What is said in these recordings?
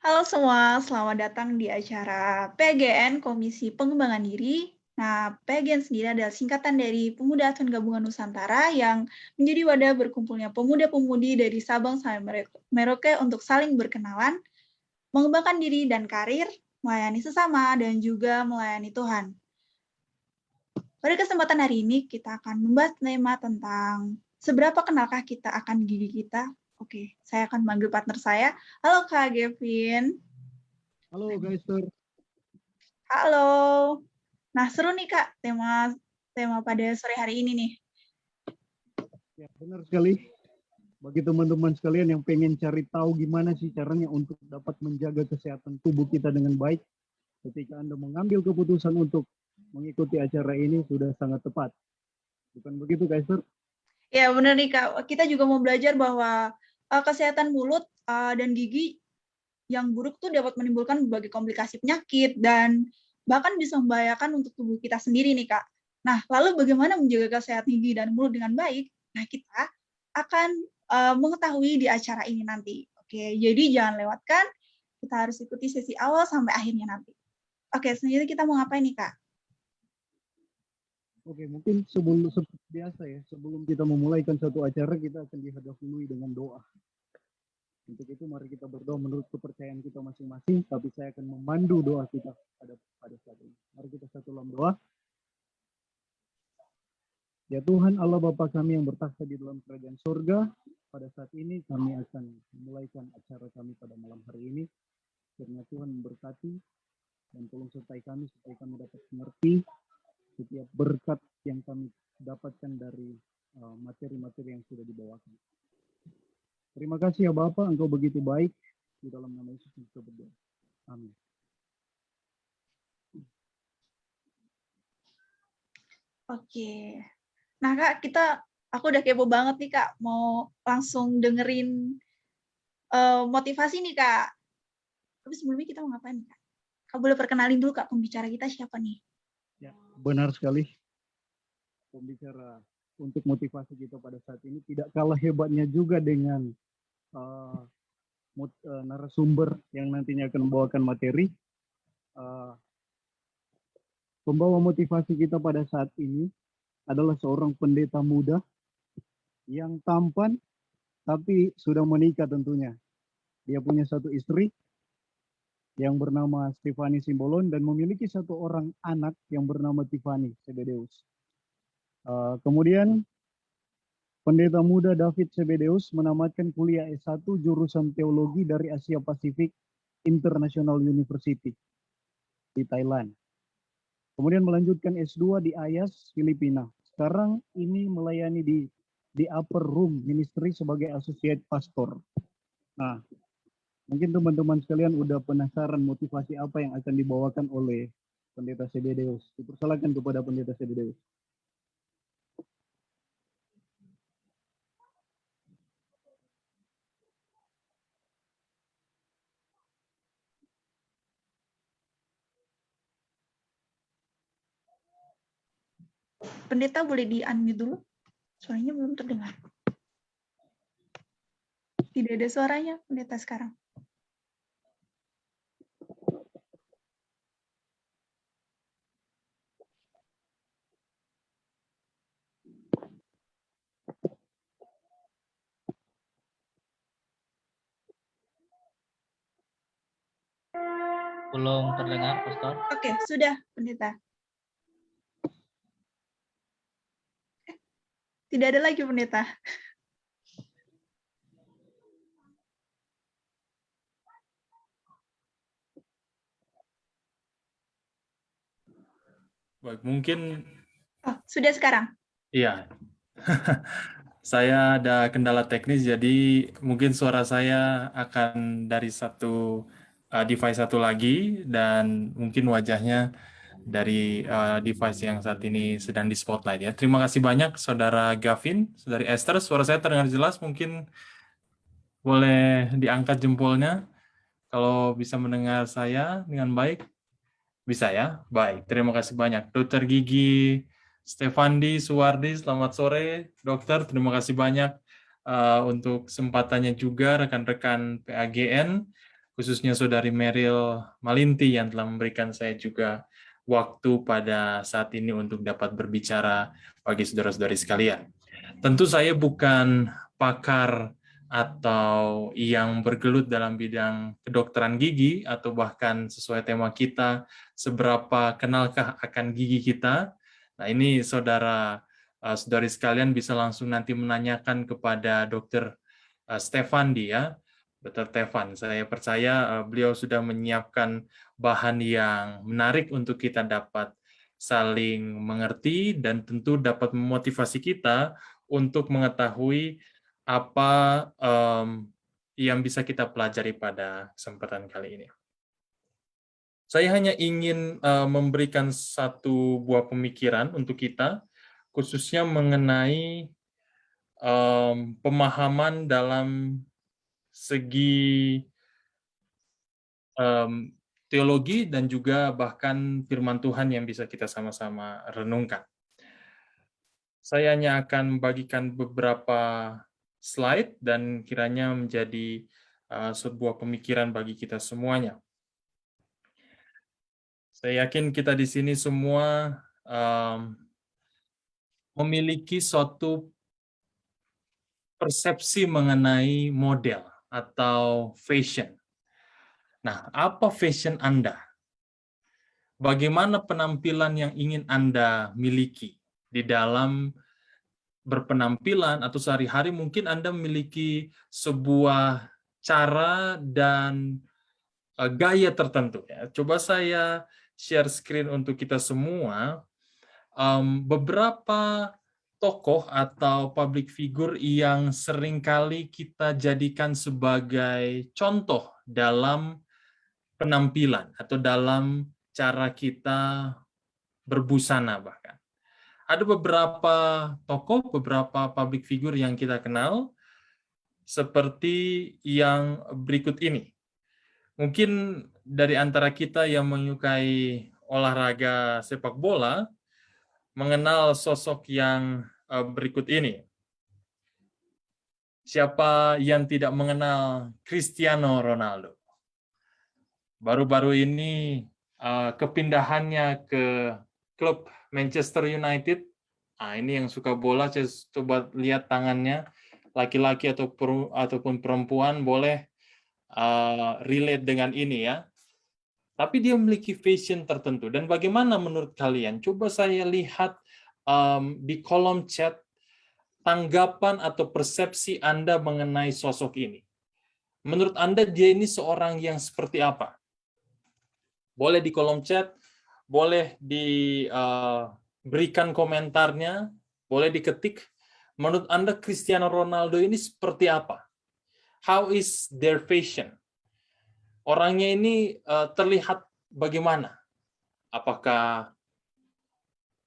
Halo semua, selamat datang di acara PGN Komisi Pengembangan Diri. Nah, PGN sendiri adalah singkatan dari Pemuda Advent Gabungan Nusantara yang menjadi wadah berkumpulnya pemuda-pemudi dari Sabang sampai Merauke untuk saling berkenalan, mengembangkan diri dan karir, melayani sesama, dan juga melayani Tuhan. Pada kesempatan hari ini, kita akan membahas tema tentang seberapa kenalkah kita akan gigi kita. Oke, saya akan manggil partner saya. Halo Kak Gavin. Halo guys, Sir. Halo. Nah, seru nih Kak, tema pada sore hari ini nih. Ya, benar sekali. Bagi teman-teman sekalian yang pengen cari tahu gimana sih caranya untuk dapat menjaga kesehatan tubuh kita dengan baik, ketika Anda mengambil keputusan untuk mengikuti acara ini sudah sangat tepat. Bukan begitu, guys, Sir? Ya, benar nih Kak. Kita juga mau belajar bahwa kesehatan mulut dan gigi yang buruk tuh dapat menimbulkan berbagai komplikasi penyakit dan bahkan bisa membahayakan untuk tubuh kita sendiri nih Kak. Nah, lalu bagaimana menjaga kesehatan gigi dan mulut dengan baik? Nah, kita akan mengetahui di acara ini nanti. Oke, jadi jangan lewatkan. Kita harus ikuti sesi awal sampai akhirnya nanti. Oke, selanjutnya kita mau ngapain nih Kak? Oke, mungkin seperti biasa ya, sebelum kita memulaikan satu acara, kita akan dihadapui dengan doa. Untuk itu mari kita berdoa menurut kepercayaan kita masing-masing, tapi saya akan memandu doa kita pada saat ini. Mari kita satu dalam doa. Ya Tuhan Allah Bapa kami yang bertakhta di dalam kerajaan surga, pada saat ini kami akan memulaikan acara kami pada malam hari ini. Kiranya Tuhan memberkati dan tolong sertai kami supaya kami dapat mengerti setiap berkat yang kami dapatkan dari materi-materi yang sudah dibawakan. Terima kasih ya Bapak, Engkau begitu baik. Di dalam nama Yesus kita berdoa. Amin. Oke. Nah, Kak, aku udah kepo banget nih, Kak. Mau langsung dengerin motivasi nih, Kak. Tapi sebelumnya kita mau ngapain, Kak? Kak boleh perkenalin dulu, Kak, pembicara kita siapa nih? Ya, benar sekali. Pembicara untuk motivasi kita pada saat ini tidak kalah hebatnya juga dengan narasumber yang nantinya akan membawakan materi. Pembawa motivasi kita pada saat ini adalah seorang pendeta muda yang tampan tapi sudah menikah tentunya. Dia punya satu istri yang bernama Stefani Simbolon dan memiliki satu orang anak yang bernama Tiffany Sebedeus. Kemudian pendeta muda David Sebedeus menamatkan kuliah S1 jurusan teologi dari Asia Pacific International University di Thailand. Kemudian melanjutkan S2 di Ayas, Filipina. Sekarang ini melayani di Upper Room Ministry sebagai Associate Pastor. Nah, mungkin teman-teman sekalian udah penasaran motivasi apa yang akan dibawakan oleh Pendeta Sebedeus. Dipersilakan kepada Pendeta Sebedeus. Pendeta boleh di-unmute dulu? Suaranya belum terdengar. Tidak ada suaranya, pendeta sekarang. Belum terdengar, Pastor. Oke, sudah, pendeta. Tidak ada lagi, pendeta. Baik, mungkin Oh, sudah sekarang. iya. Saya ada kendala teknis, jadi mungkin suara saya akan dari satu device satu lagi dan mungkin wajahnya dari device yang saat ini sedang di spotlight ya. Terima kasih banyak Saudara Gavin, Saudari Esther. Suara saya terdengar jelas, mungkin boleh diangkat jempolnya kalau bisa mendengar saya dengan baik. Bisa ya? Baik, terima kasih banyak. Dokter Gigi Stefandi Suwardi, selamat sore. Dokter, terima kasih banyak untuk kesempatannya juga rekan-rekan PAGN. khususnya Saudari Meryl Malinti yang telah memberikan saya juga waktu pada saat ini untuk dapat berbicara bagi saudara-saudari sekalian. Tentu saya bukan pakar atau yang bergelut dalam bidang kedokteran gigi atau bahkan sesuai tema kita, seberapa kenalkah akan gigi kita. Nah, ini saudari sekalian bisa langsung nanti menanyakan kepada Dr. Stefandi ya. Dr. Stefan, saya percaya beliau sudah menyiapkan bahan yang menarik untuk kita dapat saling mengerti dan tentu dapat memotivasi kita untuk mengetahui apa yang bisa kita pelajari pada kesempatan kali ini. Saya hanya ingin memberikan satu buah pemikiran untuk kita, khususnya mengenai pemahaman dalam segi teologi dan juga bahkan firman Tuhan yang bisa kita sama-sama renungkan. Saya hanya akan membagikan beberapa slide dan kiranya menjadi sebuah pemikiran bagi kita semuanya. Saya yakin kita di sini semua memiliki suatu persepsi mengenai model atau fashion. Nah, apa fashion Anda? Bagaimana penampilan yang ingin Anda miliki? Di dalam berpenampilan atau sehari-hari mungkin Anda memiliki sebuah cara dan gaya tertentu. Ya. Coba saya share screen untuk kita semua. Beberapa tokoh atau public figure yang seringkali kita jadikan sebagai contoh dalam penampilan atau dalam cara kita berbusana bahkan. Ada beberapa tokoh, beberapa public figure yang kita kenal, seperti yang berikut ini. Mungkin dari antara kita yang menyukai olahraga sepak bola, mengenal sosok yang berikut ini. Siapa yang tidak mengenal Cristiano Ronaldo? Baru-baru ini kepindahannya ke klub Manchester United. Nah, ini yang suka bola, saya coba lihat tangannya. Laki-laki ataupun perempuan boleh relate dengan ini ya. Tapi dia memiliki fashion tertentu. Dan bagaimana menurut kalian? Coba saya lihat di kolom chat tanggapan atau persepsi Anda mengenai sosok ini. Menurut Anda dia ini seorang yang seperti apa? Boleh di kolom chat, boleh diberikan komentarnya, boleh diketik. Menurut Anda Cristiano Ronaldo ini seperti apa? How is their fashion? Orangnya ini terlihat bagaimana? Apakah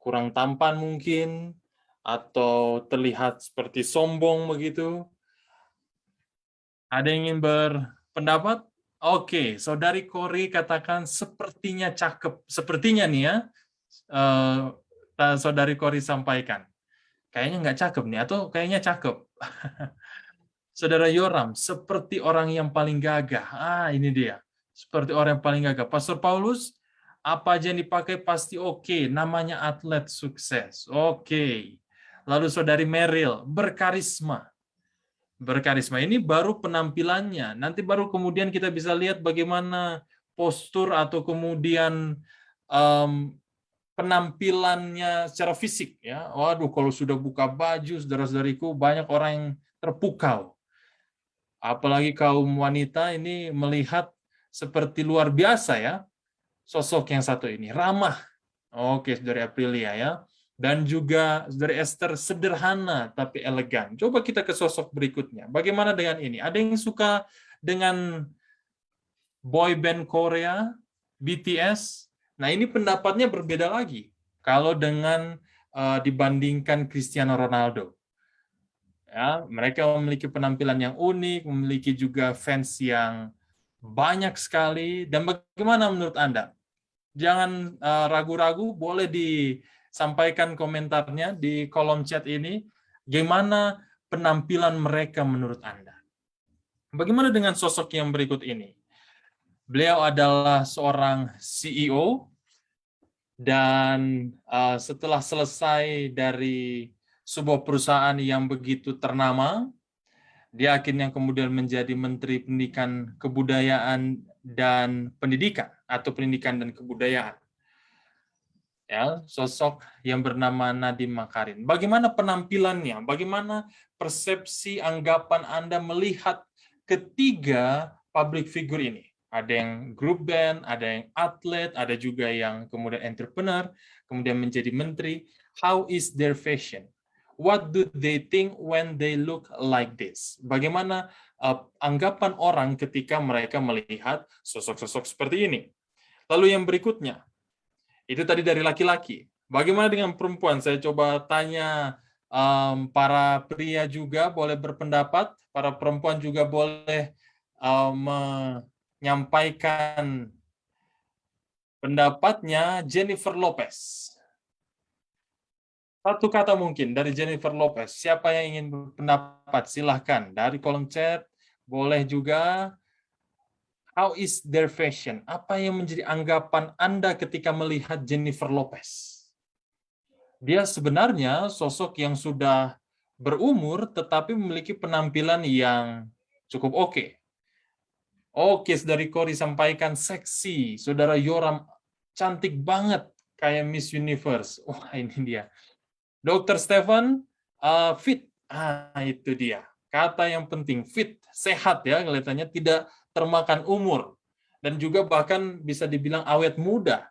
kurang tampan mungkin? Atau terlihat seperti sombong begitu? Ada yang ingin berpendapat? Oke, Saudari Kori katakan sepertinya cakep. Sepertinya nih ya, Saudari Kori sampaikan. Kayaknya nggak cakep nih, atau kayaknya cakep. Saudara Yoram, seperti orang yang paling gagah. Ini dia. Seperti orang yang paling gagah. Pastor Paulus, apa aja yang dipakai pasti oke. Namanya atlet sukses. Oke. Lalu Saudari Meryl, berkarisma. Berkarisma ini baru penampilannya. Nanti baru kemudian kita bisa lihat bagaimana postur atau kemudian penampilannya secara fisik. Ya, waduh, kalau sudah buka baju, saudara-saudariku, banyak orang yang terpukau. Apalagi kaum wanita ini melihat seperti luar biasa ya sosok yang satu ini, ramah. Oke, Saudari Aprilia ya. Dan juga Saudari Esther sederhana tapi elegan. Coba kita ke sosok berikutnya. Bagaimana dengan ini? Ada yang suka dengan boy band Korea, BTS? Nah, ini pendapatnya berbeda lagi. Kalau dengan dibandingkan Cristiano Ronaldo. Ya, mereka memiliki penampilan yang unik, memiliki juga fans yang banyak sekali. Dan bagaimana menurut Anda? Jangan ragu-ragu, boleh disampaikan komentarnya di kolom chat ini. Bagaimana penampilan mereka menurut Anda? Bagaimana dengan sosok yang berikut ini? Beliau adalah seorang CEO dan setelah selesai dari sebuah perusahaan yang begitu ternama, dia akhirnya kemudian menjadi Menteri Pendidikan Kebudayaan dan Pendidikan atau Pendidikan dan Kebudayaan. Ya, sosok yang bernama Nadiem Makarim. Bagaimana penampilannya? Bagaimana persepsi anggapan Anda melihat ketiga public figure ini? Ada yang grup band, ada yang atlet, ada juga yang kemudian entrepreneur, kemudian menjadi menteri. How is their fashion? What do they think when they look like this? Bagaimana anggapan orang ketika mereka melihat sosok-sosok seperti ini? Lalu yang berikutnya, itu tadi dari laki-laki. Bagaimana dengan perempuan? Saya coba tanya para pria juga boleh berpendapat, para perempuan juga boleh menyampaikan pendapatnya. Jennifer Lopez. Satu kata mungkin dari Jennifer Lopez. Siapa yang ingin berpendapat? Silahkan. Dari kolom chat, boleh juga. How is their fashion? Apa yang menjadi anggapan Anda ketika melihat Jennifer Lopez? Dia sebenarnya sosok yang sudah berumur, tetapi memiliki penampilan yang cukup oke. Oke, dari Kori sampaikan seksi. Saudara Yoram cantik banget, kayak Miss Universe. Wah, ini dia. Dr. Stephen, fit. Itu dia. Kata yang penting, fit, sehat ya, kelihatannya tidak termakan umur. Dan juga bahkan bisa dibilang awet muda.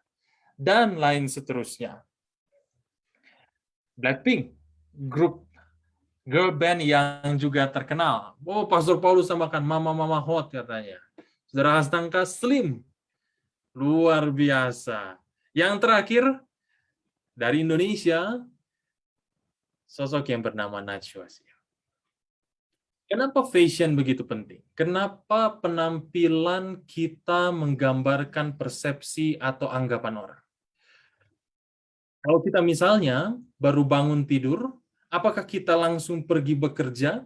Dan lain seterusnya. Blackpink, grup girl band yang juga terkenal. Oh, Pastor Paulus samakan mama-mama hot katanya. Saudara Hastanka, slim. Luar biasa. Yang terakhir, dari Indonesia, sosok yang bernama Najwa Shihab. Kenapa fashion begitu penting? Kenapa penampilan kita menggambarkan persepsi atau anggapan orang? Kalau kita misalnya baru bangun tidur, apakah kita langsung pergi bekerja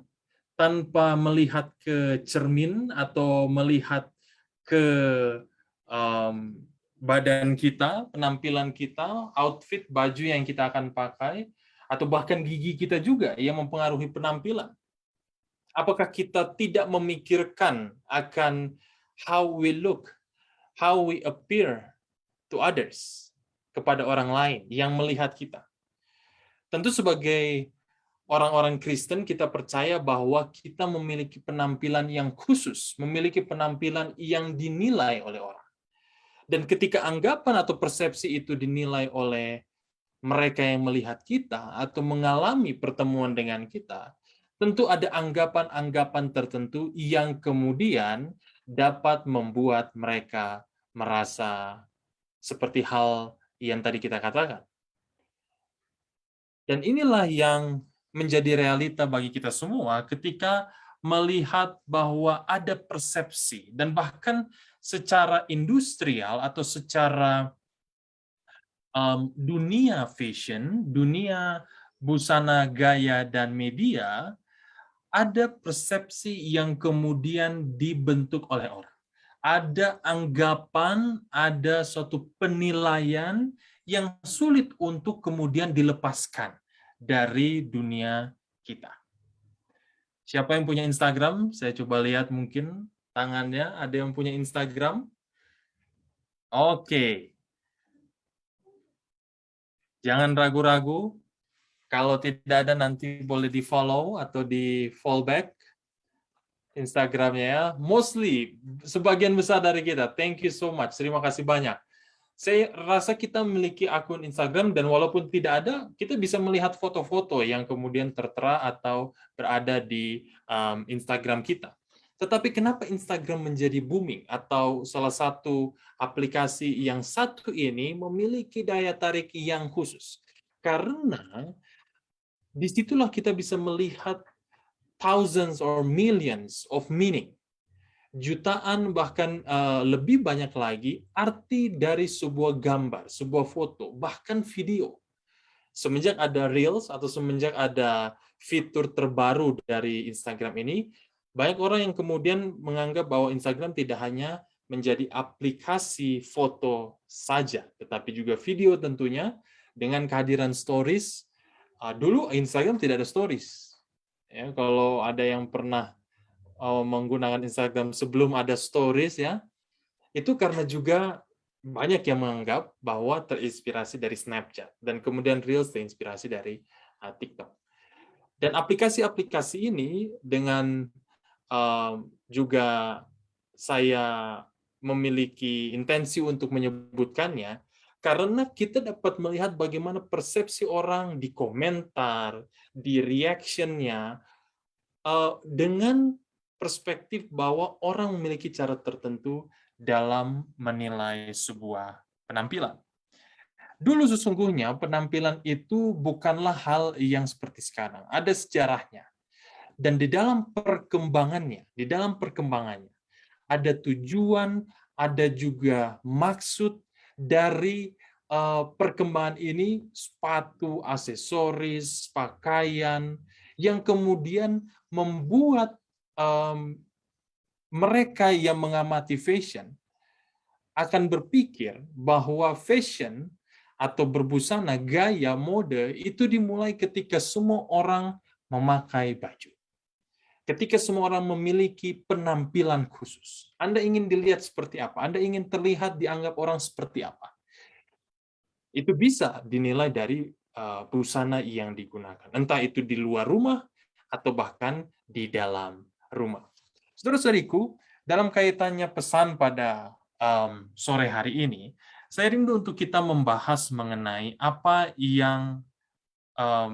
tanpa melihat ke cermin atau melihat ke badan kita, penampilan kita, outfit, baju yang kita akan pakai, atau bahkan gigi kita juga yang mempengaruhi penampilan? Apakah kita tidak memikirkan akan how we look, how we appear to others, kepada orang lain yang melihat kita? Tentu sebagai orang-orang Kristen kita percaya bahwa kita memiliki penampilan yang khusus, memiliki penampilan yang dinilai oleh orang. Dan ketika anggapan atau persepsi itu dinilai oleh mereka yang melihat kita atau mengalami pertemuan dengan kita, tentu ada anggapan-anggapan tertentu yang kemudian dapat membuat mereka merasa seperti hal yang tadi kita katakan. Dan inilah yang menjadi realita bagi kita semua ketika melihat bahwa ada persepsi dan bahkan secara industrial atau secara dunia fashion, dunia busana gaya dan media, ada persepsi yang kemudian dibentuk oleh orang. Ada anggapan, ada suatu penilaian yang sulit untuk kemudian dilepaskan dari dunia kita. Siapa yang punya Instagram? Saya coba lihat mungkin tangannya. Ada yang punya Instagram? Oke. Jangan ragu-ragu. Kalau tidak ada nanti boleh di-follow atau di-follow back Instagramnya ya. Mostly, sebagian besar dari kita. Thank you so much. Terima kasih banyak. Saya rasa kita memiliki akun Instagram dan walaupun tidak ada, kita bisa melihat foto-foto yang kemudian tertera atau berada di Instagram kita. Tetapi kenapa Instagram menjadi booming atau salah satu aplikasi yang satu ini memiliki daya tarik yang khusus? Karena disitulah kita bisa melihat thousands or millions of meaning. Jutaan bahkan lebih banyak lagi arti dari sebuah gambar, sebuah foto, bahkan video. Semenjak ada Reels atau semenjak ada fitur terbaru dari Instagram ini, banyak orang yang kemudian menganggap bahwa Instagram tidak hanya menjadi aplikasi foto saja, tetapi juga video tentunya dengan kehadiran stories. Dulu Instagram tidak ada stories. Ya, kalau ada yang pernah menggunakan Instagram sebelum ada stories, ya, itu karena juga banyak yang menganggap bahwa terinspirasi dari Snapchat dan kemudian Reels terinspirasi dari TikTok. Dan aplikasi-aplikasi ini dengan juga saya memiliki intensi untuk menyebutkannya karena kita dapat melihat bagaimana persepsi orang di komentar, di reaction-nya, dengan perspektif bahwa orang memiliki cara tertentu dalam menilai sebuah penampilan. Dulu sesungguhnya penampilan itu bukanlah hal yang seperti sekarang. Ada sejarahnya. Dan di dalam perkembangannya, ada tujuan, ada juga maksud dari perkembangan ini, sepatu, aksesoris, pakaian, yang kemudian membuat mereka yang mengamati fashion akan berpikir bahwa fashion atau berbusana, gaya, mode, itu dimulai ketika semua orang memakai baju. Ketika semua orang memiliki penampilan khusus. Anda ingin dilihat seperti apa? Anda ingin terlihat dianggap orang seperti apa? Itu bisa dinilai dari busana yang digunakan. Entah itu di luar rumah atau bahkan di dalam rumah. Saudara-saudariku, dalam kaitannya pesan pada sore hari ini, saya rindu untuk kita membahas mengenai apa yang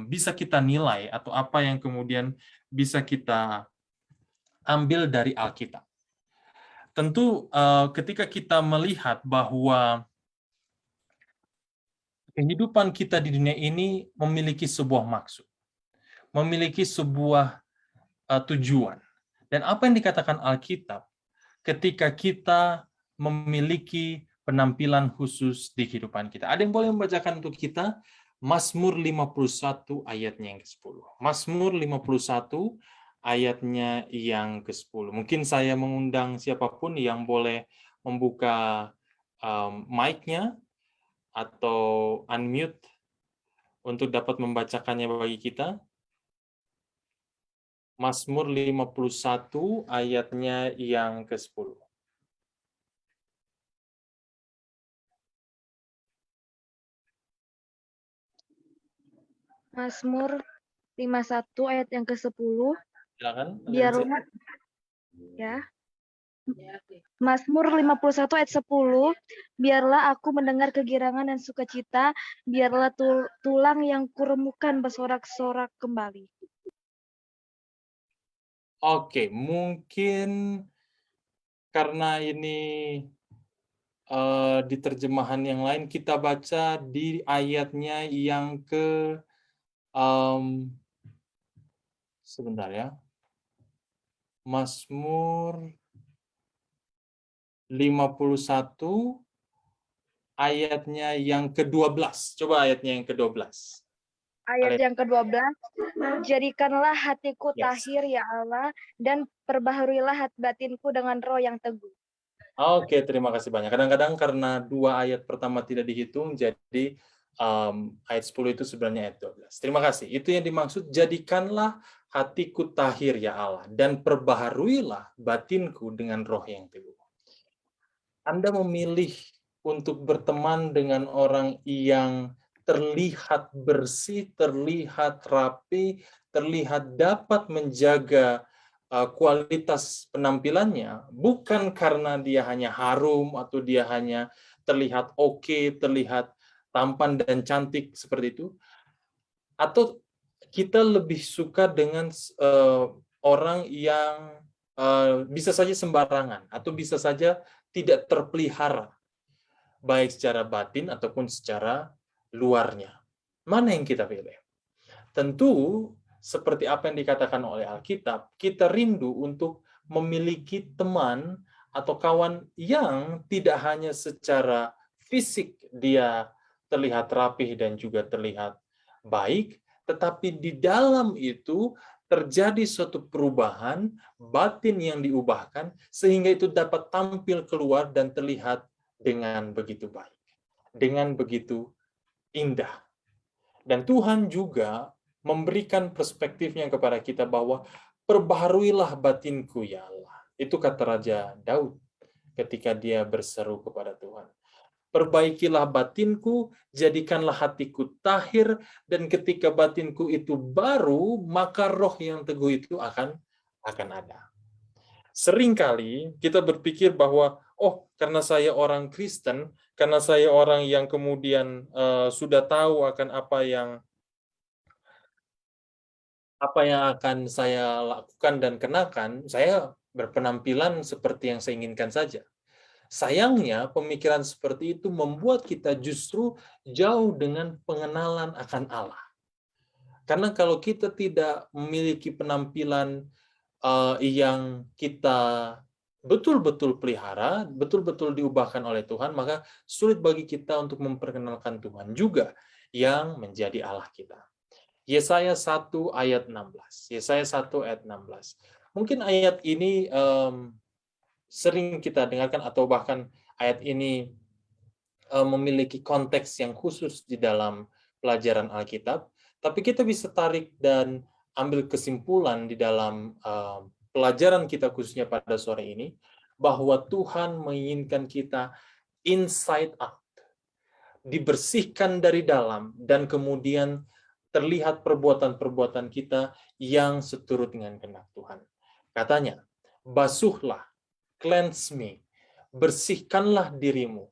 bisa kita nilai atau apa yang kemudian bisa kita ambil dari Alkitab. Tentu ketika kita melihat bahwa kehidupan kita di dunia ini memiliki sebuah maksud, memiliki sebuah tujuan. Dan apa yang dikatakan Alkitab ketika kita memiliki penampilan khusus di kehidupan kita. Ada yang boleh membacakan untuk kita Mazmur 51 ayatnya yang ke-10. Mazmur 51 ayatnya yang ke-10. Mungkin saya mengundang siapapun yang boleh membuka mic-nya atau unmute untuk dapat membacakannya bagi kita. Mazmur 51 ayatnya yang ke-10. Mazmur 51 ayat yang ke-10. Silakan. Biarlah ya. Mazmur 51 ayat 10. Biarlah aku mendengar kegirangan dan sukacita, biarlah tulang yang kuremukan bersorak-sorak kembali. Oke, mungkin karena ini di terjemahan yang lain, kita baca di ayatnya yang ke sebentar ya. Mazmur 51 ayatnya yang ke-12. Coba ayatnya yang ke-12. Ayat yang ke-12, jadikanlah hatiku Yes. tahir ya Allah, dan perbaharuilah hati batinku dengan roh yang teguh. Oke, terima kasih banyak. Kadang-kadang karena dua ayat pertama tidak dihitung, jadi ayat 10 itu sebenarnya ayat 12. Terima kasih. Itu yang dimaksud, jadikanlah hatiku tahir ya Allah, dan perbaharuilah batinku dengan roh yang teguh. Anda memilih untuk berteman dengan orang yang terlihat bersih, terlihat rapi, terlihat dapat menjaga kualitas penampilannya, bukan karena dia hanya harum atau dia hanya terlihat oke, terlihat tampan dan cantik seperti itu, atau kita lebih suka dengan orang yang bisa saja sembarangan atau bisa saja tidak terpelihara, baik secara batin ataupun secara luarnya. Mana yang kita pilih? Tentu, seperti apa yang dikatakan oleh Alkitab, kita rindu untuk memiliki teman atau kawan yang tidak hanya secara fisik dia terlihat rapih dan juga terlihat baik, tetapi di dalam itu terjadi suatu perubahan batin yang diubahkan sehingga itu dapat tampil keluar dan terlihat dengan begitu baik, dengan begitu indah. Dan Tuhan juga memberikan perspektifnya kepada kita bahwa perbaharuilah batinku ya Allah. Itu kata Raja Daud ketika dia berseru kepada Tuhan. Perbaikilah batinku, jadikanlah hatiku tahir, dan ketika batinku itu baru, maka roh yang teguh itu akan ada. Seringkali kita berpikir bahwa, oh, karena saya orang Kristen, karena saya orang yang kemudian sudah tahu akan apa yang akan saya lakukan dan kenakan, saya berpenampilan seperti yang saya inginkan saja. Sayangnya, pemikiran seperti itu membuat kita justru jauh dengan pengenalan akan Allah. Karena kalau kita tidak memiliki penampilan yang kita betul-betul pelihara, betul-betul diubahkan oleh Tuhan, maka sulit bagi kita untuk memperkenalkan Tuhan juga yang menjadi Allah kita. Yesaya 1 ayat 16. Yesaya 1 ayat 16. Mungkin ayat ini sering kita dengarkan atau bahkan ayat ini memiliki konteks yang khusus di dalam pelajaran Alkitab, tapi kita bisa tarik dan ambil kesimpulan di dalam pelajaran kita khususnya pada sore ini, bahwa Tuhan menginginkan kita inside out, dibersihkan dari dalam, dan kemudian terlihat perbuatan-perbuatan kita yang seturut dengan kehendak Tuhan. Katanya, basuhlah, cleanse me, bersihkanlah dirimu,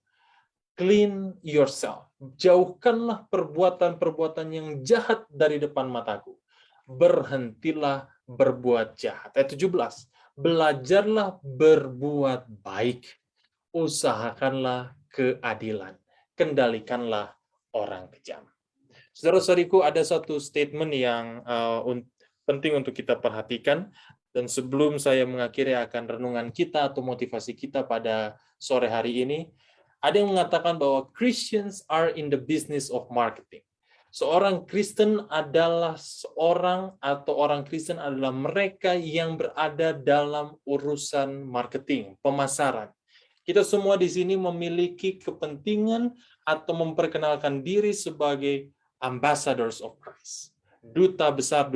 clean yourself, jauhkanlah perbuatan-perbuatan yang jahat dari depan mataku, berhentilah berbuat jahat. Ayat 17, belajarlah berbuat baik, usahakanlah keadilan, kendalikanlah orang kejam. Saudara-saudariku, ada satu statement yang penting untuk kita perhatikan. Dan sebelum saya mengakhiri akan renungan kita atau motivasi kita pada sore hari ini, ada yang mengatakan bahwa Christians are in the business of marketing. Seorang Kristen adalah orang Kristen adalah mereka yang berada dalam urusan marketing, pemasaran. Kita semua di sini memiliki kepentingan atau memperkenalkan diri sebagai ambassadors of Christ, duta besar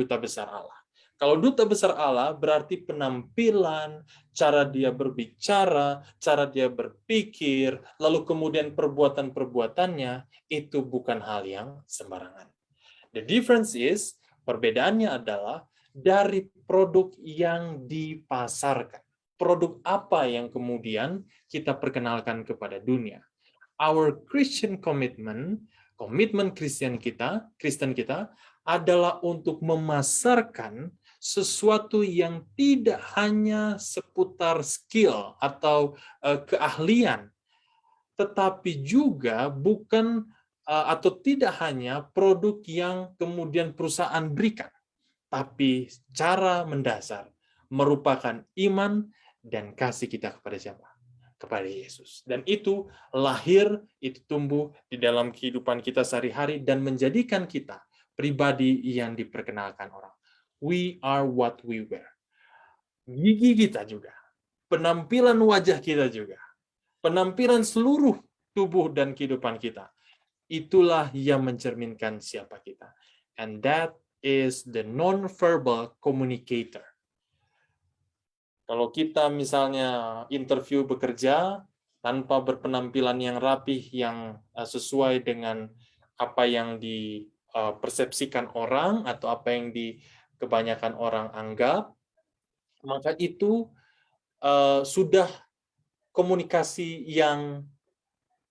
Allah. Kalau duta besar Allah berarti penampilan, cara dia berbicara, cara dia berpikir, lalu kemudian perbuatan-perbuatannya itu bukan hal yang sembarangan. The difference is, perbedaannya adalah dari produk yang dipasarkan. Produk apa yang kemudian kita perkenalkan kepada dunia. Our Christian commitment, komitmen Kristen kita adalah untuk memasarkan sesuatu yang tidak hanya seputar skill atau keahlian, tetapi juga bukan atau tidak hanya produk yang kemudian perusahaan berikan, tapi cara mendasar merupakan iman dan kasih kita kepada siapa? Kepada Yesus. Dan itu lahir, itu tumbuh di dalam kehidupan kita sehari-hari dan menjadikan kita pribadi yang diperkenalkan orang. We are what we wear. Gigi kita juga, penampilan wajah kita juga, penampilan seluruh tubuh dan kehidupan kita, itulah yang mencerminkan siapa kita. And that is the non-verbal communicator. Kalau kita misalnya interview bekerja tanpa berpenampilan yang rapih, yang sesuai dengan apa yang dipersepsikan orang atau apa yang kebanyakan orang anggap, maka itu sudah komunikasi yang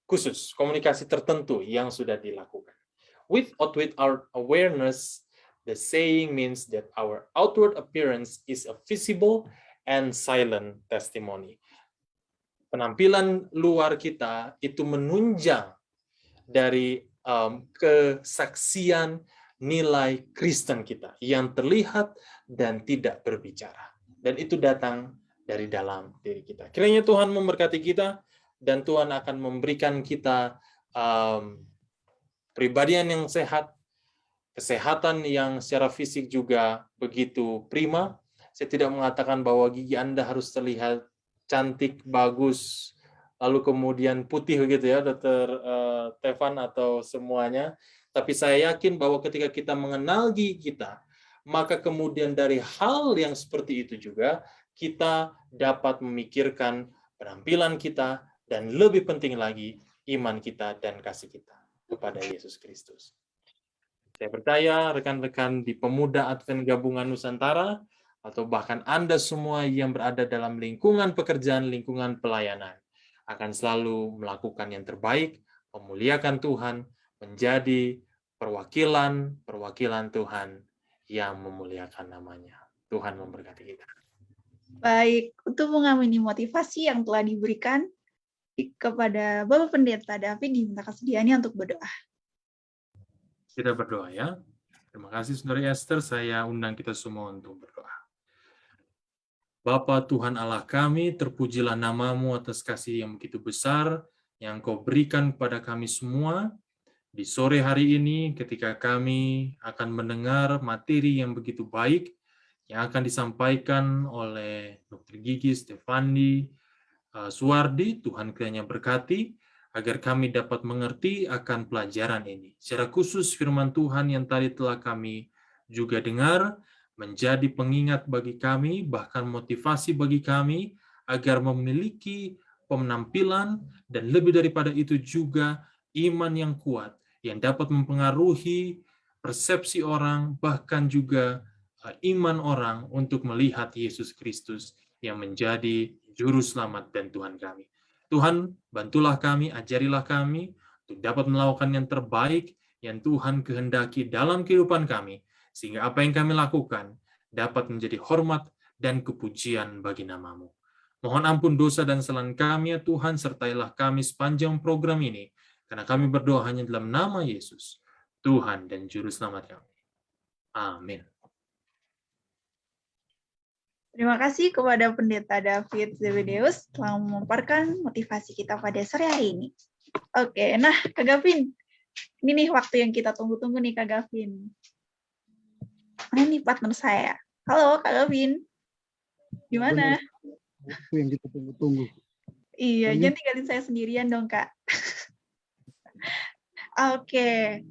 khusus, komunikasi tertentu yang sudah dilakukan. With our awareness, the saying means that our outward appearance is a visible and silent testimony. Penampilan luar kita itu menunjang dari kesaksian nilai Kristen kita yang terlihat dan tidak berbicara. Dan itu datang dari dalam diri kita. Kiranya Tuhan memberkati kita dan Tuhan akan memberikan kita pribadian yang sehat, kesehatan yang secara fisik juga begitu prima. Saya tidak mengatakan bahwa gigi Anda harus terlihat cantik, bagus, lalu kemudian putih begitu ya, Dr. Tevan atau semuanya. Tapi saya yakin bahwa ketika kita mengenal gigi kita, maka kemudian dari hal yang seperti itu juga, kita dapat memikirkan penampilan kita, dan lebih penting lagi, iman kita dan kasih kita kepada Yesus Kristus. Saya percaya rekan-rekan di Pemuda Advent Gabungan Nusantara, atau bahkan Anda semua yang berada dalam lingkungan pekerjaan, lingkungan pelayanan, akan selalu melakukan yang terbaik, memuliakan Tuhan, menjadi perwakilan Tuhan yang memuliakan namanya. Tuhan memberkati kita. Baik, untuk mengamini motivasi yang telah diberikan kepada Bapak Pendeta David, diminta kesediaannya untuk berdoa. Kita berdoa ya. Terima kasih Saudari Esther, saya undang kita semua untuk berdoa. Bapa Tuhan Allah kami, terpujilah nama-Mu atas kasih yang begitu besar yang Kau berikan kepada kami semua. Di sore hari ini ketika kami akan mendengar materi yang begitu baik yang akan disampaikan oleh Dr. Gigi Stefandi Suwardi, Tuhan kiranya berkati agar kami dapat mengerti akan pelajaran ini. Secara khusus firman Tuhan yang tadi telah kami juga dengar, menjadi pengingat bagi kami, bahkan motivasi bagi kami, agar memiliki penampilan, dan lebih daripada itu juga iman yang kuat, yang dapat mempengaruhi persepsi orang, bahkan juga iman orang untuk melihat Yesus Kristus yang menjadi Juru Selamat dan Tuhan kami. Tuhan, bantulah kami, ajarilah kami untuk dapat melakukan yang terbaik yang Tuhan kehendaki dalam kehidupan kami, sehingga apa yang kami lakukan dapat menjadi hormat dan kepujian bagi nama-Mu. Mohon ampun dosa dan kesalahan kami ya Tuhan, sertailah kami sepanjang program ini, karena kami berdoa hanya dalam nama Yesus, Tuhan dan Juru Selamat kami. Amin. Terima kasih kepada Pendeta David Zebedeus telah memaparkan motivasi kita pada sore hari ini. Oke, nah Kak Gavin, ini nih waktu yang kita tunggu-tunggu nih Kak Gavin. Mana nih partner saya? Halo Kak Gavin, gimana? Itu yang kita tunggu-tunggu. Iya, jangan tinggalin saya sendirian dong Kak. Oke,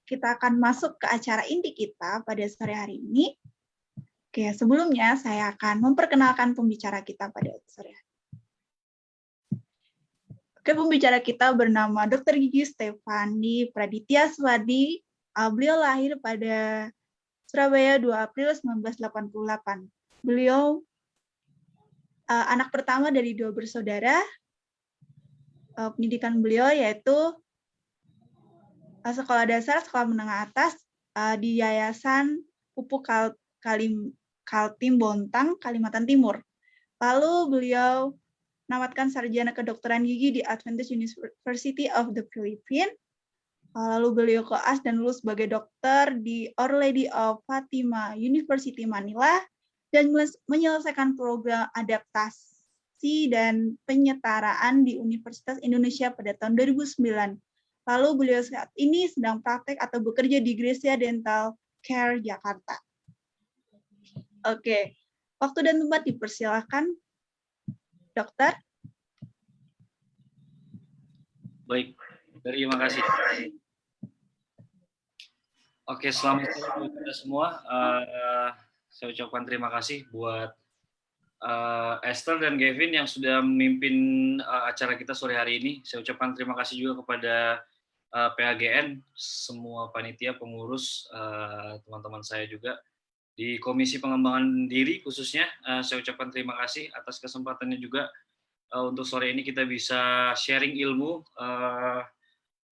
kita akan masuk ke acara inti kita pada sore hari ini. Oke, sebelumnya saya akan memperkenalkan pembicara kita pada sore hari. Oke, pembicara kita bernama Dr. Gigi Stefandi Praditya Suwardi. Beliau lahir pada Surabaya 2 April 1988. Beliau anak pertama dari 2 bersaudara. Pendidikan beliau yaitu sekolah dasar, sekolah menengah atas di Yayasan Pupuk Kaltim Bontang, Kalimantan Timur. Lalu beliau menamatkan sarjana kedokteran gigi di Adventist University of the Philippines. Lalu beliau koas dan lulus sebagai dokter di Our Lady of Fatima University Manila dan menyelesaikan program adaptasi dan penyetaraan di Universitas Indonesia pada tahun 2009. Lalu beliau saat ini sedang praktek atau bekerja di Gracia Dental Care Jakarta. Oke, waktu dan tempat dipersilakan, dokter. Baik, terima kasih. Oke, selamat sore kepada semua. Saya ucapkan terima kasih buat Esther dan Gavin yang sudah memimpin acara kita sore hari ini. Saya ucapkan terima kasih juga kepada PAGN, semua panitia, pengurus, teman-teman saya juga di Komisi Pengembangan Diri khususnya. Saya ucapkan terima kasih atas kesempatannya juga untuk sore ini kita bisa sharing ilmu.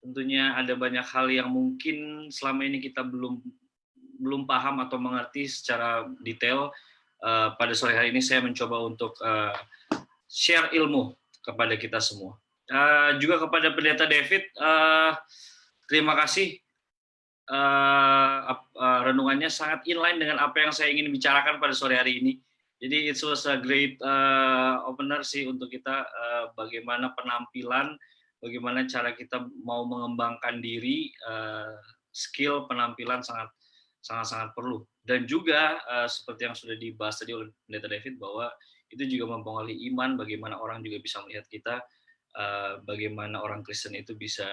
Tentunya ada banyak hal yang mungkin selama ini kita belum paham atau mengerti secara detail. Pada sore hari ini saya mencoba untuk share ilmu kepada kita semua. Juga kepada Pendeta David, terima kasih. Renungannya sangat inline dengan apa yang saya ingin bicarakan pada sore hari ini. Jadi it was a great opener sih untuk kita, bagaimana penampilan, bagaimana cara kita mau mengembangkan diri skill penampilan sangat perlu. Dan juga seperti yang sudah dibahas tadi oleh Pendeta David, bahwa itu juga mempengaruhi iman, bagaimana orang juga bisa melihat kita, bagaimana orang Kristen itu bisa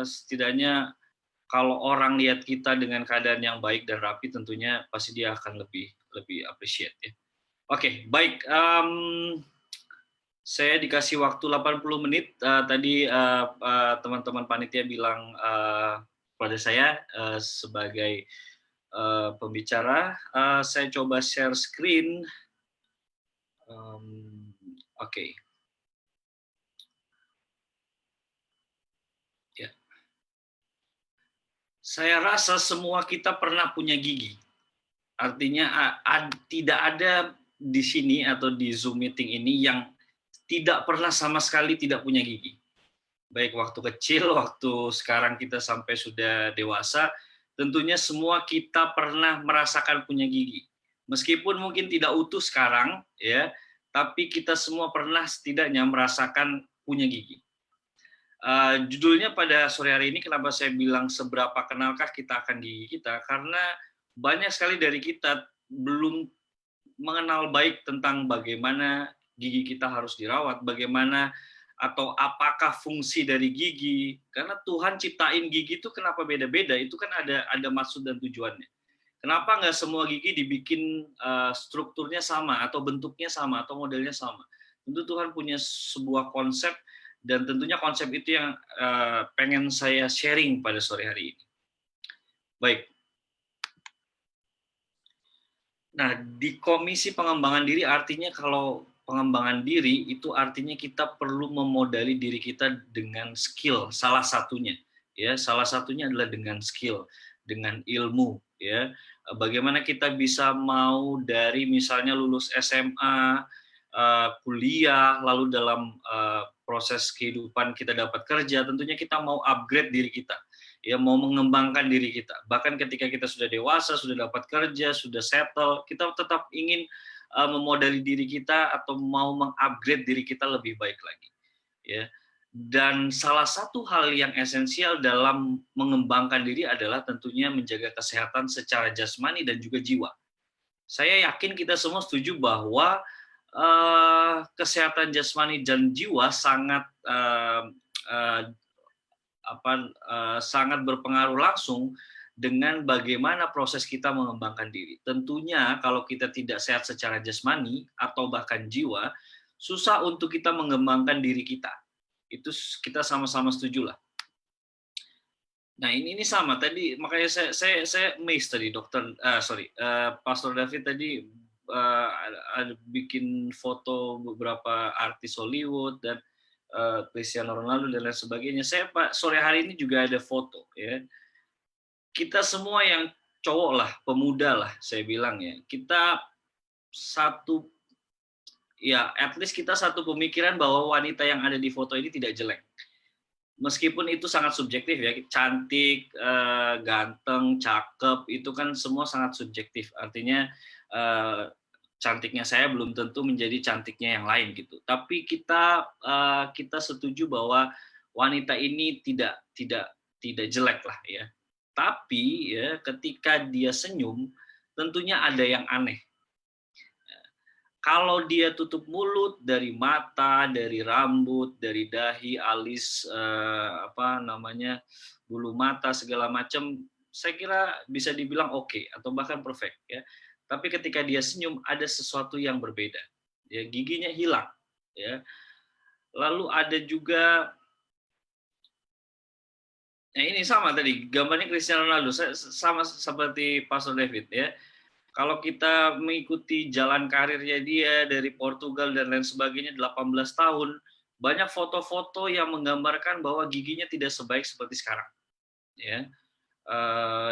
setidaknya kalau orang lihat kita dengan keadaan yang baik dan rapi, tentunya pasti dia akan lebih appreciate ya. Oke, baik. Saya dikasih waktu 80 menit. Tadi teman-teman panitia bilang pada saya sebagai pembicara. Saya coba share screen. Oke. Ya. Saya rasa semua kita pernah punya gigi. Artinya tidak ada di sini atau di Zoom meeting ini yang tidak pernah sama sekali tidak punya gigi. Baik waktu kecil, waktu sekarang kita sampai sudah dewasa, tentunya semua kita pernah merasakan punya gigi. Meskipun mungkin tidak utuh sekarang, ya, tapi kita semua pernah setidaknya merasakan punya gigi. Judulnya pada sore hari ini, kenapa saya bilang seberapa kenalkah kita akan gigi kita? Karena banyak sekali dari kita belum mengenal baik tentang bagaimana gigi kita harus dirawat, bagaimana atau apakah fungsi dari gigi. Karena Tuhan ciptain gigi itu kenapa beda-beda, itu kan ada maksud dan tujuannya. Kenapa nggak semua gigi dibikin strukturnya sama, atau bentuknya sama, atau modelnya sama? Tentu Tuhan punya sebuah konsep, dan tentunya konsep itu yang pengen saya sharing pada sore hari ini. Baik. Nah, di komisi pengembangan diri artinya kalau pengembangan diri itu artinya kita perlu memodali diri kita dengan skill, salah satunya. Ya, salah satunya adalah dengan skill, dengan ilmu. Ya, bagaimana kita bisa mau dari misalnya lulus SMA, kuliah, lalu dalam proses kehidupan kita dapat kerja, tentunya kita mau upgrade diri kita, ya, mau mengembangkan diri kita. Bahkan ketika kita sudah dewasa, sudah dapat kerja, sudah settle, kita tetap ingin memodali diri kita atau mau mengupgrade diri kita lebih baik lagi, ya. Dan salah satu hal yang esensial dalam mengembangkan diri adalah tentunya menjaga kesehatan secara jasmani dan juga jiwa. Saya yakin kita semua setuju bahwa kesehatan jasmani dan jiwa sangat sangat berpengaruh langsung dengan bagaimana proses kita mengembangkan diri. Tentunya kalau kita tidak sehat secara jasmani atau bahkan jiwa, susah untuk kita mengembangkan diri kita. Itu kita sama-sama setuju lah. Nah, ini sama tadi, makanya saya amazed tadi Pastor David tadi ada bikin foto beberapa artis Hollywood dan Cristiano Ronaldo dan lain sebagainya. Saya sore hari ini juga ada foto, ya. Kita semua yang cowok lah, pemuda lah, saya bilang ya. Kita satu, ya, at least kita satu pemikiran bahwa wanita yang ada di foto ini tidak jelek. Meskipun itu sangat subjektif ya, cantik, ganteng, cakep, itu kan semua sangat subjektif. Artinya cantiknya saya belum tentu menjadi cantiknya yang lain gitu. Tapi kita setuju bahwa wanita ini tidak jelek lah ya. Tapi ya ketika dia senyum, tentunya ada yang aneh. Kalau dia tutup mulut, dari mata, dari rambut, dari dahi, alis, bulu mata, segala macam, saya kira bisa dibilang oke, atau bahkan perfect ya. Tapi ketika dia senyum, ada sesuatu yang berbeda. Ya, giginya hilang. Ya. Lalu ada juga, nah ini sama tadi, gambarnya Cristiano Ronaldo, sama seperti Pastor David ya. Kalau kita mengikuti jalan karirnya dia dari Portugal dan lain sebagainya 18 tahun, banyak foto-foto yang menggambarkan bahwa giginya tidak sebaik seperti sekarang. Ya.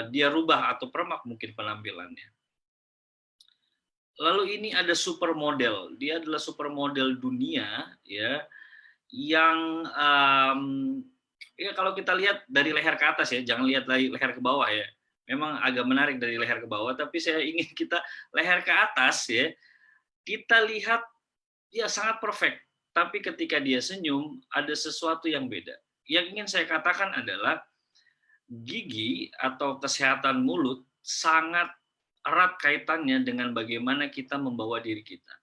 Dia rubah atau permak mungkin penampilannya. Lalu ini ada supermodel. Dia adalah supermodel dunia ya, yang ya kalau kita lihat dari leher ke atas ya, jangan lihat dari leher ke bawah ya. Memang agak menarik dari leher ke bawah, tapi saya ingin kita leher ke atas ya, kita lihat ya sangat perfect. Tapi ketika dia senyum, ada sesuatu yang beda. Yang ingin saya katakan adalah gigi atau kesehatan mulut sangat erat kaitannya dengan bagaimana kita membawa diri kita.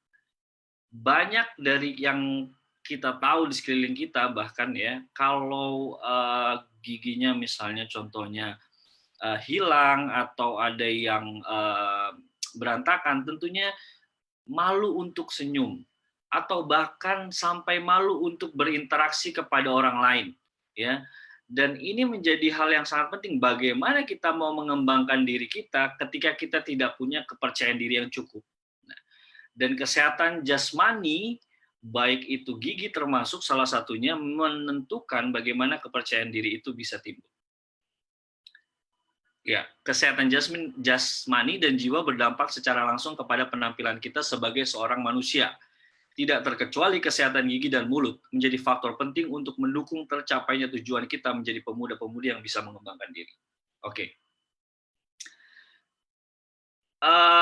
Banyak dari yang kita tahu di sekeliling kita, bahkan ya, kalau giginya misalnya contohnya hilang atau ada yang berantakan, tentunya malu untuk senyum atau bahkan sampai malu untuk berinteraksi kepada orang lain, ya. Dan ini menjadi hal yang sangat penting, bagaimana kita mau mengembangkan diri kita ketika kita tidak punya kepercayaan diri yang cukup. Nah, dan kesehatan jasmani, baik itu gigi termasuk salah satunya, menentukan bagaimana kepercayaan diri itu bisa timbul. Ya, kesehatan jasmani dan jiwa berdampak secara langsung kepada penampilan kita sebagai seorang manusia. Tidak terkecuali kesehatan gigi dan mulut menjadi faktor penting untuk mendukung tercapainya tujuan kita menjadi pemuda-pemudi yang bisa mengembangkan diri. Oke.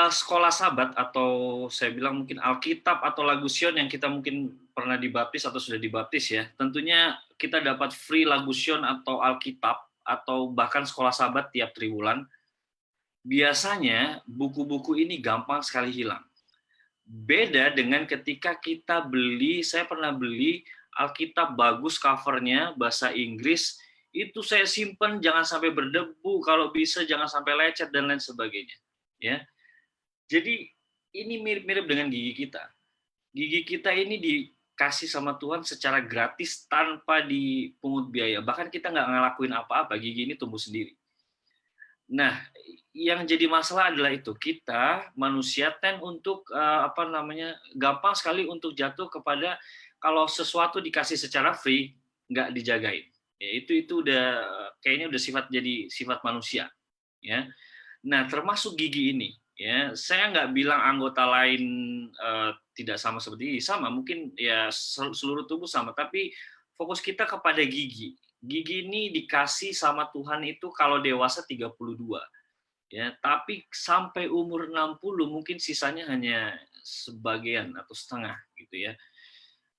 Sekolah Sabat atau saya bilang mungkin Alkitab atau Lagu Sion yang kita mungkin pernah dibaptis atau sudah dibaptis ya. Tentunya kita dapat free Lagu Sion atau Alkitab atau bahkan Sekolah Sabat tiap triwulan. Biasanya buku-buku ini gampang sekali hilang. Beda dengan ketika kita beli, saya pernah beli Alkitab bagus covernya, bahasa Inggris, itu saya simpen jangan sampai berdebu, kalau bisa jangan sampai lecet dan lain sebagainya. Ya, jadi ini mirip-mirip dengan gigi kita. Gigi kita ini dikasih sama Tuhan secara gratis tanpa dipungut biaya. Bahkan kita nggak ngelakuin apa-apa, gigi ini tumbuh sendiri. Nah, yang jadi masalah adalah itu, kita manusia untuk gampang sekali untuk jatuh kepada kalau sesuatu dikasih secara free nggak dijagain. Ya, itu udah kayaknya udah sifat manusia. Ya, nah termasuk gigi ini. Ya, saya nggak bilang anggota lain tidak sama seperti ini, sama mungkin ya seluruh tubuh sama, tapi fokus kita kepada gigi. Gigi ini dikasih sama Tuhan itu kalau dewasa 32. Ya, tapi sampai umur 60 mungkin sisanya hanya sebagian atau setengah gitu ya.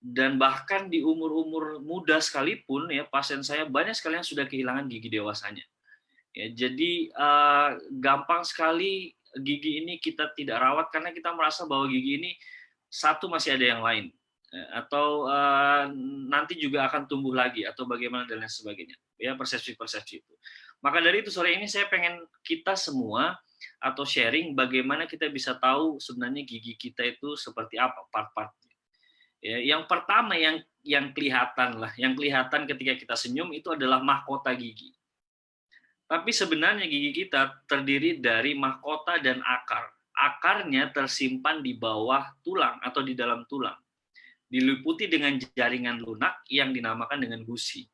Dan bahkan di umur-umur muda sekalipun ya, pasien saya banyak sekali yang sudah kehilangan gigi dewasanya. Ya, jadi gampang sekali gigi ini kita tidak rawat karena kita merasa bahwa gigi ini satu masih ada yang lain. Atau nanti juga akan tumbuh lagi atau bagaimana dan lain sebagainya, ya, persepsi itu. Maka dari itu sore ini saya pengen kita semua atau sharing bagaimana kita bisa tahu sebenarnya gigi kita itu seperti apa part-partnya. Ya, yang pertama yang kelihatan ketika kita senyum itu adalah mahkota gigi. Tapi sebenarnya gigi kita terdiri dari mahkota dan akar. Akarnya tersimpan di bawah tulang atau di dalam tulang. Diliputi dengan jaringan lunak yang dinamakan dengan gusi.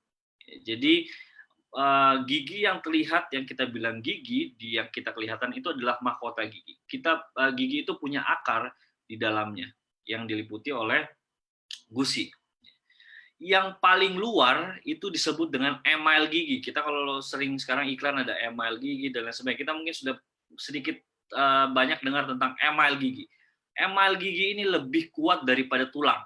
Jadi gigi yang terlihat, yang kita bilang gigi, yang kita kelihatan itu adalah mahkota gigi. Gigi itu punya akar di dalamnya yang diliputi oleh gusi. Yang paling luar itu disebut dengan email gigi. Kita kalau sering sekarang iklan ada email gigi dan lain sebagainya. Kita mungkin sudah sedikit banyak dengar tentang email gigi. Email gigi ini lebih kuat daripada tulang.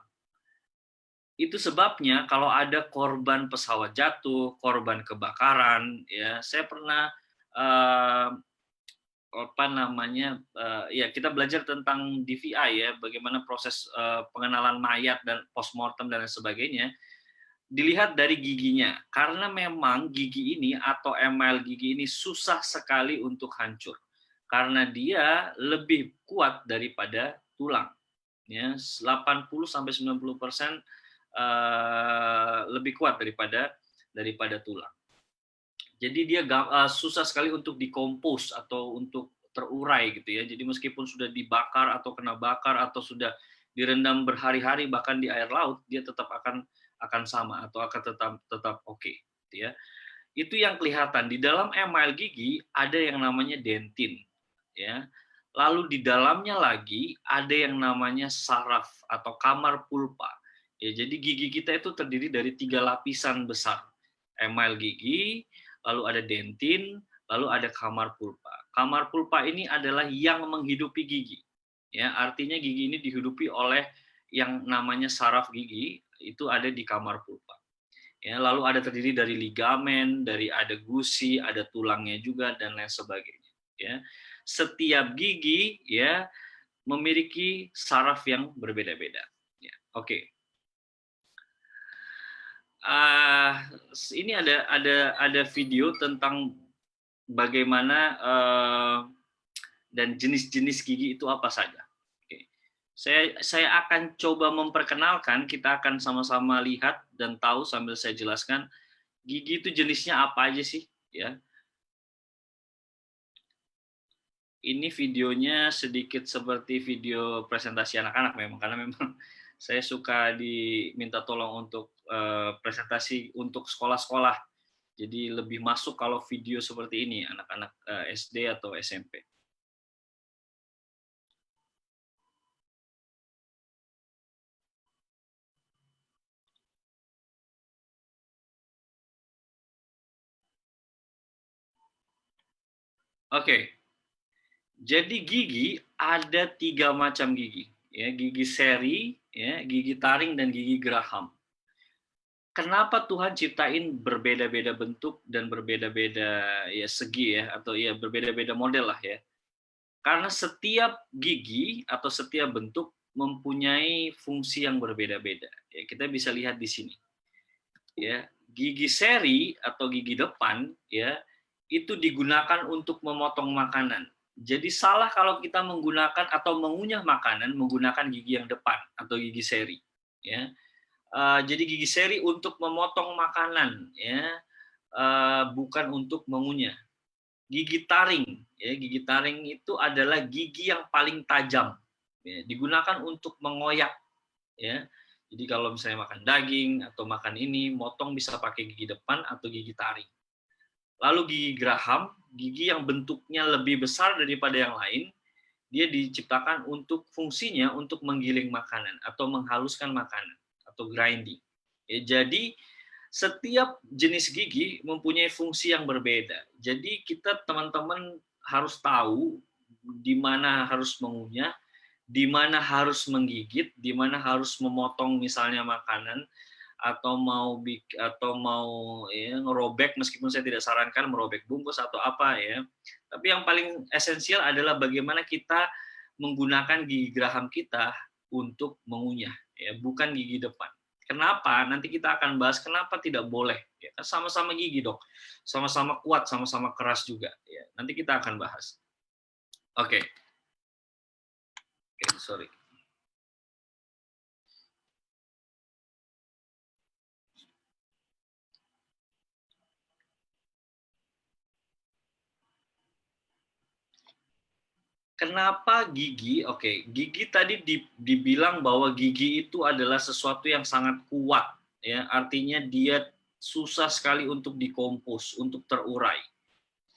Itu sebabnya kalau ada korban pesawat jatuh, korban kebakaran, ya saya pernah ya kita belajar tentang DVI ya, bagaimana proses pengenalan mayat dan postmortem dan lain sebagainya. Dilihat dari giginya, karena memang gigi ini atau email gigi ini susah sekali untuk hancur, karena dia lebih kuat daripada tulang. Ya, 80-90% lebih kuat daripada tulang. Jadi dia susah sekali untuk dikompos atau untuk terurai gitu ya. Jadi meskipun sudah dibakar atau kena bakar atau sudah direndam berhari-hari bahkan di air laut, dia tetap akan sama atau akan tetap oke, gitu ya. Itu yang kelihatan. Di dalam email gigi ada yang namanya dentin, ya. Lalu di dalamnya lagi ada yang namanya saraf atau kamar pulpa. Ya, jadi gigi kita itu terdiri dari 3 lapisan besar. Email gigi, lalu ada dentin, lalu ada kamar pulpa. Kamar pulpa ini adalah yang menghidupi gigi. Ya, artinya gigi ini dihidupi oleh yang namanya saraf gigi, itu ada di kamar pulpa. Ya, lalu ada terdiri dari ligamen, ada gusi, ada tulangnya juga dan lain sebagainya. Ya, setiap gigi ya memiliki saraf yang berbeda-beda. Ya, oke. Ini ada video tentang bagaimana dan jenis-jenis gigi itu apa saja. Oke. Saya akan coba memperkenalkan, kita akan sama-sama lihat dan tahu sambil saya jelaskan gigi itu jenisnya apa aja sih, ya. Ini videonya sedikit seperti video presentasi anak-anak memang, karena memang saya suka diminta tolong untuk presentasi untuk sekolah-sekolah. Jadi lebih masuk kalau video seperti ini, anak-anak SD atau SMP. Oke. Jadi gigi ada 3 macam gigi, ya, gigi seri, ya, gigi taring dan gigi geraham. Kenapa Tuhan ciptain berbeda-beda bentuk dan berbeda-beda ya segi ya, atau ya berbeda-beda model lah ya. Karena setiap gigi atau setiap bentuk mempunyai fungsi yang berbeda-beda. Ya, kita bisa lihat di sini. Ya, gigi seri atau gigi depan ya itu digunakan untuk memotong makanan. Jadi salah kalau kita menggunakan atau mengunyah makanan menggunakan gigi yang depan atau gigi seri. Ya, jadi gigi seri untuk memotong makanan, ya, bukan untuk mengunyah. Gigi taring, ya, gigi taring itu adalah gigi yang paling tajam, ya, digunakan untuk mengoyak. Ya, jadi kalau misalnya makan daging atau makan ini, motong bisa pakai gigi depan atau gigi taring. Lalu gigi geraham, gigi yang bentuknya lebih besar daripada yang lain, dia diciptakan untuk fungsinya untuk menggiling makanan atau menghaluskan makanan atau grinding. Ya, jadi setiap jenis gigi mempunyai fungsi yang berbeda. Jadi kita teman-teman harus tahu di mana harus mengunyah, di mana harus menggigit, di mana harus memotong misalnya makanan, atau mau ya, ngerobek, meskipun saya tidak sarankan merobek bungkus atau apa ya. Tapi yang paling esensial adalah bagaimana kita menggunakan gigi geraham kita untuk mengunyah, ya, bukan gigi depan. Kenapa? Nanti kita akan bahas kenapa tidak boleh. Ya, sama-sama gigi dok, sama-sama kuat, sama-sama keras juga. Ya, nanti kita akan bahas. Oke, sorry. Kenapa gigi? Oke, gigi tadi dibilang bahwa gigi itu adalah sesuatu yang sangat kuat, ya. Artinya dia susah sekali untuk dikompos, untuk terurai.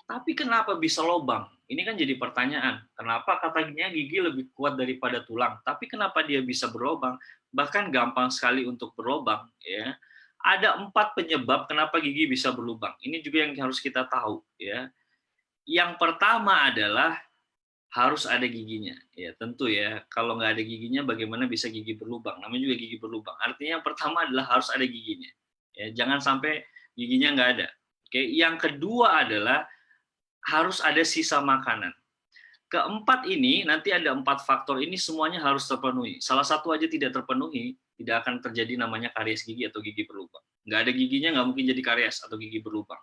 Tapi kenapa bisa lobang? Ini kan jadi pertanyaan. Kenapa katanya gigi lebih kuat daripada tulang? Tapi kenapa dia bisa berlobang? Bahkan gampang sekali untuk berlobang, ya. Ada 4 penyebab kenapa gigi bisa berlubang. Ini juga yang harus kita tahu, ya. Yang pertama adalah harus ada giginya, ya tentu ya. Kalau nggak ada giginya, bagaimana bisa gigi berlubang? Namanya juga gigi berlubang. Artinya yang pertama adalah harus ada giginya. Ya, jangan sampai giginya nggak ada. Oke, yang kedua adalah harus ada sisa makanan. Keempat ini nanti ada 4 faktor ini semuanya harus terpenuhi. Salah satu aja tidak terpenuhi, tidak akan terjadi namanya karies gigi atau gigi berlubang. Nggak ada giginya nggak mungkin jadi karies atau gigi berlubang.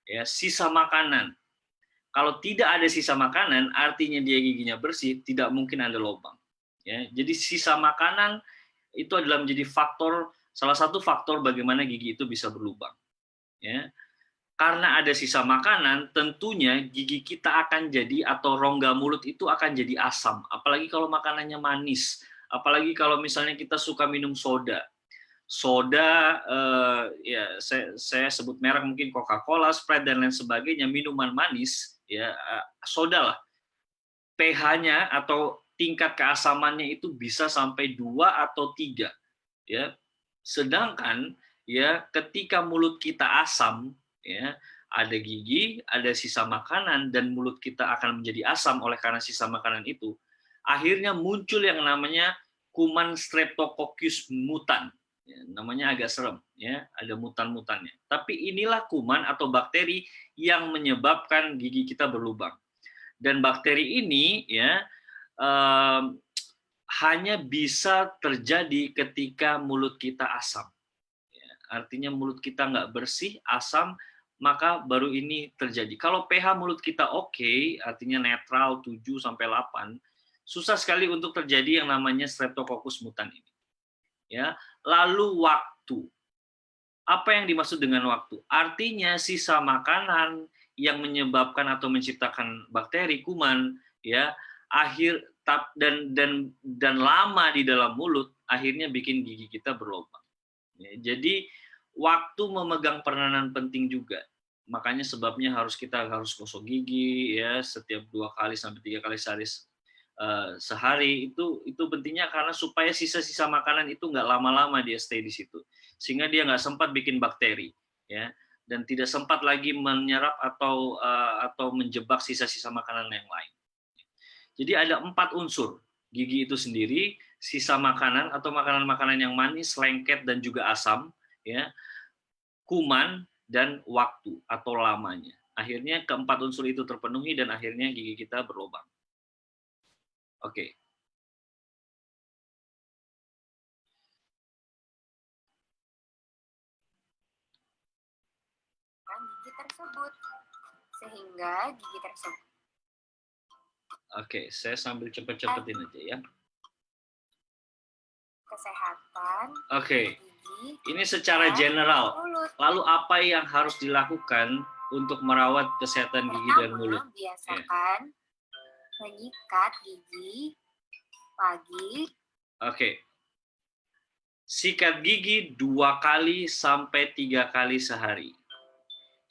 Ya, sisa makanan. Kalau tidak ada sisa makanan, artinya dia giginya bersih, tidak mungkin ada lubang. Ya, jadi sisa makanan itu adalah menjadi faktor, salah satu faktor bagaimana gigi itu bisa berlubang. Ya, karena ada sisa makanan, tentunya gigi kita akan jadi atau rongga mulut itu akan jadi asam. Apalagi kalau makanannya manis, apalagi kalau misalnya kita suka minum soda. Soda, ya saya sebut merek mungkin Coca-Cola, Sprite dan lain sebagainya, minuman manis. Ya, soda lah, pH-nya atau tingkat keasamannya itu bisa sampai 2 atau 3, ya. Sedangkan ya ketika mulut kita asam, ya, ada gigi, ada sisa makanan dan mulut kita akan menjadi asam oleh karena sisa makanan itu, akhirnya muncul yang namanya kuman Streptococcus mutan. Ya, namanya agak serem, ya, ada mutan-mutannya. Tapi inilah kuman atau bakteri yang menyebabkan gigi kita berlubang. Dan bakteri ini, ya, hanya bisa terjadi ketika mulut kita asam. Ya, artinya mulut kita nggak bersih, asam, maka baru ini terjadi. Kalau pH mulut kita oke, artinya netral 7-8, susah sekali untuk terjadi yang namanya Streptococcus mutan ini. Ya, lalu waktu. Apa yang dimaksud dengan waktu? Artinya sisa makanan yang menyebabkan atau menciptakan bakteri kuman, ya, dan lama di dalam mulut akhirnya bikin gigi kita berlubang. Ya, jadi waktu memegang peranan penting juga. Makanya sebabnya kita harus gosok gigi, ya, setiap 2 kali sampai 3 kali sehari. Itu pentingnya karena supaya sisa-sisa makanan itu nggak lama-lama dia stay di situ, sehingga dia nggak sempat bikin bakteri, ya, dan tidak sempat lagi menyerap atau menjebak sisa-sisa makanan yang lain. Jadi ada 4 unsur gigi itu sendiri: sisa makanan atau makanan-makanan yang manis, lengket dan juga asam, ya, kuman, dan waktu atau lamanya. Akhirnya keempat unsur itu terpenuhi dan akhirnya gigi kita berlubang. Oke. Gigi tersebut, sehingga gigi tersebut. Oke, saya sambil cepet-cepetin aja ya. Kesehatan. Oke. Gigi, ini secara general. mulut. Lalu apa yang harus dilakukan untuk merawat kesehatan gigi dan mulut? Biasakan menyikat gigi pagi. Oke. Sikat gigi 2 kali sampai 3 kali sehari.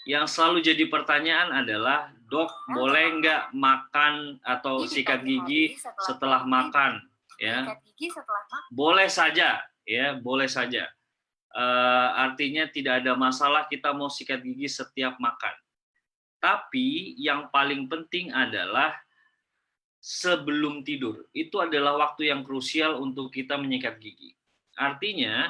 Yang selalu jadi pertanyaan adalah, dok, boleh nggak makan atau sikat gigi setelah makan? Ya, Sikat gigi setelah makan. boleh saja, ya, boleh saja. Artinya tidak ada masalah kita mau sikat gigi setiap makan. Tapi yang paling penting adalah sebelum tidur. Itu adalah waktu yang krusial untuk kita menyikat gigi. Artinya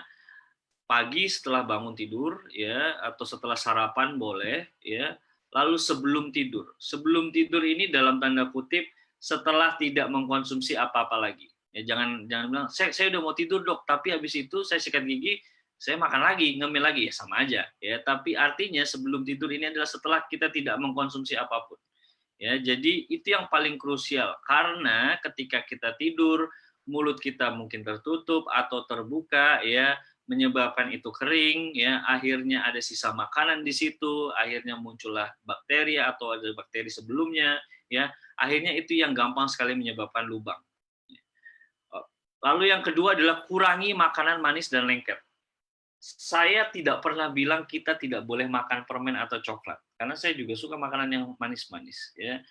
pagi setelah bangun tidur, ya, atau setelah sarapan boleh, ya. Lalu sebelum tidur. Sebelum tidur ini dalam tanda kutip setelah tidak mengkonsumsi apa-apa lagi. Ya, jangan bilang saya udah mau tidur, dok, tapi habis itu saya sikat gigi, saya makan lagi, ngemil lagi, ya sama aja, ya. Tapi artinya sebelum tidur ini adalah setelah kita tidak mengkonsumsi apapun. Ya, jadi itu yang paling krusial karena ketika kita tidur, mulut kita mungkin tertutup atau terbuka, ya, menyebabkan itu kering, ya, akhirnya ada sisa makanan di situ, akhirnya muncullah bakteri atau ada bakteri sebelumnya, ya, akhirnya itu yang gampang sekali menyebabkan lubang. Lalu yang kedua adalah kurangi makanan manis dan lengket. Saya tidak pernah bilang kita tidak boleh makan permen atau coklat, karena saya juga suka makanan yang manis-manis, ya.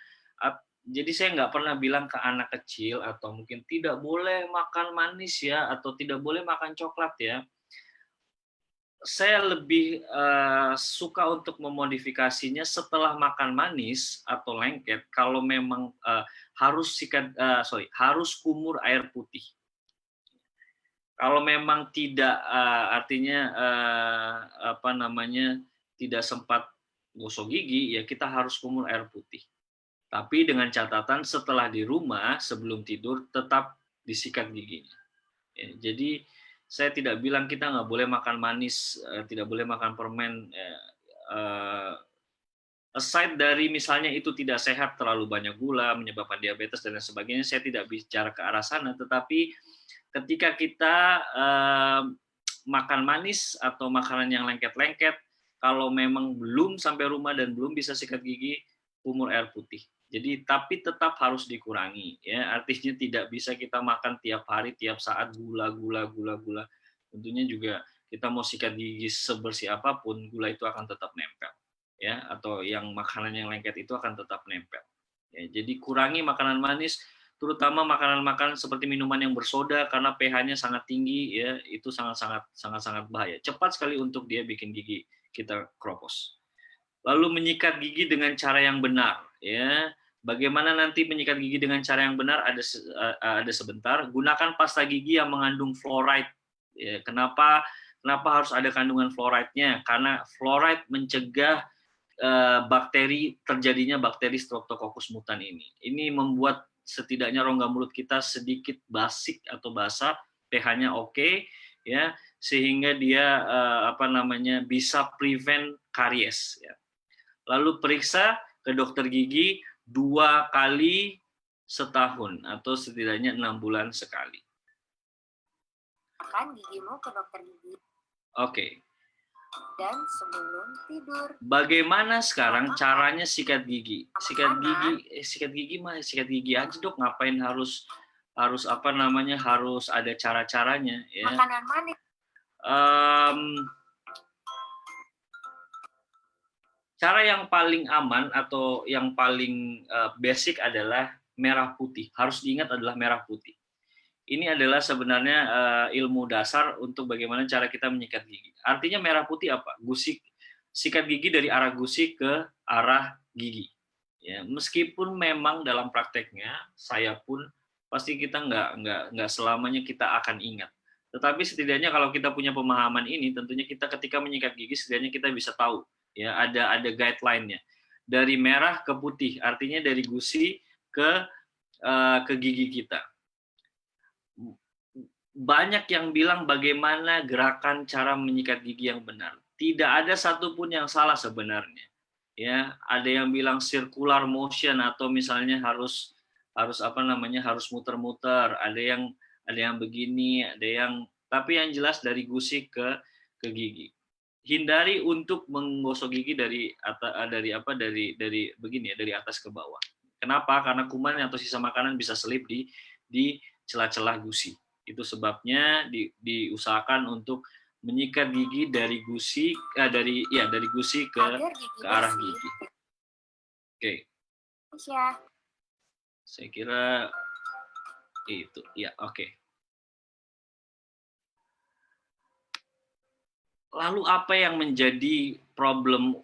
Jadi saya nggak pernah bilang ke anak kecil atau mungkin tidak boleh makan manis ya, atau tidak boleh makan coklat ya. Saya lebih suka untuk memodifikasinya setelah makan manis atau lengket, kalau memang harus kumur air putih. Kalau memang tidak, artinya tidak sempat gosok gigi, ya kita harus kumur air putih. Tapi dengan catatan setelah di rumah sebelum tidur tetap disikat giginya. Ya, jadi saya tidak bilang kita nggak boleh makan manis, tidak boleh makan permen. Aside dari misalnya itu tidak sehat, terlalu banyak gula, menyebabkan diabetes dan lain sebagainya, saya tidak bicara ke arah sana. Tetapi ketika kita makan manis atau makanan yang lengket-lengket, kalau memang belum sampai rumah dan belum bisa sikat gigi, kumur air putih. Jadi tapi tetap harus dikurangi, ya. Artinya tidak bisa kita makan tiap hari, tiap saat gula. Tentunya juga kita mau sikat gigi sebersih apapun, gula itu akan tetap nempel, ya. Atau yang makanan yang lengket itu akan tetap nempel. Ya, jadi kurangi makanan manis, terutama makanan-makanan seperti minuman yang bersoda karena pH-nya sangat tinggi, ya, itu sangat bahaya. Cepat sekali untuk dia bikin gigi kita kropos. Lalu menyikat gigi dengan cara yang benar, ya. Bagaimana nanti menyikat gigi dengan cara yang benar? Ada sebentar. Gunakan pasta gigi yang mengandung fluoride. Ya, kenapa Kenapa harus ada kandungan fluoride-nya? Karena fluoride mencegah bakteri terjadinya bakteri Streptococcus mutan ini. Ini membuat setidaknya rongga mulut kita sedikit basik atau basah, pH-nya oke, ya, sehingga dia bisa prevent karies. Ya. Lalu periksa ke dokter gigi 2 kali setahun atau setidaknya 6 bulan sekali. Makan gigimu ke dokter gigi. Oke. Dan sebelum tidur. Bagaimana sekarang caranya sikat gigi? Sikat gigi aja dok. Ngapain harus harus ada cara-caranya? Ya. Makanan manis. Cara yang paling aman atau yang paling basic adalah merah putih. Harus diingat adalah merah putih. Ini adalah sebenarnya ilmu dasar untuk bagaimana cara kita menyikat gigi. Artinya merah putih apa? Sikat gigi dari arah gusi ke arah gigi. Ya, meskipun memang dalam prakteknya saya pun pasti kita nggak selamanya kita akan ingat. Tetapi setidaknya kalau kita punya pemahaman ini, tentunya kita ketika menyikat gigi setidaknya kita bisa tahu. Ya, ada guideline-nya. Dari merah ke putih, artinya dari gusi ke gigi kita. Banyak yang bilang bagaimana gerakan cara menyikat gigi yang benar. Tidak ada satupun yang salah sebenarnya. Ya, ada yang bilang circular motion atau misalnya harus muter-muter. Ada yang begini, tapi yang jelas dari gusi ke gigi. Hindari untuk menggosok gigi dari atas ke bawah. Kenapa? Karena kuman atau sisa makanan bisa selip di celah-celah gusi. Itu sebabnya diusahakan untuk menyikat gigi dari gusi ke arah gigi. Oke. Saya kira itu. Ya, oke. Lalu apa yang menjadi problem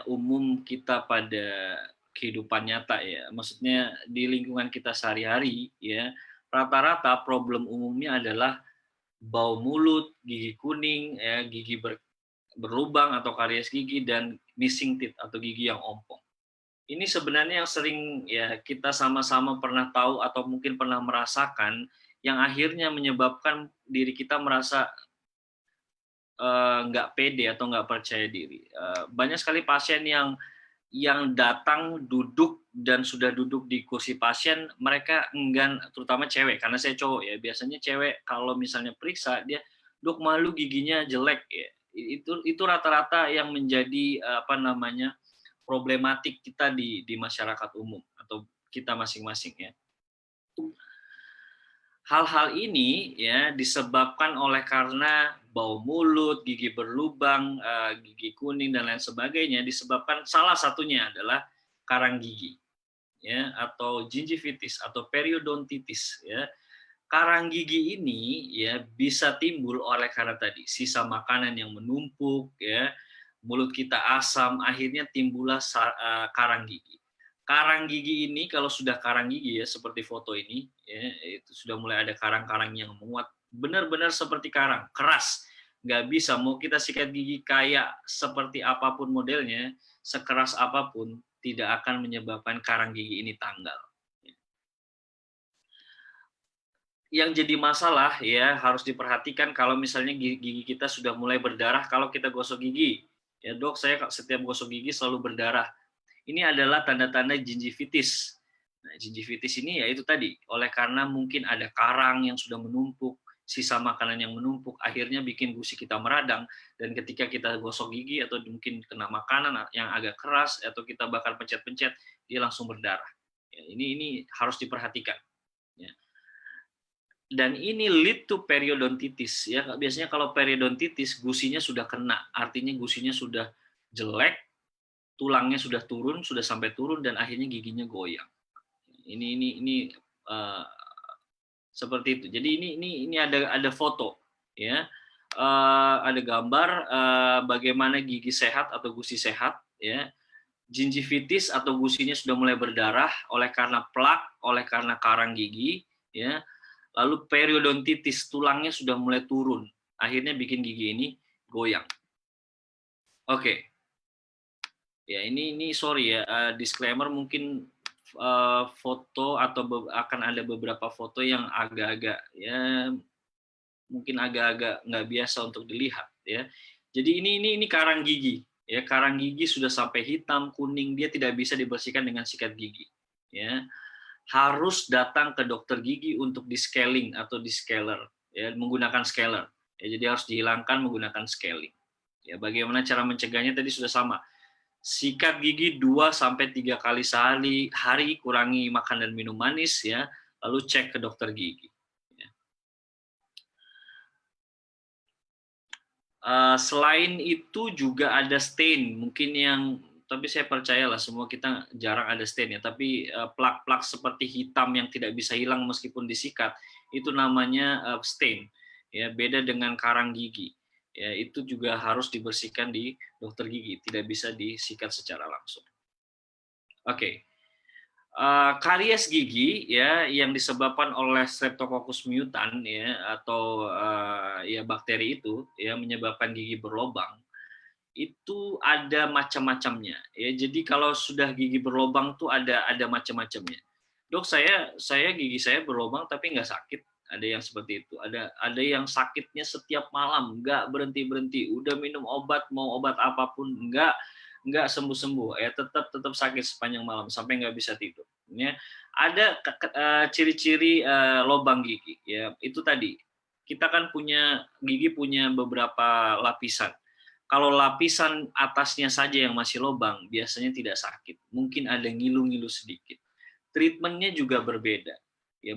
umum kita pada kehidupan nyata ya? Maksudnya di lingkungan kita sehari-hari ya. Rata-rata problem umumnya adalah bau mulut, gigi kuning, ya, gigi berlubang atau karies gigi, dan missing teeth atau gigi yang ompong. Ini sebenarnya yang sering ya kita sama-sama pernah tahu atau mungkin pernah merasakan, yang akhirnya menyebabkan diri kita merasa nggak pede atau nggak percaya diri. Banyak sekali pasien yang datang duduk dan sudah duduk di kursi pasien, mereka enggan, terutama cewek, karena saya cowok ya, biasanya cewek kalau misalnya periksa dia, dok malu giginya jelek ya. Itu rata-rata yang menjadi problematik kita di masyarakat umum atau kita masing-masing ya. Hal-hal ini ya disebabkan oleh karena bau mulut, gigi berlubang, gigi kuning dan lain sebagainya, disebabkan salah satunya adalah karang gigi ya, atau gingivitis atau periodontitis ya. Karang gigi ini ya bisa timbul oleh karena tadi sisa makanan yang menumpuk ya, mulut kita asam, akhirnya timbullah karang gigi. Karang gigi ini kalau sudah karang gigi ya seperti foto ini ya, itu sudah mulai ada karang-karang yang menguat, benar-benar seperti karang, keras. Nggak bisa, mau kita sikat gigi kayak seperti apapun modelnya, sekeras apapun, tidak akan menyebabkan karang gigi ini tanggal. Yang jadi masalah ya harus diperhatikan kalau misalnya gigi kita sudah mulai berdarah kalau kita gosok gigi. Ya dok, saya setiap gosok gigi selalu berdarah. Ini adalah tanda-tanda gingivitis. Nah, gingivitis ini ya itu tadi, oleh karena mungkin ada karang yang sudah menumpuk, sisa makanan yang menumpuk, akhirnya bikin gusi kita meradang, dan ketika kita gosok gigi atau mungkin kena makanan yang agak keras atau kita bakar pencet-pencet, dia langsung berdarah. Ya, ini harus diperhatikan. Ya. Dan ini lead to periodontitis. Ya, biasanya kalau periodontitis gusinya sudah kena, artinya gusinya sudah jelek, tulangnya sudah turun, sudah sampai turun, dan akhirnya giginya goyang. Ini seperti itu. Jadi ini ada foto, ya, ada gambar bagaimana gigi sehat atau gusi sehat, ya. Gingivitis atau gusinya sudah mulai berdarah oleh karena plak, oleh karena karang gigi, ya. Lalu periodontitis, tulangnya sudah mulai turun, akhirnya bikin gigi ini goyang. Oke. Ya, ini sorry ya, disclaimer mungkin foto atau akan ada beberapa foto yang agak-agak ya mungkin agak-agak nggak biasa untuk dilihat ya. Jadi ini karang gigi ya, karang gigi sudah sampai hitam, kuning, dia tidak bisa dibersihkan dengan sikat gigi ya. Harus datang ke dokter gigi untuk di scaling atau di scaler ya, menggunakan scaler. Ya, jadi harus dihilangkan menggunakan scaling. Ya, bagaimana cara mencegahnya tadi sudah sama. Sikat gigi 2-3 kali sehari, kurangi makan dan minum manis ya, lalu cek ke dokter gigi. Ya. Selain itu juga ada stain, mungkin yang tapi saya percayalah semua kita jarang ada stain ya, tapi plak-plak seperti hitam yang tidak bisa hilang meskipun disikat, itu namanya stain. Ya, beda dengan karang gigi. Ya, itu juga harus dibersihkan di dokter gigi, tidak bisa disikat secara langsung. Oke. Karies gigi ya yang disebabkan oleh Streptococcus mutant ya atau ya bakteri itu ya menyebabkan gigi berlobang. Itu ada macam-macamnya ya. Jadi kalau sudah gigi berlobang tuh ada macam-macamnya. Dok, saya gigi saya berlobang tapi nggak sakit. Ada yang seperti itu. Ada yang sakitnya setiap malam, nggak berhenti. Udah minum obat, mau obat apapun, nggak sembuh-sembuh. Ya tetap sakit sepanjang malam sampai nggak bisa tidur. Ya. Ada ciri-ciri lobang gigi. Ya itu tadi. Kita kan gigi punya beberapa lapisan. Kalau lapisan atasnya saja yang masih lobang, biasanya tidak sakit. Mungkin ada ngilu-ngilu sedikit. Treatmentnya juga berbeda. Ya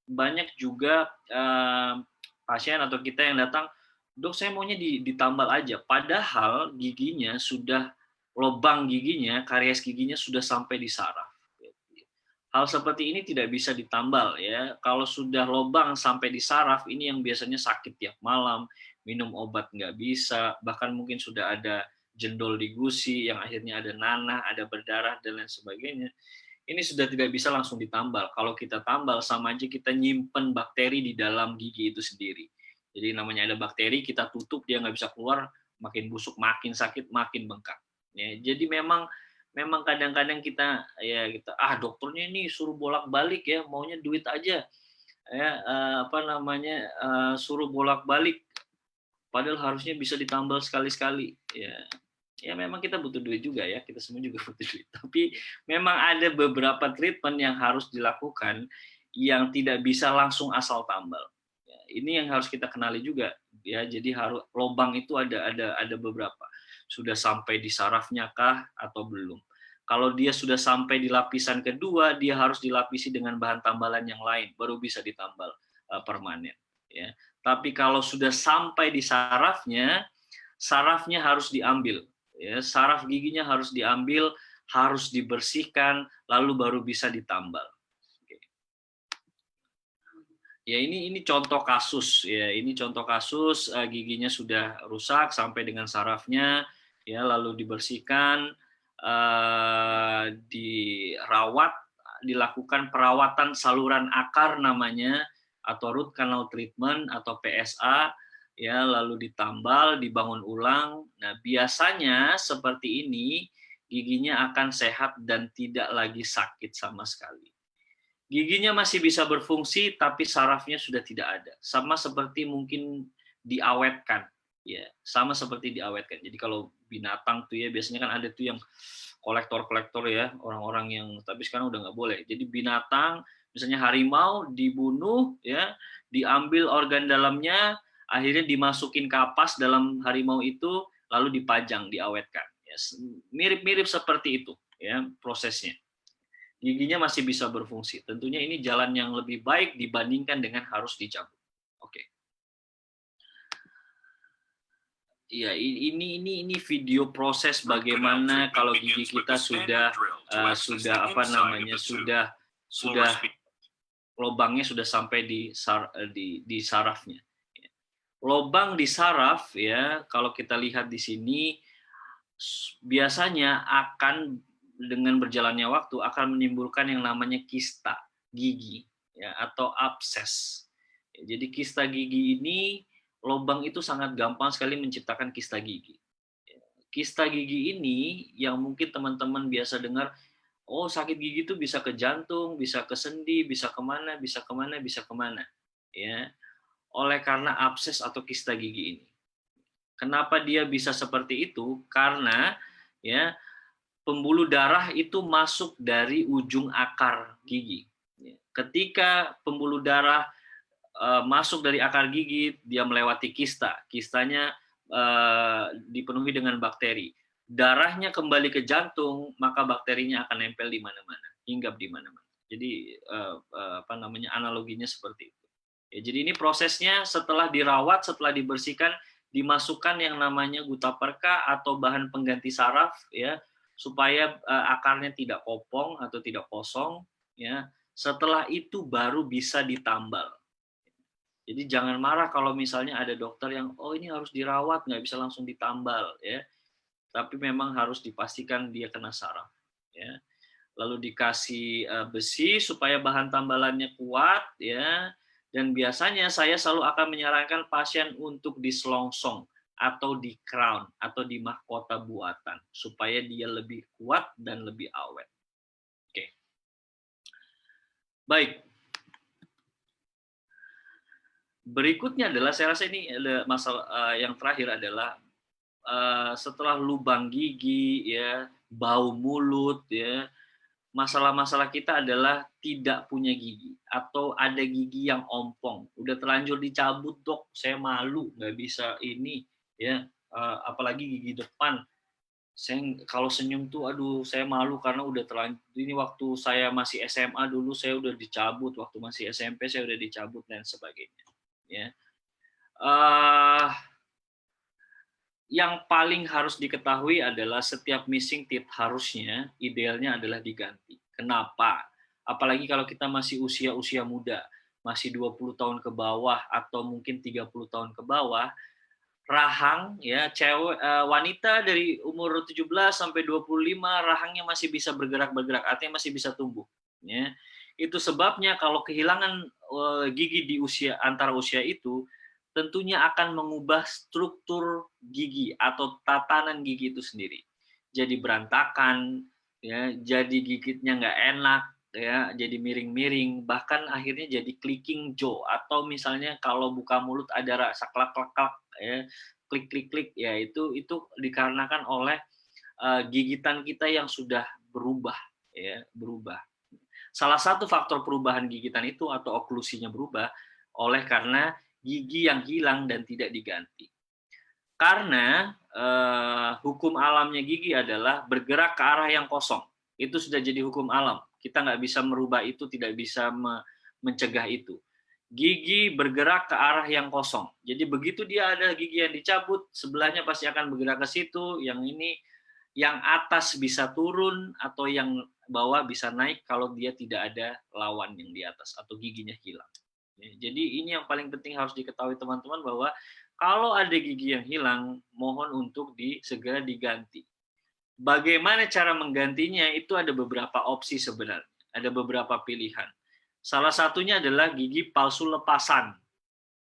banyak juga pasien atau kita yang datang, dok saya maunya ditambal aja. Padahal giginya sudah lobang giginya, karies giginya sudah sampai di saraf. Hal seperti ini tidak bisa ditambal ya. Kalau sudah lobang sampai di saraf, ini yang biasanya sakit tiap malam, minum obat nggak bisa, bahkan mungkin sudah ada jendol di gusi yang akhirnya ada nanah, ada berdarah dan lain sebagainya. Ini sudah tidak bisa langsung ditambal. Kalau kita tambal, sama aja kita nyimpen bakteri di dalam gigi itu sendiri. Jadi namanya ada bakteri, kita tutup, dia nggak bisa keluar, makin busuk, makin sakit, makin bengkak. Ya, jadi memang kadang-kadang kita dokternya ini suruh bolak-balik ya, maunya duit aja. Ya, suruh bolak-balik. Padahal harusnya bisa ditambal sekali-sekali. Ya memang kita butuh duit juga ya, kita semua juga butuh duit. Tapi memang ada beberapa treatment yang harus dilakukan yang tidak bisa langsung asal tambal. Ya, ini yang harus kita kenali juga ya. Jadi harus lobang itu ada beberapa. Sudah sampai di sarafnya kah atau belum? Kalau dia sudah sampai di lapisan kedua, dia harus dilapisi dengan bahan tambalan yang lain, baru bisa ditambal permanen. Ya. Tapi kalau sudah sampai di sarafnya harus diambil. Ya, saraf giginya harus diambil, harus dibersihkan, lalu baru bisa ditambal. Oke. Ya ini contoh kasus ya, ini contoh kasus giginya sudah rusak sampai dengan sarafnya, ya lalu dibersihkan, dirawat, dilakukan perawatan saluran akar namanya atau root canal treatment atau PSA. Ya, lalu ditambal, dibangun ulang. Nah, biasanya seperti ini giginya akan sehat dan tidak lagi sakit sama sekali. Giginya masih bisa berfungsi, tapi sarafnya sudah tidak ada. Sama seperti mungkin diawetkan, ya, sama seperti diawetkan. Jadi kalau binatang tuh ya biasanya kan ada tuh yang kolektor ya, orang-orang yang, tapi sekarang udah nggak boleh. Jadi binatang, misalnya harimau dibunuh, ya, diambil organ dalamnya. Akhirnya dimasukin kapas dalam harimau itu, lalu dipajang, diawetkan. Ya, mirip-mirip seperti itu ya prosesnya. Giginya masih bisa berfungsi. Tentunya ini jalan yang lebih baik dibandingkan dengan harus dicabut. Oke. Iya, ini video proses bagaimana kalau gigi kita sudah lobangnya sudah sampai di sarafnya. Lobang di saraf ya, kalau kita lihat di sini biasanya akan dengan berjalannya waktu akan menimbulkan yang namanya kista gigi ya atau abses. Jadi kista gigi ini lubang itu sangat gampang sekali menciptakan kista gigi. Kista gigi ini yang mungkin teman-teman biasa dengar, oh sakit gigi itu bisa ke jantung, bisa ke sendi, bisa kemana, bisa kemana, bisa kemana. Ya, oleh karena abses atau kista gigi ini. Kenapa dia bisa seperti itu? Karena ya pembuluh darah itu masuk dari ujung akar gigi. Ketika pembuluh darah masuk dari akar gigi, dia melewati kista. Kistanya dipenuhi dengan bakteri. Darahnya kembali ke jantung, maka bakterinya akan nempel di mana-mana, hinggap di mana-mana. Jadi analoginya seperti itu. Ya, jadi ini prosesnya setelah dirawat, setelah dibersihkan, dimasukkan yang namanya gutaperka atau bahan pengganti saraf, ya, supaya akarnya tidak kopong atau tidak kosong. Ya. Setelah itu baru bisa ditambal. Jadi jangan marah kalau misalnya ada dokter yang ini harus dirawat, nggak bisa langsung ditambal, ya. Tapi memang harus dipastikan dia kena saraf, ya. Lalu dikasih besi supaya bahan tambalannya kuat, ya. Dan biasanya saya selalu akan menyarankan pasien untuk diselongsong atau di crown atau di mahkota buatan supaya dia lebih kuat dan lebih awet. Oke. Baik. Berikutnya adalah, saya rasa ini masalah yang terakhir adalah setelah lubang gigi, ya, bau mulut, ya, masalah-masalah kita adalah tidak punya gigi atau ada gigi yang ompong. Udah terlanjur dicabut, dok, saya malu nggak bisa ini, ya, apalagi gigi depan. Saya kalau senyum tuh, aduh, saya malu karena udah terlanjur. Ini waktu saya masih SMA dulu saya udah dicabut, waktu masih SMP saya udah dicabut dan sebagainya. Ya, yang paling harus diketahui adalah setiap missing teeth harusnya idealnya adalah diganti. Kenapa? Apalagi kalau kita masih usia muda, masih 20 tahun ke bawah atau mungkin 30 tahun ke bawah, rahang, ya, cewek, wanita dari umur 17 sampai 25 rahangnya masih bisa bergerak, artinya masih bisa tumbuh, ya. Itu sebabnya kalau kehilangan gigi di antara usia itu, tentunya akan mengubah struktur gigi atau tatanan gigi itu sendiri. Jadi berantakan, ya, jadi gigitnya nggak enak, ya, jadi miring-miring, bahkan akhirnya jadi clicking jaw atau misalnya kalau buka mulut ada rasa klak-klak, ya, klik-klik-klik, ya, itu dikarenakan oleh gigitan kita yang sudah berubah, ya, berubah. Salah satu faktor perubahan gigitan itu atau oklusinya berubah oleh karena gigi yang hilang dan tidak diganti. Karena hukum alamnya gigi adalah bergerak ke arah yang kosong. Itu sudah jadi hukum alam. Kita nggak bisa merubah itu, tidak bisa mencegah itu. Gigi bergerak ke arah yang kosong. Jadi begitu dia ada gigi yang dicabut, sebelahnya pasti akan bergerak ke situ. Yang ini, yang atas bisa turun atau yang bawah bisa naik kalau dia tidak ada lawan yang di atas atau giginya hilang. Jadi ini yang paling penting harus diketahui teman-teman, bahwa kalau ada gigi yang hilang, mohon untuk segera diganti. Bagaimana cara menggantinya? Itu ada beberapa opsi sebenarnya, ada beberapa pilihan. Salah satunya adalah gigi palsu lepasan.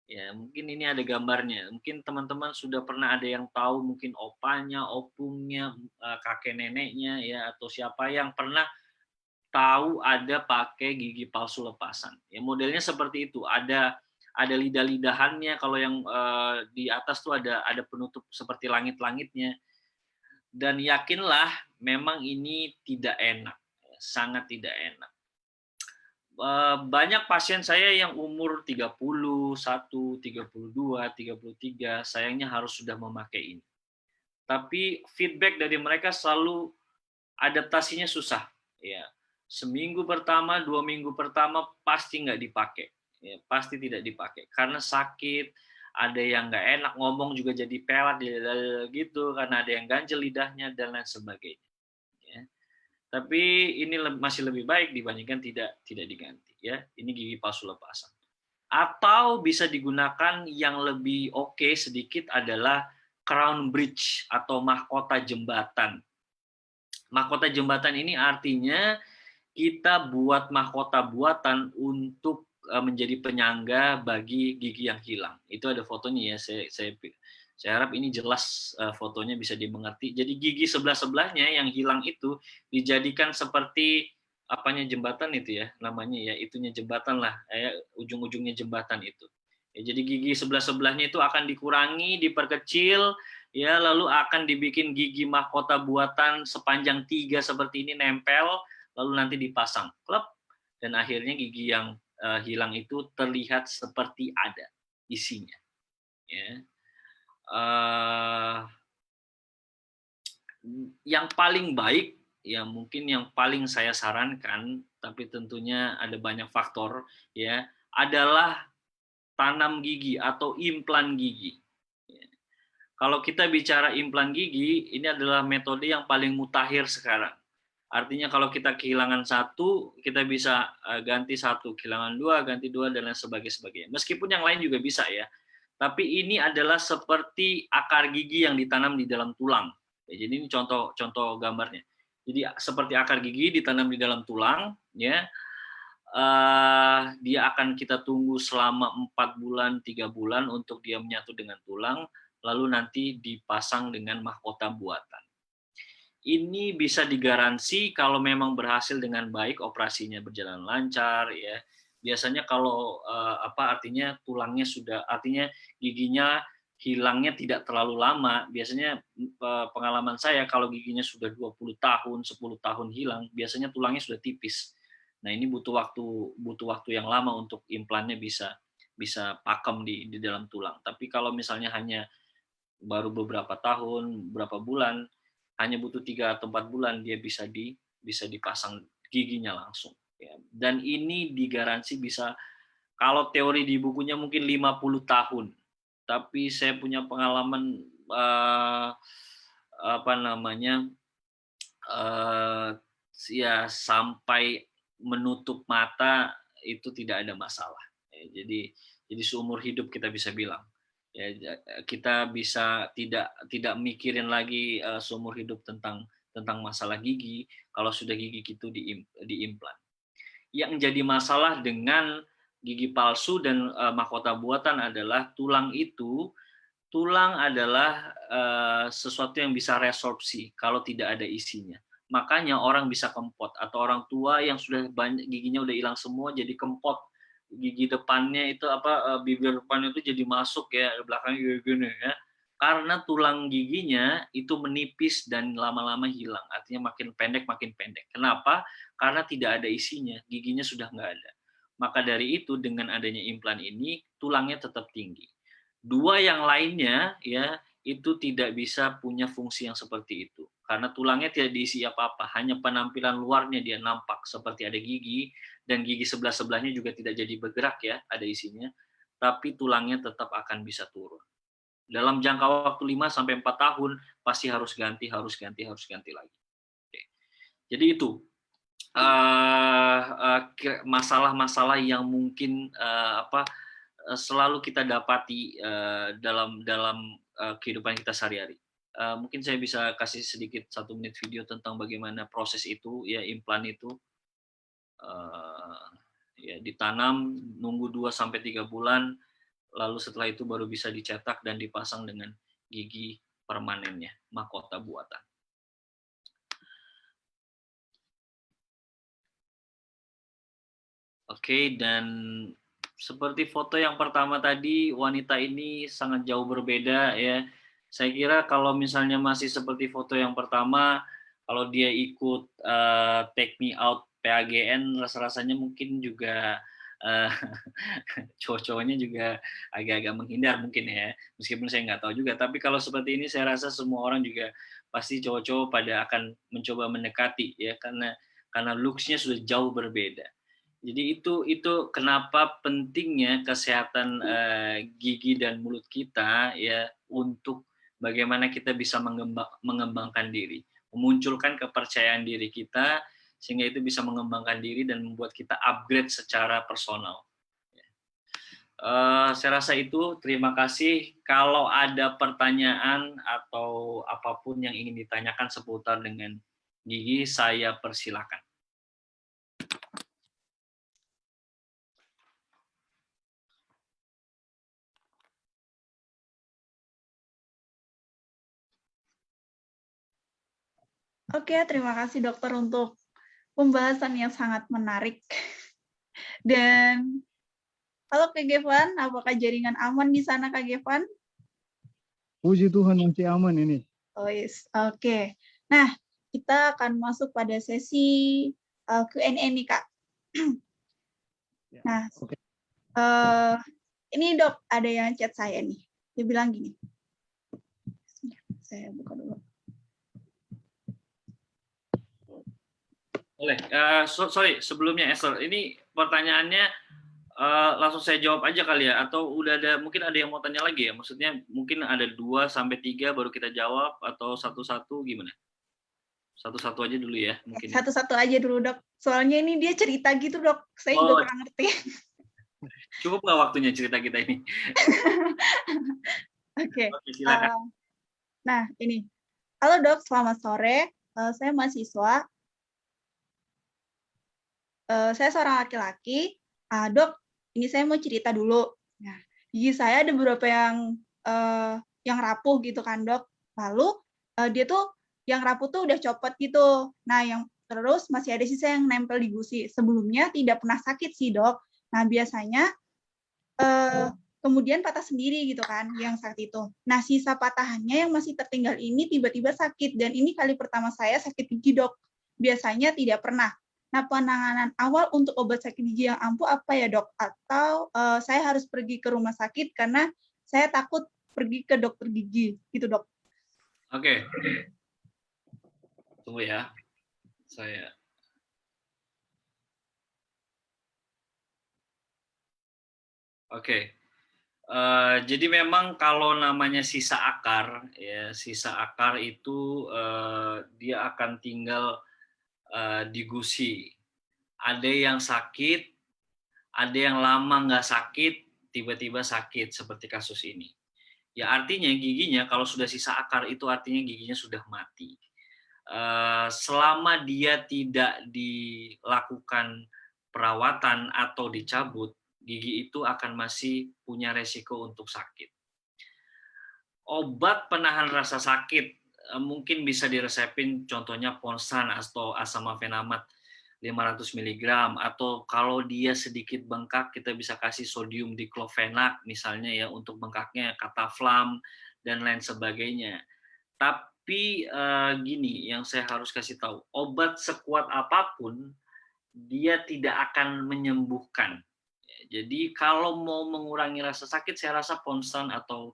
Ya, mungkin ini ada gambarnya. Mungkin teman-teman sudah pernah ada yang tahu, mungkin opanya, opungnya, kakek neneknya, ya, atau siapa yang pernah tahu ada pakai gigi palsu lepasan. Ya, modelnya seperti itu. Ada lidah-lidahannya. Kalau yang di atas tuh ada penutup seperti langit-langitnya. Dan yakinlah, memang ini tidak enak, sangat tidak enak. Banyak pasien saya yang umur 31, 32, 33, sayangnya harus sudah memakai ini. Tapi feedback dari mereka selalu adaptasinya susah. Ya, seminggu pertama, 2 minggu pertama pasti nggak dipakai. Ya, pasti tidak dipakai karena sakit. Ada yang nggak enak, ngomong juga jadi pelat gitu karena ada yang ganjel lidahnya dan lain sebagainya. Ya. Tapi ini masih lebih baik dibandingkan tidak diganti, ya. Ini gigi palsu lepasan. Atau bisa digunakan yang lebih oke sedikit adalah crown bridge atau mahkota jembatan. Mahkota jembatan ini artinya kita buat mahkota buatan untuk menjadi penyangga bagi gigi yang hilang. Itu ada fotonya ya. Saya harap ini jelas fotonya bisa dimengerti. Jadi gigi sebelah-sebelahnya yang hilang itu dijadikan seperti apanya jembatan itu ya namanya ya, itunya jembatan lah, ujung-ujungnya jembatan itu. Ya, jadi gigi sebelah-sebelahnya itu akan dikurangi, diperkecil, ya lalu akan dibikin gigi mahkota buatan sepanjang 3 seperti ini nempel, lalu nanti dipasang klep, dan akhirnya gigi yang hilang itu terlihat seperti ada isinya. Ya. Yang paling baik, ya mungkin yang paling saya sarankan, tapi tentunya ada banyak faktor, ya, adalah tanam gigi atau implan gigi. Kalau kita bicara implan gigi, ini adalah metode yang paling mutakhir sekarang. Artinya kalau kita kehilangan satu, kita bisa ganti satu, kehilangan dua, ganti dua, dan lain sebagainya. Meskipun yang lain juga bisa ya. Tapi ini adalah seperti akar gigi yang ditanam di dalam tulang. Ya, jadi ini contoh gambarnya. Jadi seperti akar gigi ditanam di dalam tulang, ya. Dia akan kita tunggu selama 4 bulan, 3 bulan untuk dia menyatu dengan tulang, lalu nanti dipasang dengan mahkota buatan. Ini bisa digaransi kalau memang berhasil dengan baik, operasinya berjalan lancar, ya. Biasanya kalau artinya tulangnya sudah, artinya giginya hilangnya tidak terlalu lama. Biasanya pengalaman saya kalau giginya sudah 20 tahun, 10 tahun hilang, biasanya tulangnya sudah tipis. Nah, ini butuh waktu yang lama untuk implannya bisa pakem di dalam tulang. Tapi kalau misalnya hanya baru beberapa tahun, beberapa bulan, hanya butuh 3 atau 4 bulan dia bisa dipasang giginya langsung. Ya. Dan ini digaransi bisa, kalau teori di bukunya mungkin 50 tahun. Tapi saya punya pengalaman ya sampai menutup mata itu tidak ada masalah. Ya, jadi seumur hidup kita bisa bilang. Ya, kita bisa tidak mikirin lagi seumur hidup tentang masalah gigi kalau sudah gigi itu diimplan. Yang jadi masalah dengan gigi palsu dan mahkota buatan adalah tulang adalah sesuatu yang bisa resorpsi kalau tidak ada isinya. Makanya orang bisa kempot, atau orang tua yang sudah banyak giginya udah hilang semua jadi kempot. Gigi depannya itu bibir depannya itu jadi masuk ya, belakangnya gini ya. Karena tulang giginya itu menipis dan lama-lama hilang. Artinya makin pendek. Kenapa? Karena tidak ada isinya, giginya sudah nggak ada. Maka dari itu dengan adanya implan ini tulangnya tetap tinggi. Dua yang lainnya ya itu tidak bisa punya fungsi yang seperti itu. Karena tulangnya tidak diisi apa-apa, hanya penampilan luarnya dia nampak seperti ada gigi, dan gigi sebelah-sebelahnya juga tidak jadi bergerak ya, ada isinya, tapi tulangnya tetap akan bisa turun. Dalam jangka waktu 5-4 tahun pasti harus ganti lagi. Oke. Jadi itu masalah-masalah yang mungkin selalu kita dapati dalam kehidupan kita sehari-hari. Mungkin saya bisa kasih sedikit 1 menit video tentang bagaimana proses itu ya, implan itu ya ditanam, nunggu 2-3 bulan, lalu setelah itu baru bisa dicetak dan dipasang dengan gigi permanennya, mahkota buatan. Oke, dan seperti foto yang pertama tadi, wanita ini sangat jauh berbeda ya. Saya kira kalau misalnya masih seperti foto yang pertama, kalau dia ikut Take Me Out PAGN, rasanya mungkin juga cowok-cowoknya juga agak-agak menghindar mungkin ya. Meskipun saya nggak tahu juga. Tapi kalau seperti ini, saya rasa semua orang juga pasti cowok-cowok pada akan mencoba mendekati ya, karena looks-nya sudah jauh berbeda. Jadi itu kenapa pentingnya kesehatan gigi dan mulut kita ya, untuk bagaimana kita bisa mengembangkan diri, memunculkan kepercayaan diri kita sehingga itu bisa mengembangkan diri dan membuat kita upgrade secara personal. Saya rasa itu. Terima kasih. Kalau ada pertanyaan atau apapun yang ingin ditanyakan seputar dengan gigi, saya persilakan. Oke, terima kasih dokter untuk pembahasan yang sangat menarik. Dan halo Kak Gevan, apakah jaringan aman di sana Kak Gevan? Puji Tuhan masih aman ini. Oh yes, oke. Nah, kita akan masuk pada sesi Q&A nih Kak. Ya, Nah, oke. ini dok, ada yang chat saya nih. Dia bilang gini. Saya buka dulu. Boleh. Sorry, sebelumnya Esther, ini pertanyaannya langsung saya jawab aja kali ya, atau mungkin ada yang mau tanya lagi ya? Maksudnya mungkin ada 2 sampai 3 baru kita jawab, atau satu-satu gimana? Satu-satu aja dulu ya mungkin. Satu-satu aja dulu dok. Soalnya ini dia cerita gitu dok. Saya juga kurang ngerti. Cukup nggak waktunya cerita kita ini? Oke. Silakan. Nah ini. Halo dok, selamat sore. Saya mahasiswa. Saya seorang laki-laki. Dok, ini saya mau cerita dulu. Nah, gigi saya ada beberapa yang rapuh gitu kan dok. Lalu dia tuh yang rapuh tuh udah copot gitu. Nah, yang terus masih ada sisa yang nempel di gusi. Sebelumnya tidak pernah sakit sih dok. Nah, biasanya kemudian patah sendiri gitu kan, yang saat itu. Nah, sisa patahannya yang masih tertinggal ini tiba-tiba sakit. Dan ini kali pertama saya sakit gigi dok. Biasanya tidak pernah. Nah, penanganan awal untuk obat sakit gigi yang ampuh apa ya dok? Atau saya harus pergi ke rumah sakit karena saya takut pergi ke dokter gigi, gitu dok. Oke. Tunggu ya. Oke. Jadi memang kalau namanya sisa akar, ya sisa akar itu dia akan tinggal di gusi. Ada yang sakit, ada yang lama nggak sakit, tiba-tiba sakit seperti kasus ini. Ya artinya giginya kalau sudah sisa akar itu artinya giginya sudah mati. Selama dia tidak dilakukan perawatan atau dicabut, gigi itu akan masih punya resiko untuk sakit. Obat penahan rasa sakit mungkin bisa diresepin, contohnya Ponsan atau asam mefenamat 500 mg, atau kalau dia sedikit bengkak kita bisa kasih sodium diklofenak misalnya ya untuk bengkaknya, Cataflam dan lain sebagainya. Tapi gini yang saya harus kasih tahu, obat sekuat apapun dia tidak akan menyembuhkan. Jadi kalau mau mengurangi rasa sakit saya rasa Ponsan atau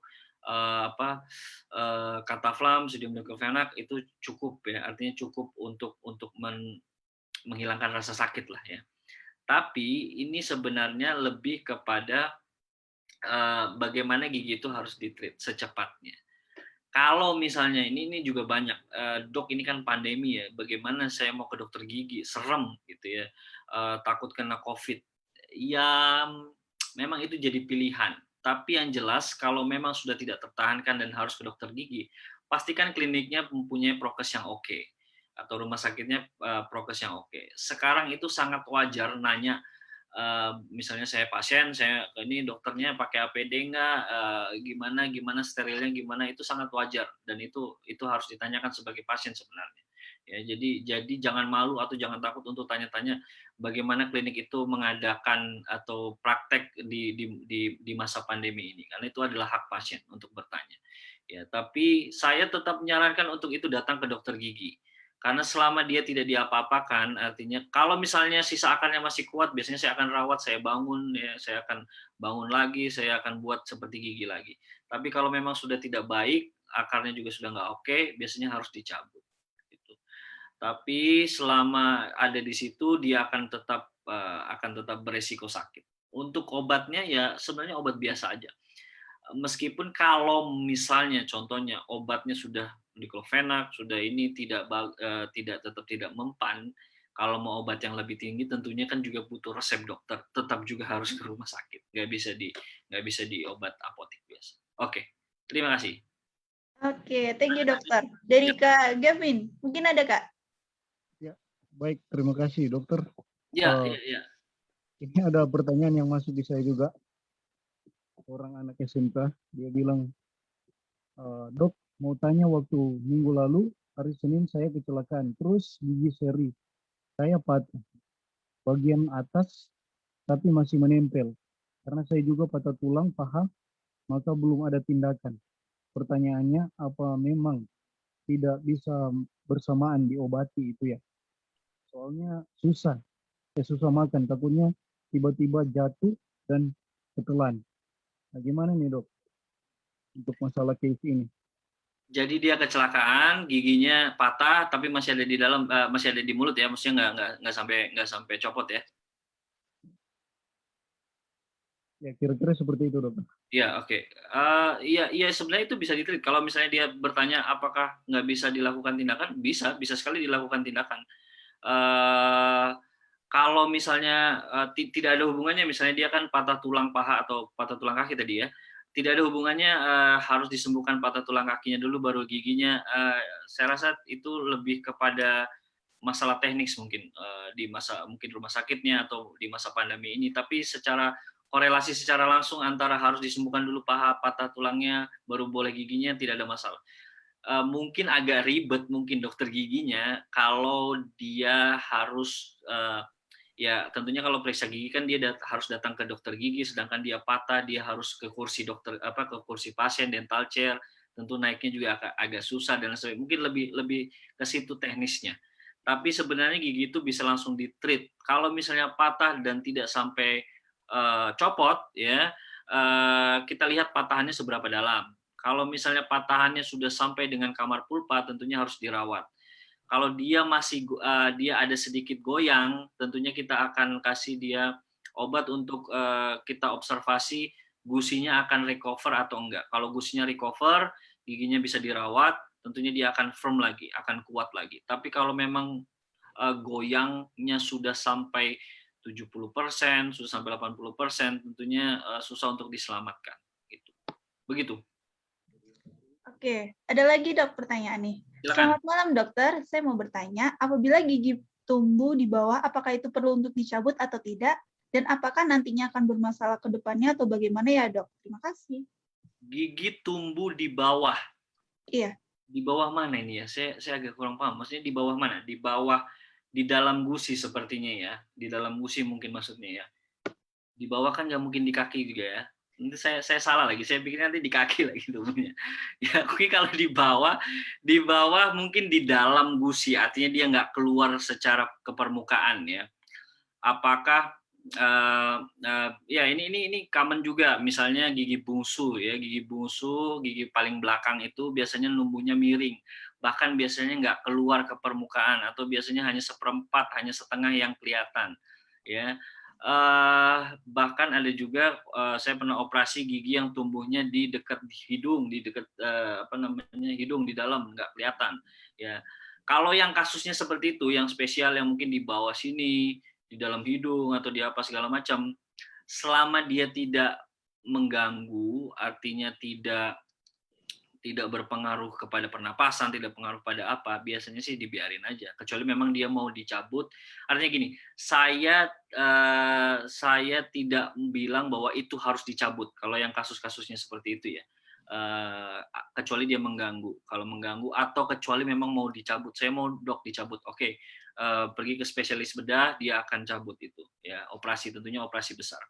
Cataflam, sodium diklofenak itu cukup ya, artinya cukup untuk menghilangkan rasa sakit lah ya. Tapi ini sebenarnya lebih kepada bagaimana gigi itu harus ditreat secepatnya. Kalau misalnya ini juga banyak, dok ini kan pandemi ya, bagaimana saya mau ke dokter gigi, serem gitu ya, takut kena COVID. Ya memang itu jadi pilihan. Tapi yang jelas kalau memang sudah tidak tertahankan dan harus ke dokter gigi, pastikan kliniknya mempunyai prokes yang oke atau rumah sakitnya prokes yang oke. Sekarang itu sangat wajar nanya, misalnya saya pasien, saya ini dokternya pakai APD nggak, gimana sterilnya gimana, itu sangat wajar dan itu harus ditanyakan sebagai pasien sebenarnya. Ya, jadi jangan malu atau jangan takut untuk tanya-tanya bagaimana klinik itu mengadakan atau praktek di masa pandemi ini, karena itu adalah hak pasien untuk bertanya. Ya, tapi saya tetap menyarankan untuk itu datang ke dokter gigi. Karena selama dia tidak diapa-apakan, artinya kalau misalnya sisa akarnya masih kuat, biasanya saya akan rawat, saya bangun, ya, saya akan bangun lagi, saya akan buat seperti gigi lagi. Tapi kalau memang sudah tidak baik, akarnya juga sudah nggak oke, biasanya harus dicabut. Gitu. Tapi selama ada di situ, dia akan tetap beresiko sakit. Untuk obatnya ya sebenarnya obat biasa aja. Meskipun kalau misalnya contohnya obatnya sudah diklofenak, sudah ini tetap tidak mempan, kalau mau obat yang lebih tinggi tentunya kan juga butuh resep dokter, tetap juga harus ke rumah sakit, nggak bisa di obat apotek biasa. Oke, terima kasih. Oke, thank you dokter. Dari Kak Gavin, mungkin ada Kak? Ya, baik, terima kasih dokter. Ya. Ini ada pertanyaan yang masuk di saya juga. Orang anak SMK, dia bilang, dok mau tanya waktu minggu lalu hari Senin saya kecelakaan, terus gigi seri, saya patah bagian atas tapi masih menempel. Karena saya juga patah tulang paha, maka belum ada tindakan. Pertanyaannya, apa memang tidak bisa bersamaan diobati itu ya? Soalnya susah, saya susah makan, takutnya tiba-tiba jatuh dan ketelan. Nah, gimana nih dok untuk masalah case ini? Jadi dia kecelakaan, giginya patah, tapi masih ada di dalam, masih ada di mulut ya, maksudnya nggak sampai copot ya? Ya kira-kira seperti itu dok. Ya, oke. Iya sebenarnya itu bisa ditreat. Kalau misalnya dia bertanya apakah nggak bisa dilakukan tindakan, bisa sekali dilakukan tindakan. Kalau misalnya tidak ada hubungannya, misalnya dia kan patah tulang paha atau patah tulang kaki tadi ya, tidak ada hubungannya harus disembuhkan patah tulang kakinya dulu baru giginya. Saya rasa itu lebih kepada masalah teknis mungkin di masa mungkin rumah sakitnya atau di masa pandemi ini. Tapi secara korelasi secara langsung antara harus disembuhkan dulu paha patah tulangnya baru boleh giginya tidak ada masalah. Mungkin agak ribet mungkin dokter giginya kalau dia harus ya tentunya kalau periksa gigi kan dia harus datang ke dokter gigi, sedangkan dia patah dia harus ke kursi dokter ke kursi pasien dental chair, tentu naiknya juga agak susah dan sebagainya. Mungkin lebih ke situ teknisnya. Tapi sebenarnya gigi itu bisa langsung ditreat. Kalau misalnya patah dan tidak sampai copot ya, kita lihat patahannya seberapa dalam. Kalau misalnya patahannya sudah sampai dengan kamar pulpa, tentunya harus dirawat. Kalau dia masih dia ada sedikit goyang, tentunya kita akan kasih dia obat untuk kita observasi gusinya akan recover atau enggak. Kalau gusinya recover, giginya bisa dirawat, tentunya dia akan firm lagi, akan kuat lagi. Tapi kalau memang goyangnya sudah sampai 70%, sudah sampai 80%, tentunya susah untuk diselamatkan. Gitu. Begitu. Oke, ada lagi dok pertanyaan nih. Silakan. Selamat malam dokter, saya mau bertanya, apabila gigi tumbuh di bawah, apakah itu perlu untuk dicabut atau tidak? Dan apakah nantinya akan bermasalah ke depannya atau bagaimana ya dok? Terima kasih. Gigi tumbuh di bawah. Iya. Di bawah mana ini ya? Saya agak kurang paham. Maksudnya di bawah mana? Di bawah, di dalam gusi sepertinya ya. Di dalam gusi mungkin maksudnya ya. Di bawah kan nggak mungkin di kaki juga ya. Nanti saya salah lagi. Saya pikir nanti di kaki lagi tumbuhnya. Ya, oke kalau di bawah mungkin di dalam gusi. Artinya dia nggak keluar secara ke permukaan ya. Apakah ya ini common juga, misalnya gigi bungsu ya, gigi paling belakang itu biasanya numbuhnya miring, bahkan biasanya nggak keluar ke permukaan atau biasanya hanya seperempat, hanya setengah yang kelihatan ya. Bahkan ada juga saya pernah operasi gigi yang tumbuhnya di dekat hidung, di dekat hidung di dalam nggak kelihatan ya. Kalau yang kasusnya seperti itu, yang spesial yang mungkin di bawah sini, di dalam hidung atau di apa segala macam, selama dia tidak mengganggu, artinya tidak berpengaruh kepada pernapasan, tidak pengaruh pada apa, biasanya sih dibiarin aja. Kecuali memang dia mau dicabut. Artinya gini, saya tidak bilang bahwa itu harus dicabut. Kalau yang kasus-kasusnya seperti itu ya, kecuali dia mengganggu. Kalau mengganggu atau kecuali memang mau dicabut, saya mau dok dicabut, oke. Pergi ke spesialis bedah, dia akan cabut itu ya, operasi, tentunya operasi besar.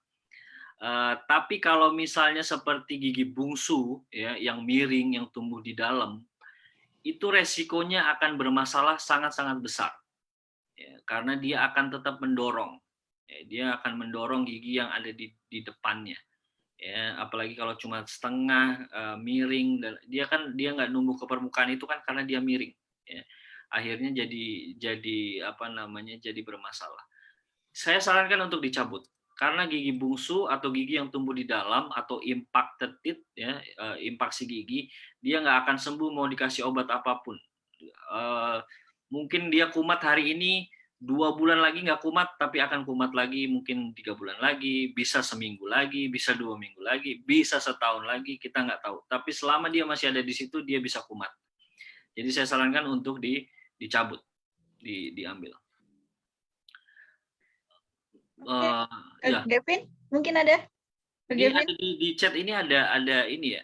Tapi kalau misalnya seperti gigi bungsu ya yang miring yang tumbuh di dalam, itu resikonya akan bermasalah sangat-sangat besar ya, karena dia akan tetap mendorong ya, dia akan mendorong gigi yang ada di depannya ya, apalagi kalau cuma setengah miring, dan dia nggak numbuh ke permukaan itu kan karena dia miring ya. Akhirnya jadi bermasalah. Saya sarankan untuk dicabut karena gigi bungsu atau gigi yang tumbuh di dalam atau impacted teeth ya, impaksi gigi, dia nggak akan sembuh mau dikasih obat apapun. Mungkin dia kumat hari ini, 2 bulan lagi nggak kumat, tapi akan kumat lagi mungkin 3 bulan lagi, bisa seminggu lagi, bisa 2 minggu lagi, bisa setahun lagi, kita nggak tahu. Tapi selama dia masih ada di situ, dia bisa kumat. Jadi saya sarankan untuk dicabut, diambil. Ya. Gavin, mungkin ada? Di chat ini ada ini ya,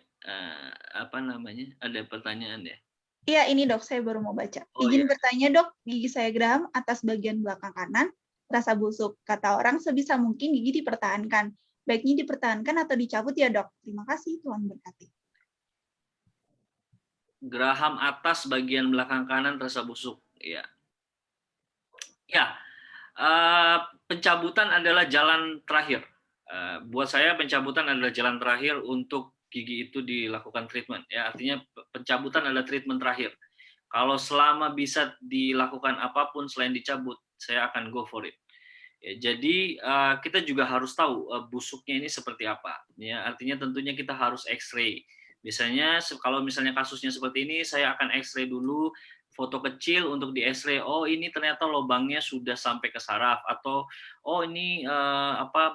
ada pertanyaan ya. Iya, ini dok, saya baru mau baca. Oh, Izin iya. bertanya dok, gigi saya geram atas bagian belakang kanan, terasa busuk. Kata orang sebisa mungkin gigi dipertahankan. Baiknya dipertahankan atau dicabut ya dok? Terima kasih, Tuhan berkati. Geraham atas bagian belakang kanan terasa busuk. Ya, ya. Pencabutan adalah jalan terakhir. Buat saya pencabutan adalah jalan terakhir untuk gigi itu dilakukan treatment. Ya, artinya pencabutan adalah treatment terakhir. Kalau selama bisa dilakukan apapun selain dicabut, saya akan go for it. Ya, jadi kita juga harus tahu busuknya ini seperti apa. Ya, artinya tentunya kita harus X-ray. Biasanya kalau misalnya kasusnya seperti ini, saya akan X-ray dulu, foto kecil untuk di X-ray. Oh, ini ternyata lubangnya sudah sampai ke saraf, atau oh ini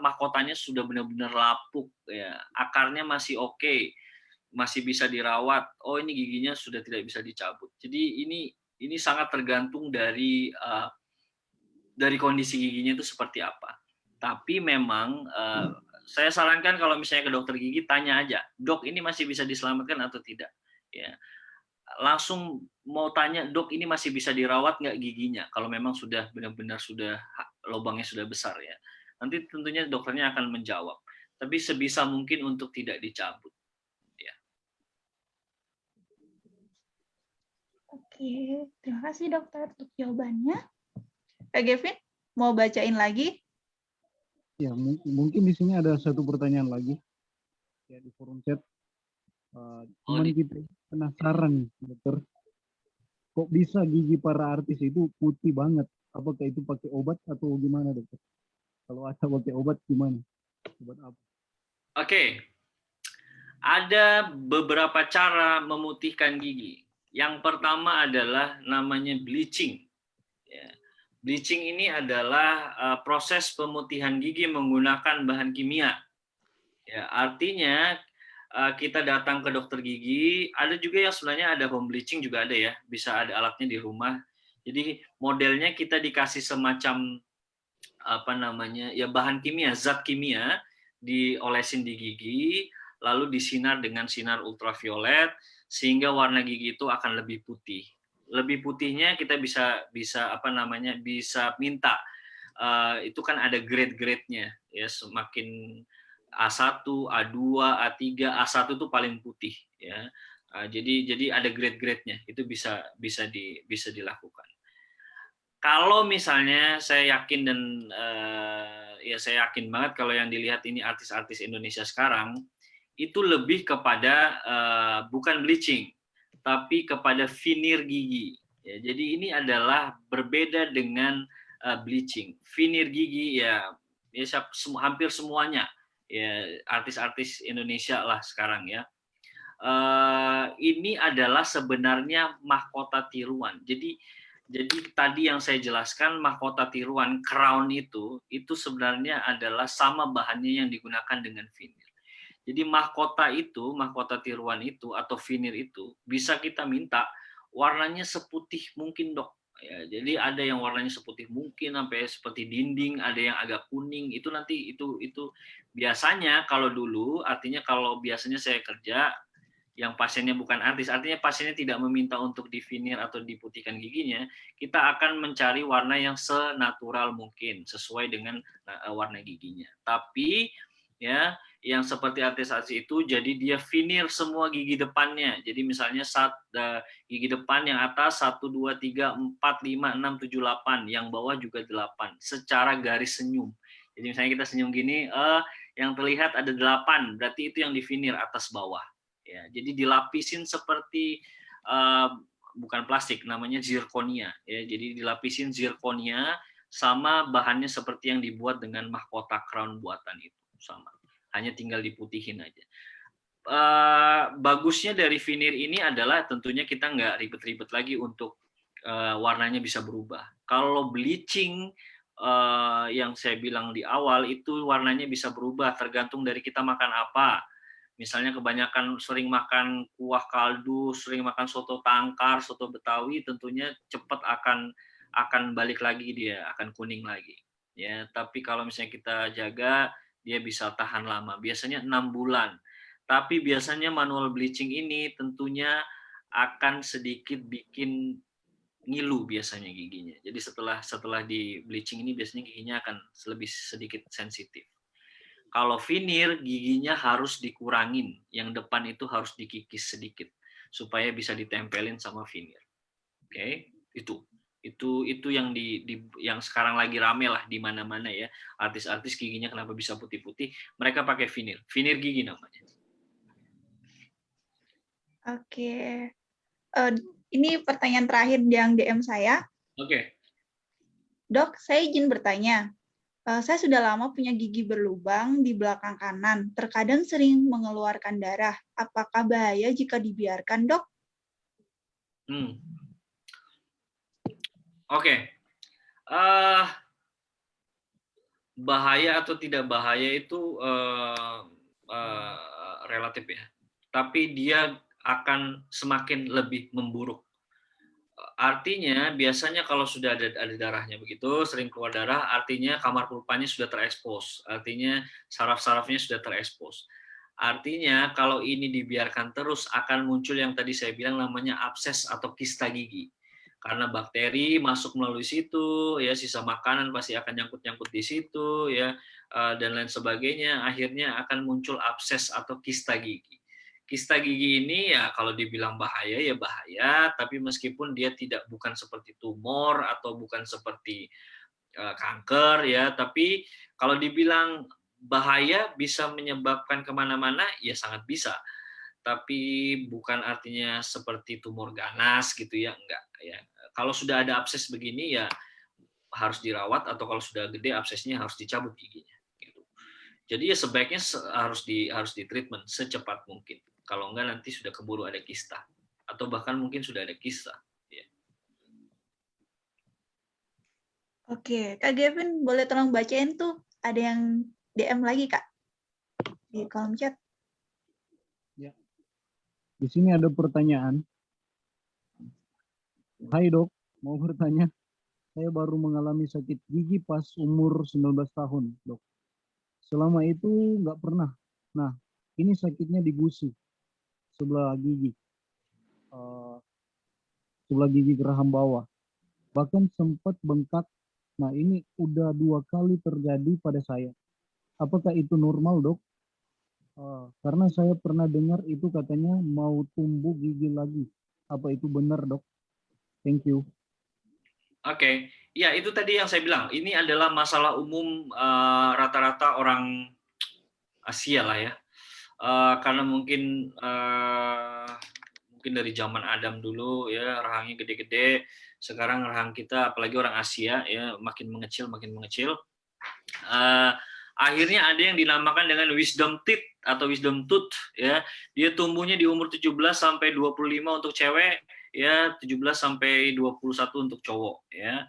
mahkotanya sudah benar-benar lapuk, ya, akarnya masih oke, masih bisa dirawat. Oh, ini giginya sudah tidak bisa dicabut. Jadi ini sangat tergantung dari kondisi giginya itu seperti apa. Tapi memang saya sarankan kalau misalnya ke dokter gigi, tanya aja, dok ini masih bisa diselamatkan atau tidak. Ya, langsung mau tanya, dok ini masih bisa dirawat nggak giginya? Kalau memang sudah benar-benar sudah lubangnya sudah besar ya. Nanti tentunya dokternya akan menjawab. Tapi sebisa mungkin untuk tidak dicabut. Ya. Oke, terima kasih dokter untuk jawabannya. Kak Gavin, mau bacain lagi? Ya, mungkin di sini ada satu pertanyaan lagi ya di forum chat. Cuman kita penasaran, dokter, kok bisa gigi para artis itu putih banget? Apakah itu pakai obat atau gimana, dokter? Kalau ada pakai obat gimana? Obat apa? Oke. Ada beberapa cara memutihkan gigi. Yang pertama adalah namanya bleaching. Ya. Bleaching ini adalah proses pemutihan gigi menggunakan bahan kimia. Ya, artinya kita datang ke dokter gigi, ada juga yang sebenarnya ada home bleaching juga ada ya, bisa ada alatnya di rumah. Jadi modelnya kita dikasih semacam bahan kimia, zat kimia, diolesin di gigi, lalu disinar dengan sinar ultraviolet sehingga warna gigi itu akan lebih putih. Lebih putihnya kita bisa minta. Itu kan ada grade-grade-nya ya, semakin A1, A2, A3, A1 itu paling putih ya. Jadi ada grade-grade-nya, itu bisa dilakukan. Kalau misalnya saya yakin dan saya yakin banget kalau yang dilihat ini artis-artis Indonesia sekarang itu lebih kepada bukan bleaching, tapi kepada veneer gigi. Ya, jadi ini adalah berbeda dengan bleaching. Veneer gigi hampir semuanya ya artis-artis Indonesia lah sekarang ya. Ini adalah sebenarnya mahkota tiruan. Jadi tadi yang saya jelaskan, mahkota tiruan crown itu sebenarnya adalah sama bahannya yang digunakan dengan veneer. Jadi mahkota tiruan itu atau veneer itu bisa kita minta warnanya seputih mungkin, dok. Ya, jadi ada yang warnanya seputih mungkin sampai seperti dinding, ada yang agak kuning. Itu nanti itu biasanya kalau dulu, artinya kalau biasanya saya kerja yang pasiennya bukan artis, artinya pasiennya tidak meminta untuk di veneer atau diputihkan giginya, kita akan mencari warna yang senatural mungkin sesuai dengan warna giginya. Tapi ya yang seperti artis-artis itu, jadi dia veneer semua gigi depannya. Jadi misalnya gigi depan yang atas 1, 2, 3, 4, 5, 6, 7, 8, yang bawah juga 8 secara garis senyum. Jadi misalnya kita senyum gini, yang terlihat ada 8, berarti itu yang di veneer atas bawah. Ya, jadi dilapisin seperti bukan plastik, namanya zirconia. Ya, jadi dilapisin zirconia sama bahannya seperti yang dibuat dengan mahkota crown buatan itu sama. Hanya tinggal diputihin aja. Bagusnya dari veneer ini adalah tentunya kita nggak ribet-ribet lagi untuk warnanya bisa berubah. Kalau bleaching yang saya bilang di awal itu warnanya bisa berubah tergantung dari kita makan apa. Misalnya kebanyakan sering makan kuah kaldu, sering makan soto tangkar, soto Betawi, tentunya cepat akan balik lagi, dia akan kuning lagi. Ya, tapi kalau misalnya kita jaga, dia bisa tahan lama. Biasanya 6 bulan. Tapi biasanya manual bleaching ini tentunya akan sedikit bikin ngilu biasanya giginya. Jadi setelah di bleaching ini biasanya giginya akan lebih sedikit sensitif. Kalau veneer giginya harus dikurangin, yang depan itu harus dikikis sedikit supaya bisa ditempelin sama veneer. Oke, itu yang yang sekarang lagi rame lah di mana-mana ya. Artis-artis giginya kenapa bisa putih-putih? Mereka pakai veneer gigi namanya. Oke. Ini pertanyaan terakhir yang DM saya. Oke. Dok, saya izin bertanya. Saya sudah lama punya gigi berlubang di belakang kanan. Terkadang sering mengeluarkan darah. Apakah bahaya jika dibiarkan, Dok? Oke. Bahaya atau tidak bahaya itu relatif ya. Tapi dia akan semakin lebih memburuk. Artinya biasanya kalau sudah ada darahnya begitu, sering keluar darah, artinya kamar pulpanya sudah terekspos. Artinya saraf-sarafnya sudah terekspos. Artinya kalau ini dibiarkan terus akan muncul yang tadi saya bilang namanya abses atau kista gigi. Karena bakteri masuk melalui situ, ya sisa makanan pasti akan nyangkut-nyangkut di situ, ya dan lain sebagainya. Akhirnya akan muncul abses atau kista gigi. Kista gigi ini ya kalau dibilang bahaya ya bahaya, tapi meskipun dia bukan seperti tumor atau bukan seperti kanker ya, tapi kalau dibilang bahaya bisa menyebabkan kemana-mana ya sangat bisa. Tapi bukan artinya seperti tumor ganas gitu ya, enggak ya. Kalau sudah ada abses begini ya harus dirawat, atau kalau sudah gede absesnya harus dicabut giginya gitu. Jadi ya sebaiknya harus di treatment secepat mungkin. Kalau enggak nanti sudah keburu ada kista atau bahkan mungkin sudah ada kista. Ya. Oke, Kak Gavin boleh tolong bacain tuh, ada yang DM lagi Kak di kolom chat. Ya. Di sini ada pertanyaan. Hai dok, mau bertanya. Saya baru mengalami sakit gigi pas umur 19 tahun, dok. Selama itu nggak pernah. Nah, ini sakitnya di gusi, sebelah gigi geraham bawah. Bahkan sempat bengkak. Nah, ini udah 2 kali terjadi pada saya. Apakah itu normal, dok? Karena saya pernah dengar itu katanya mau tumbuh gigi lagi. Apa itu benar, dok? Thank you. Oke. Ya itu tadi yang saya bilang. Ini adalah masalah umum rata-rata orang Asia lah ya. Karena mungkin dari zaman Adam dulu ya rahangnya gede-gede. Sekarang rahang kita apalagi orang Asia ya makin mengecil. Akhirnya ada yang dinamakan dengan wisdom teeth atau wisdom tooth ya. Dia tumbuhnya di umur 17 sampai 25 untuk cewek ya, 17 sampai 21 untuk cowok ya.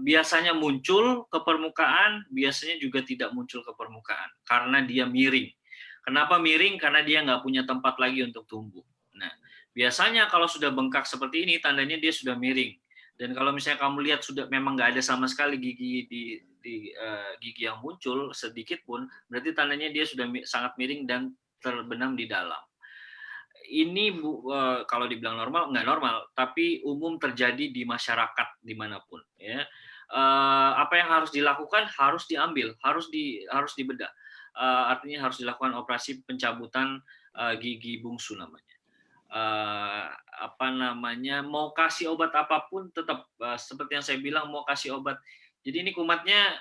Biasanya muncul ke permukaan, biasanya juga tidak muncul ke permukaan karena dia miring. Kenapa miring? Karena dia nggak punya tempat lagi untuk tumbuh. Nah, biasanya kalau sudah bengkak seperti ini, tandanya dia sudah miring. Dan kalau misalnya kamu lihat sudah memang nggak ada sama sekali gigi gigi yang muncul sedikit pun, berarti tandanya dia sudah sangat miring dan terbenam di dalam. Ini kalau dibilang normal, nggak normal, tapi umum terjadi di masyarakat dimanapun. Ya. Apa yang harus dilakukan? Harus diambil, harus dibedah. Artinya harus dilakukan operasi pencabutan gigi bungsu namanya. Mau kasih obat apapun tetap seperti yang saya bilang, mau kasih obat. Jadi ini kumatnya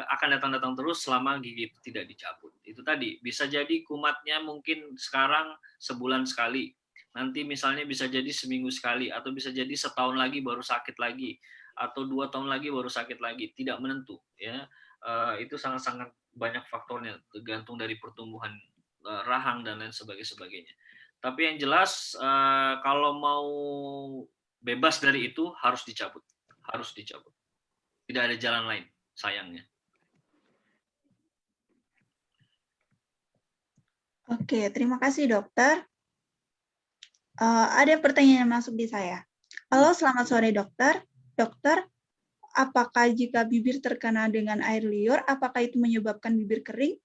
akan datang terus selama gigi itu tidak dicabut. Itu tadi, bisa jadi kumatnya mungkin sekarang sebulan sekali, nanti misalnya bisa jadi seminggu sekali, atau bisa jadi setahun lagi baru sakit lagi, atau 2 tahun lagi baru sakit lagi, tidak menentu. Ya, itu sangat-sangat banyak faktornya, tergantung dari pertumbuhan rahang dan lain sebagainya. Tapi yang jelas kalau mau bebas dari itu harus dicabut. Tidak ada jalan lain, sayangnya. Oke, terima kasih dokter. Ada pertanyaan yang masuk di saya. Halo, selamat sore dokter. Dokter, apakah jika bibir terkena dengan air liur, apakah itu menyebabkan bibir kering?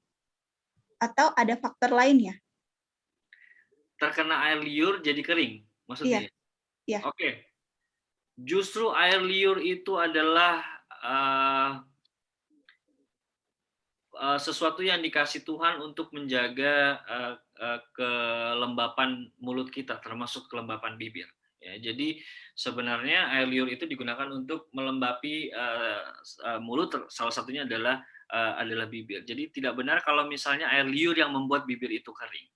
Atau ada faktor lainnya? terkena air liur jadi kering, maksudnya? Iya. Oke. Justru air liur itu adalah sesuatu yang dikasih Tuhan untuk menjaga kelembapan mulut kita, termasuk kelembapan bibir. Ya, jadi sebenarnya air liur itu digunakan untuk melembapi mulut, salah satunya adalah bibir. Jadi tidak benar kalau misalnya air liur yang membuat bibir itu kering.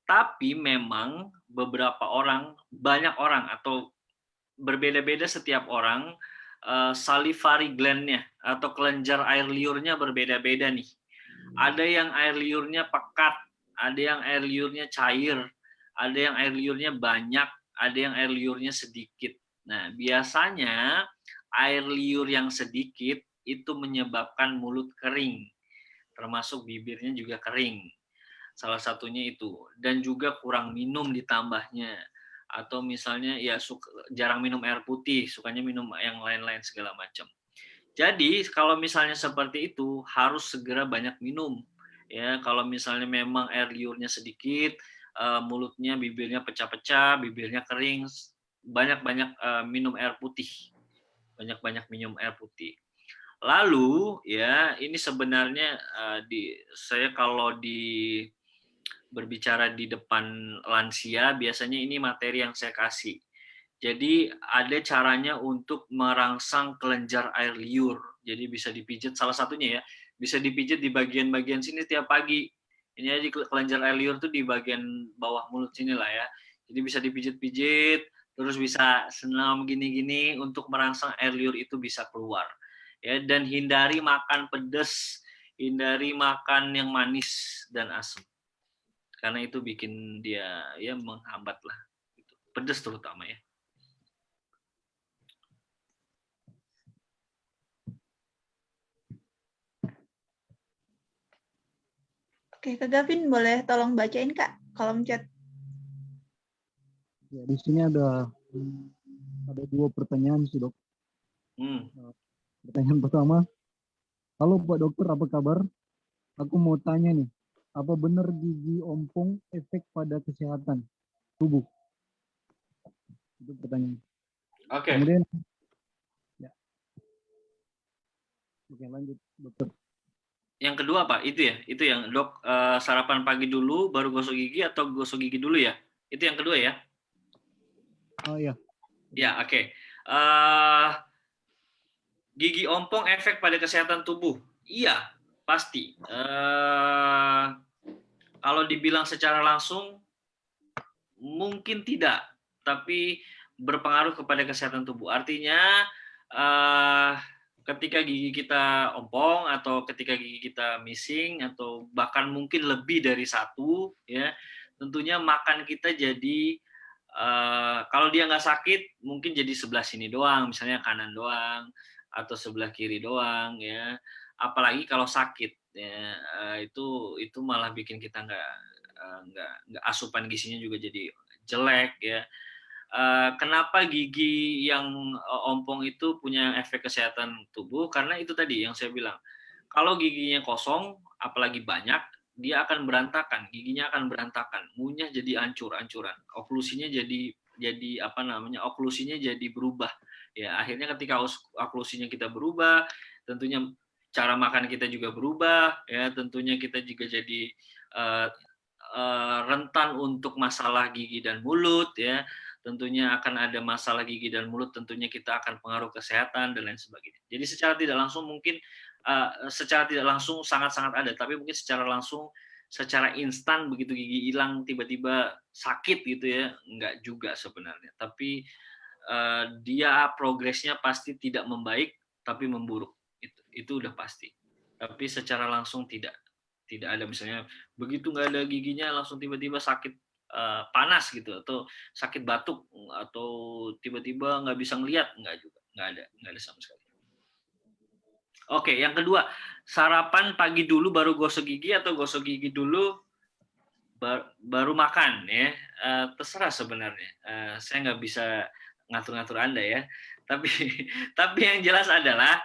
Tapi memang beberapa orang, banyak orang atau berbeda-beda setiap orang, salivary gland-nya atau kelenjar air liurnya berbeda-beda nih. Ada yang air liurnya pekat, ada yang air liurnya cair, ada yang air liurnya banyak, ada yang air liurnya sedikit. Nah, biasanya air liur yang sedikit itu menyebabkan mulut kering, termasuk bibirnya juga kering. Salah satunya itu. Dan juga kurang minum ditambahnya. Atau misalnya ya jarang minum air putih, sukanya minum yang lain-lain segala macam. Jadi kalau misalnya seperti itu harus segera banyak minum. Ya, kalau misalnya memang air liurnya sedikit, mulutnya, bibirnya pecah-pecah, bibirnya kering, banyak-banyak minum air putih. Banyak-banyak minum air putih. Lalu ya ini sebenarnya saya kalau berbicara di depan lansia, biasanya ini materi yang saya kasih. Jadi ada caranya untuk merangsang kelenjar air liur. Jadi bisa dipijit, salah satunya ya, bisa dipijit di bagian-bagian sini tiap pagi. Ini aja kelenjar air liur tuh di bagian bawah mulut sini lah ya. Jadi bisa dipijit-pijit, terus bisa senam gini-gini untuk merangsang air liur itu bisa keluar. Ya, dan hindari makan pedas, hindari makan yang manis dan asam. Karena itu bikin dia ya menghambat lah, pedas terutama ya. Oke, Kak Gavin boleh tolong bacain Kak kolom chat. Ya, di sini ada 2 pertanyaan sih, Dok. Pertanyaan pertama, halo Pak Dokter, apa kabar? Aku mau tanya nih, apa benar gigi ompong efek pada kesehatan tubuh? Itu pertanyaan. Oke. Kemudian, ya. Oke, lanjut, Dokter. Yang kedua Pak, itu ya, itu yang Dok sarapan pagi dulu, baru gosok gigi atau gosok gigi dulu ya? Itu yang kedua ya? Oh iya. Ya, oke. Gigi ompong efek pada kesehatan tubuh? Iya, pasti. Kalau dibilang secara langsung, mungkin tidak, tapi berpengaruh kepada kesehatan tubuh. Artinya, ketika gigi kita ompong atau ketika gigi kita missing atau bahkan mungkin lebih dari satu, ya, tentunya makan kita jadi kalau dia nggak sakit, mungkin jadi sebelah sini doang, misalnya kanan doang atau sebelah kiri doang, ya. Apalagi kalau sakit, ya, itu malah bikin kita nggak asupan gizinya juga jadi jelek, ya. Kenapa gigi yang ompong itu punya efek kesehatan tubuh? Karena itu tadi yang saya bilang. Kalau giginya kosong, apalagi banyak, dia akan berantakan, giginya akan berantakan, ngunyah jadi hancur-hancuran, oklusinya jadi oklusinya jadi berubah. Ya, akhirnya ketika oklusinya kita berubah, tentunya cara makan kita juga berubah, ya, tentunya kita juga jadi rentan untuk masalah gigi dan mulut, ya. Tentunya akan ada masalah gigi dan mulut, tentunya kita akan pengaruh kesehatan dan lain sebagainya. Jadi secara tidak langsung mungkin secara tidak langsung sangat-sangat ada, tapi mungkin secara langsung, secara instan begitu gigi hilang tiba-tiba sakit gitu ya, enggak juga sebenarnya. Tapi dia progresnya pasti tidak membaik, tapi memburuk. Itu udah pasti. Tapi secara langsung tidak ada, misalnya begitu nggak ada giginya langsung tiba-tiba sakit panas gitu, atau sakit batuk, atau tiba-tiba nggak bisa ngelihat, nggak juga, nggak ada sama sekali. Oke, yang kedua, sarapan pagi dulu baru gosok gigi atau gosok gigi dulu baru makan, ya. Terserah sebenarnya. Saya nggak bisa ngatur-ngatur Anda ya. Tapi yang jelas adalah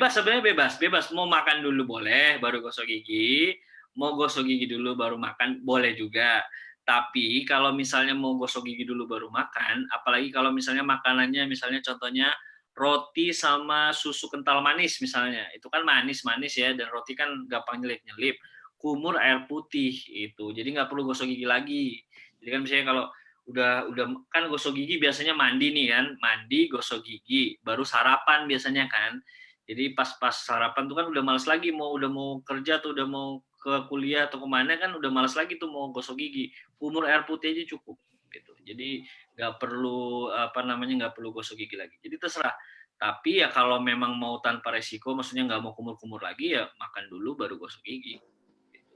sebenarnya bebas. Mau makan dulu boleh baru gosok gigi, mau gosok gigi dulu baru makan boleh juga. Tapi kalau misalnya mau gosok gigi dulu baru makan, apalagi kalau misalnya makanannya misalnya contohnya roti sama susu kental manis misalnya, itu kan manis-manis ya, dan roti kan gampang nyelip-nyelip. Kumur air putih itu, jadi nggak perlu gosok gigi lagi. Jadi kan misalnya kalau udah kan gosok gigi biasanya mandi nih kan, mandi gosok gigi, baru sarapan biasanya kan. Jadi pas sarapan tuh kan udah malas lagi, udah mau kerja tuh, udah mau ke kuliah atau kemana kan udah malas lagi tuh mau gosok gigi. Kumur air putih aja cukup gitu. Jadi nggak perlu nggak perlu gosok gigi lagi. Jadi terserah. Tapi ya kalau memang mau tanpa resiko, maksudnya nggak mau kumur-kumur lagi ya makan dulu baru gosok gigi. Gitu.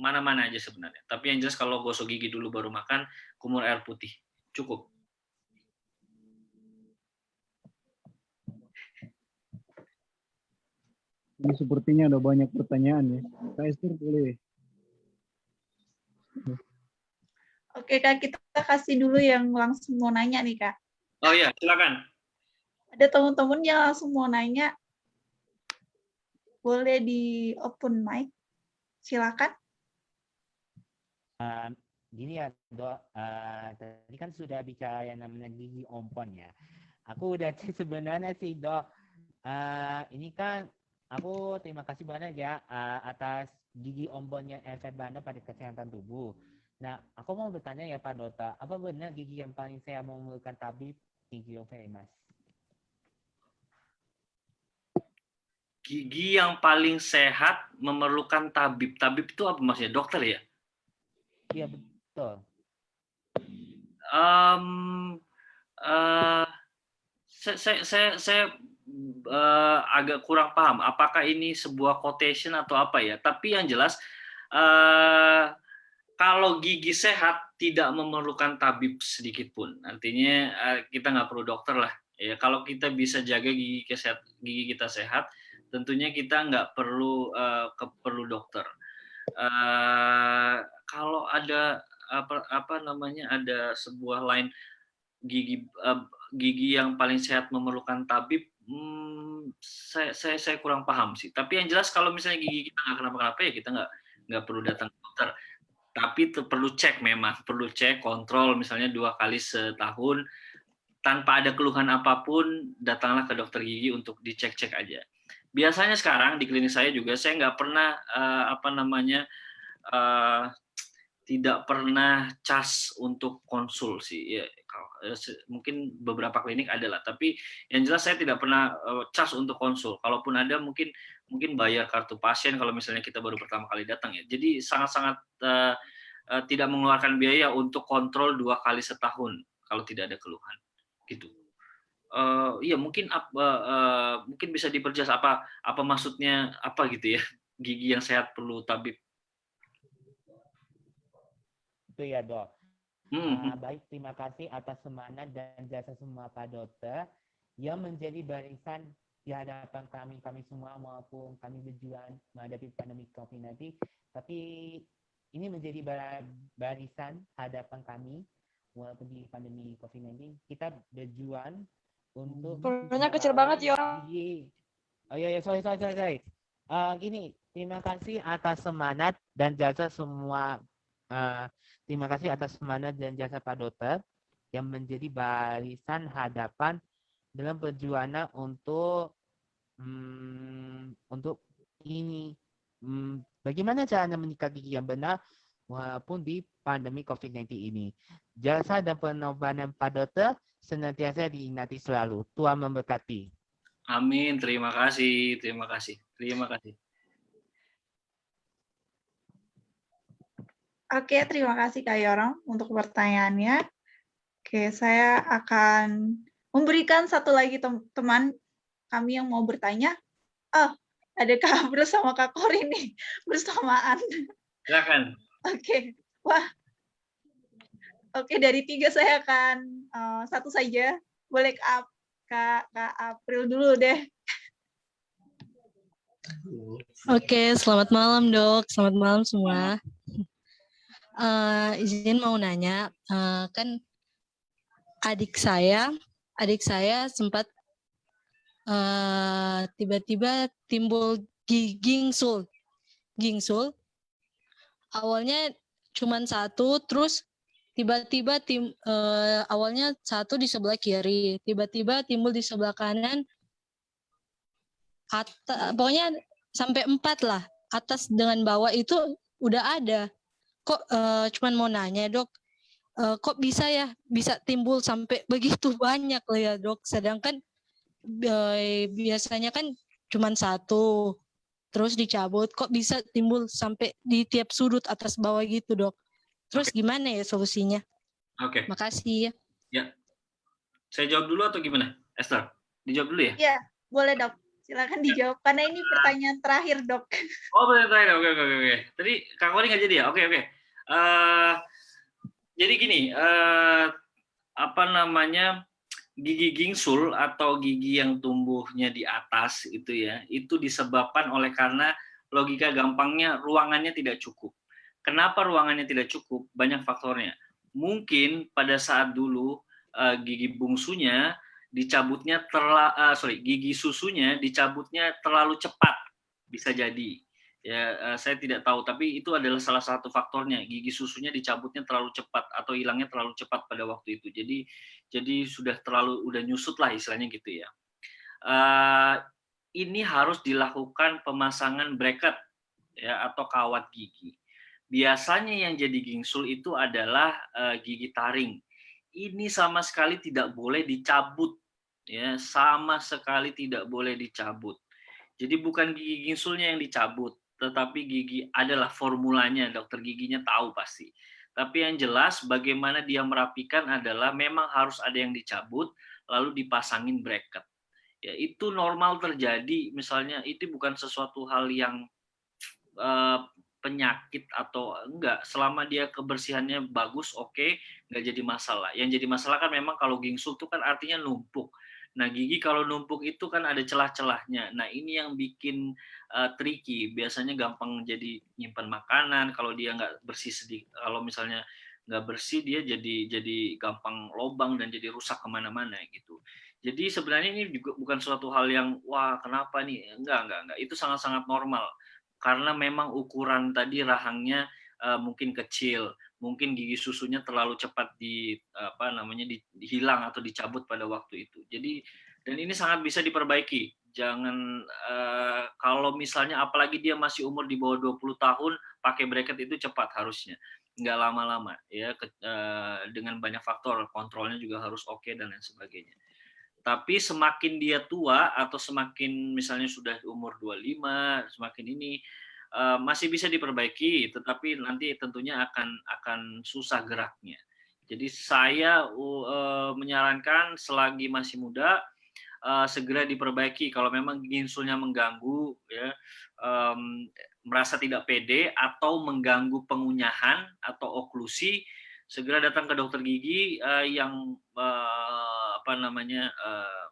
Mana-mana aja sebenarnya. Tapi yang jelas kalau gosok gigi dulu baru makan, kumur air putih cukup. Ini sepertinya ada banyak pertanyaan ya. Kak Esther boleh. Oke Kak, kita kasih dulu yang langsung mau nanya nih Kak. Oh iya, silakan. Ada teman-teman yang langsung mau nanya. Boleh di open mic. Silakan. Gini ya Dok, tadi kan sudah bicara yang namanya gigi ompon ya. Aku udah cek sebenarnya sih Dok. Ini kan aku terima kasih banyak ya atas gigi omponnya efek banget pada kesehatan tubuh. Nah, aku mau bertanya ya Pak Dota, apa benar gigi yang paling saya memerlukan tabib gigi Mas? Gigi yang paling sehat memerlukan tabib. Tabib itu apa maksudnya? Dokter ya? Iya betul. Saya agak kurang paham. Apakah ini sebuah quotation atau apa ya? Tapi yang jelas, kalau gigi sehat tidak memerlukan tabib sedikit pun. Artinya kita nggak perlu dokter lah. Ya, kalau kita bisa jaga gigi kita sehat, tentunya kita nggak perlu dokter. Kalau ada ada sebuah line gigi yang paling sehat memerlukan tabib, saya kurang paham sih. Tapi yang jelas kalau misalnya gigi kita nggak kenapa-kenapa ya kita nggak perlu datang ke dokter. Tapi perlu cek, memang perlu cek, kontrol misalnya 2 kali setahun. Tanpa ada keluhan apapun, datanglah ke dokter gigi untuk dicek-cek aja. Biasanya sekarang di klinik saya juga saya nggak pernah tidak pernah cas untuk konsul sih. Ya, mungkin beberapa klinik ada lah, tapi yang jelas saya tidak pernah cas untuk konsul. Kalaupun ada mungkin bayar kartu pasien kalau misalnya kita baru pertama kali datang ya. Jadi sangat-sangat tidak mengeluarkan biaya untuk kontrol 2 kali setahun kalau tidak ada keluhan gitu. Iya mungkin bisa diperjelas apa maksudnya apa gitu ya, gigi yang sehat perlu tabib. Itu ya Dok. Baik, terima kasih atas semangat dan jasa semua Pak Dokter yang menjadi barisan di hadapan kami semua maupun kami berjuang menghadapi pandemi COVID-19. Tapi ini menjadi barisan hadapan kami walaupun di pandemi COVID-19 kita berjuang untuk suaranya kecil banget ya. Oh iya, sorry. Gini, terima kasih atas semangat dan jasa semua. Terima kasih atas semangat dan jasa Pak Dokter yang menjadi barisan hadapan dalam perjuangan untuk ini. Bagaimana caranya menyikat gigi yang benar walaupun di pandemi COVID-19 ini. Jasa dan pengorbanan Pak Dokter senantiasa diingati selalu. Tuhan memberkati. Amin. Terima kasih. Oke, terima kasih Kak Yorong untuk pertanyaannya. Oke, saya akan memberikan satu lagi teman kami yang mau bertanya. Ada Kak April sama Kak Kori nih bersamaan. Silakan. Oke, wah. Oke, dari 3 saya akan satu saja. Boleh Kak April dulu deh. Oke, selamat malam Dok. Selamat malam semua. Izin mau nanya, kan adik saya sempat tiba-tiba timbul gingsul. Awalnya cuman satu, terus tiba-tiba awalnya satu di sebelah kiri, tiba-tiba timbul di sebelah kanan, pokoknya sampai 4 lah, atas dengan bawah itu udah ada. Kok cuman mau nanya dok, kok bisa ya bisa timbul sampai begitu banyak lah ya dok, sedangkan biasanya kan cuman satu terus dicabut, kok bisa timbul sampai di tiap sudut atas bawah gitu dok. Terus gimana ya solusinya? Oke. Makasih ya. Ya, saya jawab dulu atau gimana, Esther? Dijawab dulu ya? Iya, boleh dok. Silakan dijawab karena ini pertanyaan terakhir dok. Oh, pertanyaan terakhir. Oke. Tadi Kak Wari nggak jadi ya? Oke. Jadi gini, apa namanya, gigi gingsul atau gigi yang tumbuhnya di atas itu ya, itu disebabkan oleh karena logika gampangnya ruangannya tidak cukup. Kenapa ruangannya tidak cukup? Banyak faktornya. Mungkin pada saat dulu gigi bungsunya dicabutnya gigi susunya dicabutnya terlalu cepat, bisa jadi. Ya, saya tidak tahu, tapi itu adalah salah satu faktornya. Gigi susunya dicabutnya terlalu cepat atau hilangnya terlalu cepat pada waktu itu. Jadi udah nyusut lah istilahnya gitu ya. Ini harus dilakukan pemasangan bracket ya atau kawat gigi. Biasanya yang jadi gingsul itu adalah gigi taring. Ini sama sekali tidak boleh dicabut ya, sama sekali tidak boleh dicabut. Jadi bukan gigi gingsulnya yang dicabut, tetapi gigi adalah formulanya, dokter giginya tahu pasti. Tapi yang jelas bagaimana dia merapikan adalah memang harus ada yang dicabut lalu dipasangin bracket. Ya, itu normal terjadi, misalnya itu bukan sesuatu hal yang penyakit atau enggak, selama dia kebersihannya bagus, oke, enggak jadi masalah. Yang jadi masalah kan memang kalau gingsul itu kan artinya numpuk. Nah, gigi kalau numpuk itu kan ada celah-celahnya. Nah, ini yang bikin tricky. Biasanya gampang jadi nyimpan makanan kalau dia nggak bersih sedikit. Kalau misalnya nggak bersih, dia jadi gampang lobang dan jadi rusak kemana-mana gitu. Jadi sebenarnya ini juga bukan suatu hal yang wah kenapa nih? Enggak. Itu sangat-sangat normal. Karena memang ukuran tadi rahangnya mungkin kecil, mungkin gigi susunya terlalu cepat dihilang atau dicabut pada waktu itu. Jadi dan ini sangat bisa diperbaiki. Jangan kalau misalnya apalagi dia masih umur di bawah 20 tahun pakai bracket itu cepat harusnya. Nggak lama-lama ya dengan banyak faktor, kontrolnya juga harus oke dan lain sebagainya. Tapi semakin dia tua atau semakin misalnya sudah umur 25, semakin ini masih bisa diperbaiki, tetapi nanti tentunya akan susah geraknya. Jadi saya menyarankan selagi masih muda segera diperbaiki. Kalau memang gingsulnya mengganggu, ya, merasa tidak pede atau mengganggu pengunyahan atau oklusi, segera datang ke dokter gigi yang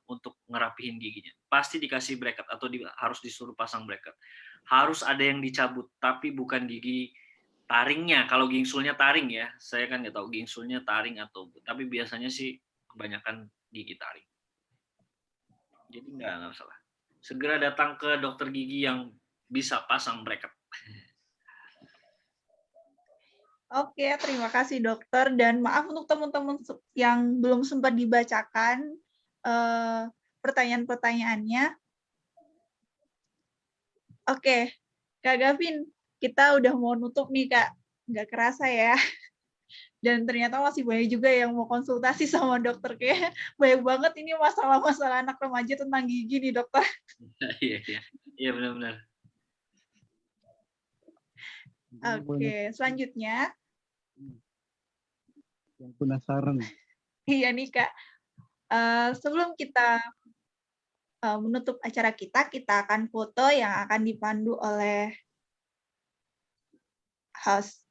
untuk ngerapihin giginya. Pasti dikasih bracket atau harus disuruh pasang bracket. Harus ada yang dicabut, tapi bukan gigi taringnya. Kalau gingsulnya taring ya, saya kan nggak tahu gingsulnya taring atau, tapi biasanya sih kebanyakan gigi taring. Jadi nggak salah. Segera datang ke dokter gigi yang bisa pasang bracket. Oke, terima kasih dokter. Dan maaf untuk teman-teman yang belum sempat dibacakan pertanyaan-pertanyaannya. Oke, Kak Gavin, kita udah mau nutup nih, Kak. Nggak kerasa ya. Dan ternyata masih banyak juga yang mau konsultasi sama dokter. Kayak banyak banget ini masalah-masalah anak remaja tentang gigi nih, dokter. Iya benar-benar. Oke, selanjutnya. Yang penasaran. Iya nih, Kak. Sebelum kita menutup acara kita akan foto yang akan dipandu oleh host.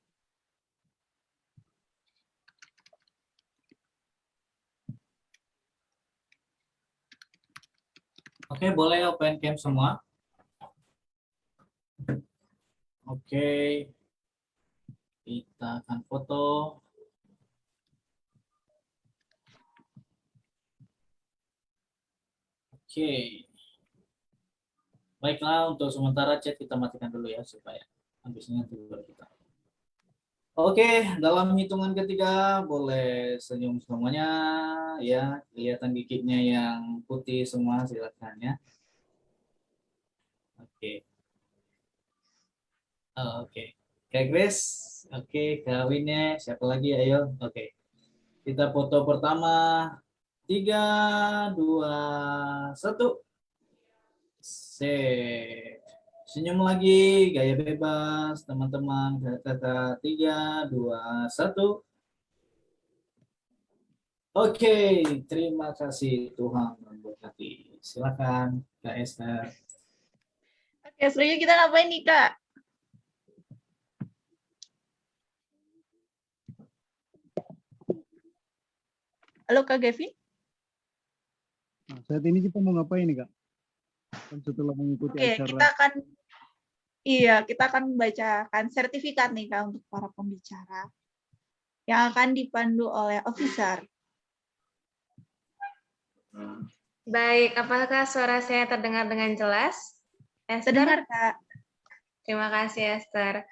Oke, boleh open cam semua. Oke, kita akan foto. Oke. Baiklah, untuk sementara chat kita matikan dulu ya supaya habisnya nanti baru kita. Oke, dalam hitungan ketiga boleh senyum semuanya ya, kelihatan giginya yang putih semua, silakan ya. Oke. Oke. Kak Grace, oke, Kak Winnya, siapa lagi? Ayo, oke. Kita foto pertama, 3, 2, 1. Sip. Senyum lagi, gaya bebas, teman-teman. Kakak 3, 2, 1. Oke, terima kasih Tuhan memberkati. Silakan Kak Esther. Oke, selanjutnya kita ngapain nih, Kak? Halo, Kak Gavin? Nah, saat ini kita mau ngapain nih, Kak? Kan setelah mengikuti Oke, acara. kita akan membacakan sertifikat nih, Kak, untuk para pembicara yang akan dipandu oleh officer. Baik, apakah suara saya terdengar dengan jelas? Esther? Terdengar, Kak. Terima kasih, Esther.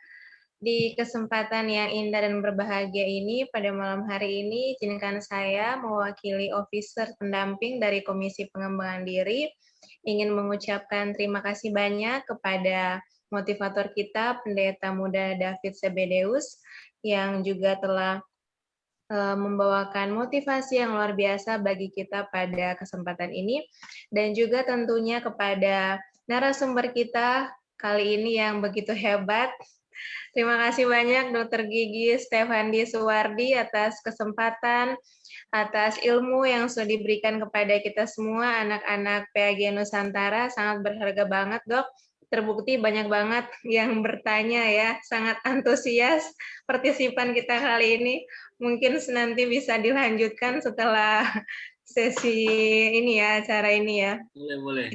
Di kesempatan yang indah dan berbahagia ini, pada malam hari ini, izinkan saya mewakili officer pendamping dari Komisi Pengembangan Diri, ingin mengucapkan terima kasih banyak kepada motivator kita, Pendeta Muda David Sebedeus, yang juga telah membawakan motivasi yang luar biasa bagi kita pada kesempatan ini, dan juga tentunya kepada narasumber kita kali ini yang begitu hebat. Terima kasih banyak Dr. Gigi Stefandi Suwardi atas kesempatan, atas ilmu yang sudah diberikan kepada kita semua, anak-anak PAG Nusantara. Sangat berharga banget, Dok. Terbukti banyak banget yang bertanya ya, sangat antusias partisipan kita kali ini. Mungkin nanti bisa dilanjutkan setelah sesi ini ya, acara ini ya. Boleh.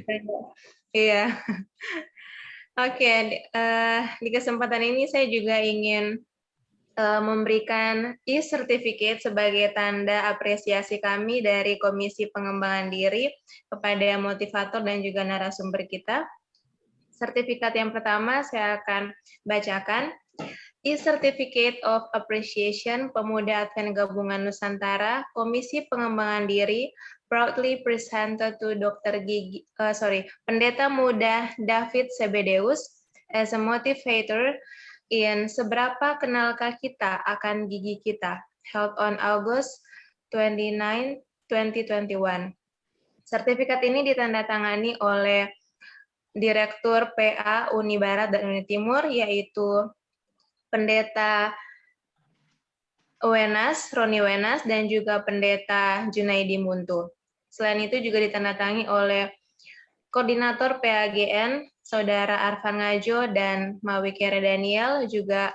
Iya. Oke, di kesempatan ini saya juga ingin memberikan e-certificate sebagai tanda apresiasi kami dari Komisi Pengembangan Diri kepada motivator dan juga narasumber kita. Sertifikat yang pertama saya akan bacakan. E-Certificate of Appreciation Pemuda Advent Gabungan Nusantara, Komisi Pengembangan Diri, proudly presented to Pendeta Muda David Sebedeus as a motivator in Seberapa Kenalkah Kita Akan Gigi Kita, held on August 29, 2021. Sertifikat ini ditandatangani oleh Direktur PA Uni Barat dan Uni Timur, yaitu Pendeta Roni Wenas, dan juga Pendeta Junaidi Muntu. Selain itu juga ditandatangani oleh Koordinator PAGN, Saudara Arfan Ngajo dan Mawikere Daniel, juga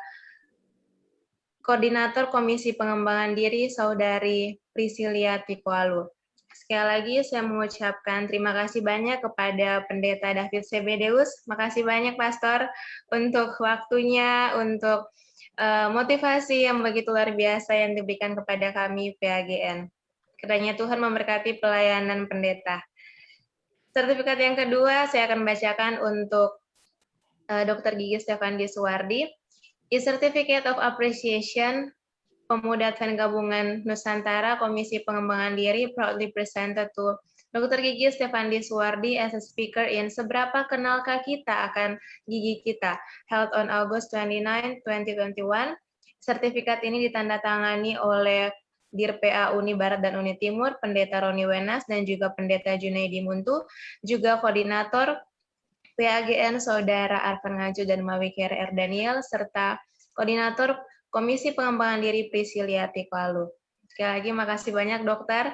Koordinator Komisi Pengembangan Diri, Saudari Priscilia Tikualu. Sekali lagi saya mengucapkan terima kasih banyak kepada Pendeta David Sebedeus. Makasih banyak Pastor untuk waktunya, untuk motivasi yang begitu luar biasa yang diberikan kepada kami PAGN. Kiranya Tuhan memberkati pelayanan pendeta. Sertifikat yang kedua saya akan bacakan untuk Dr. Gigi Stefandi Suwardi. E-Certificate of Appreciation Pemuda Advent Gabungan Nusantara, Komisi Pengembangan Diri, proudly presented to Dr. Gigi Stefandi Suwardi as a speaker in Seberapa Kenalkah Kita Akan Gigi Kita, held on August 29, 2021. Sertifikat ini ditandatangani oleh Dir PA Uni Barat dan Uni Timur, Pendeta Roni Wenas, dan juga Pendeta Junaidi Muntu, juga Koordinator PAGN Saudara Arfan Ngajo dan Mawikere R. Daniel, serta Koordinator Komisi Pengembangan Diri Priscilia Tikualu. Sekali lagi makasih banyak dokter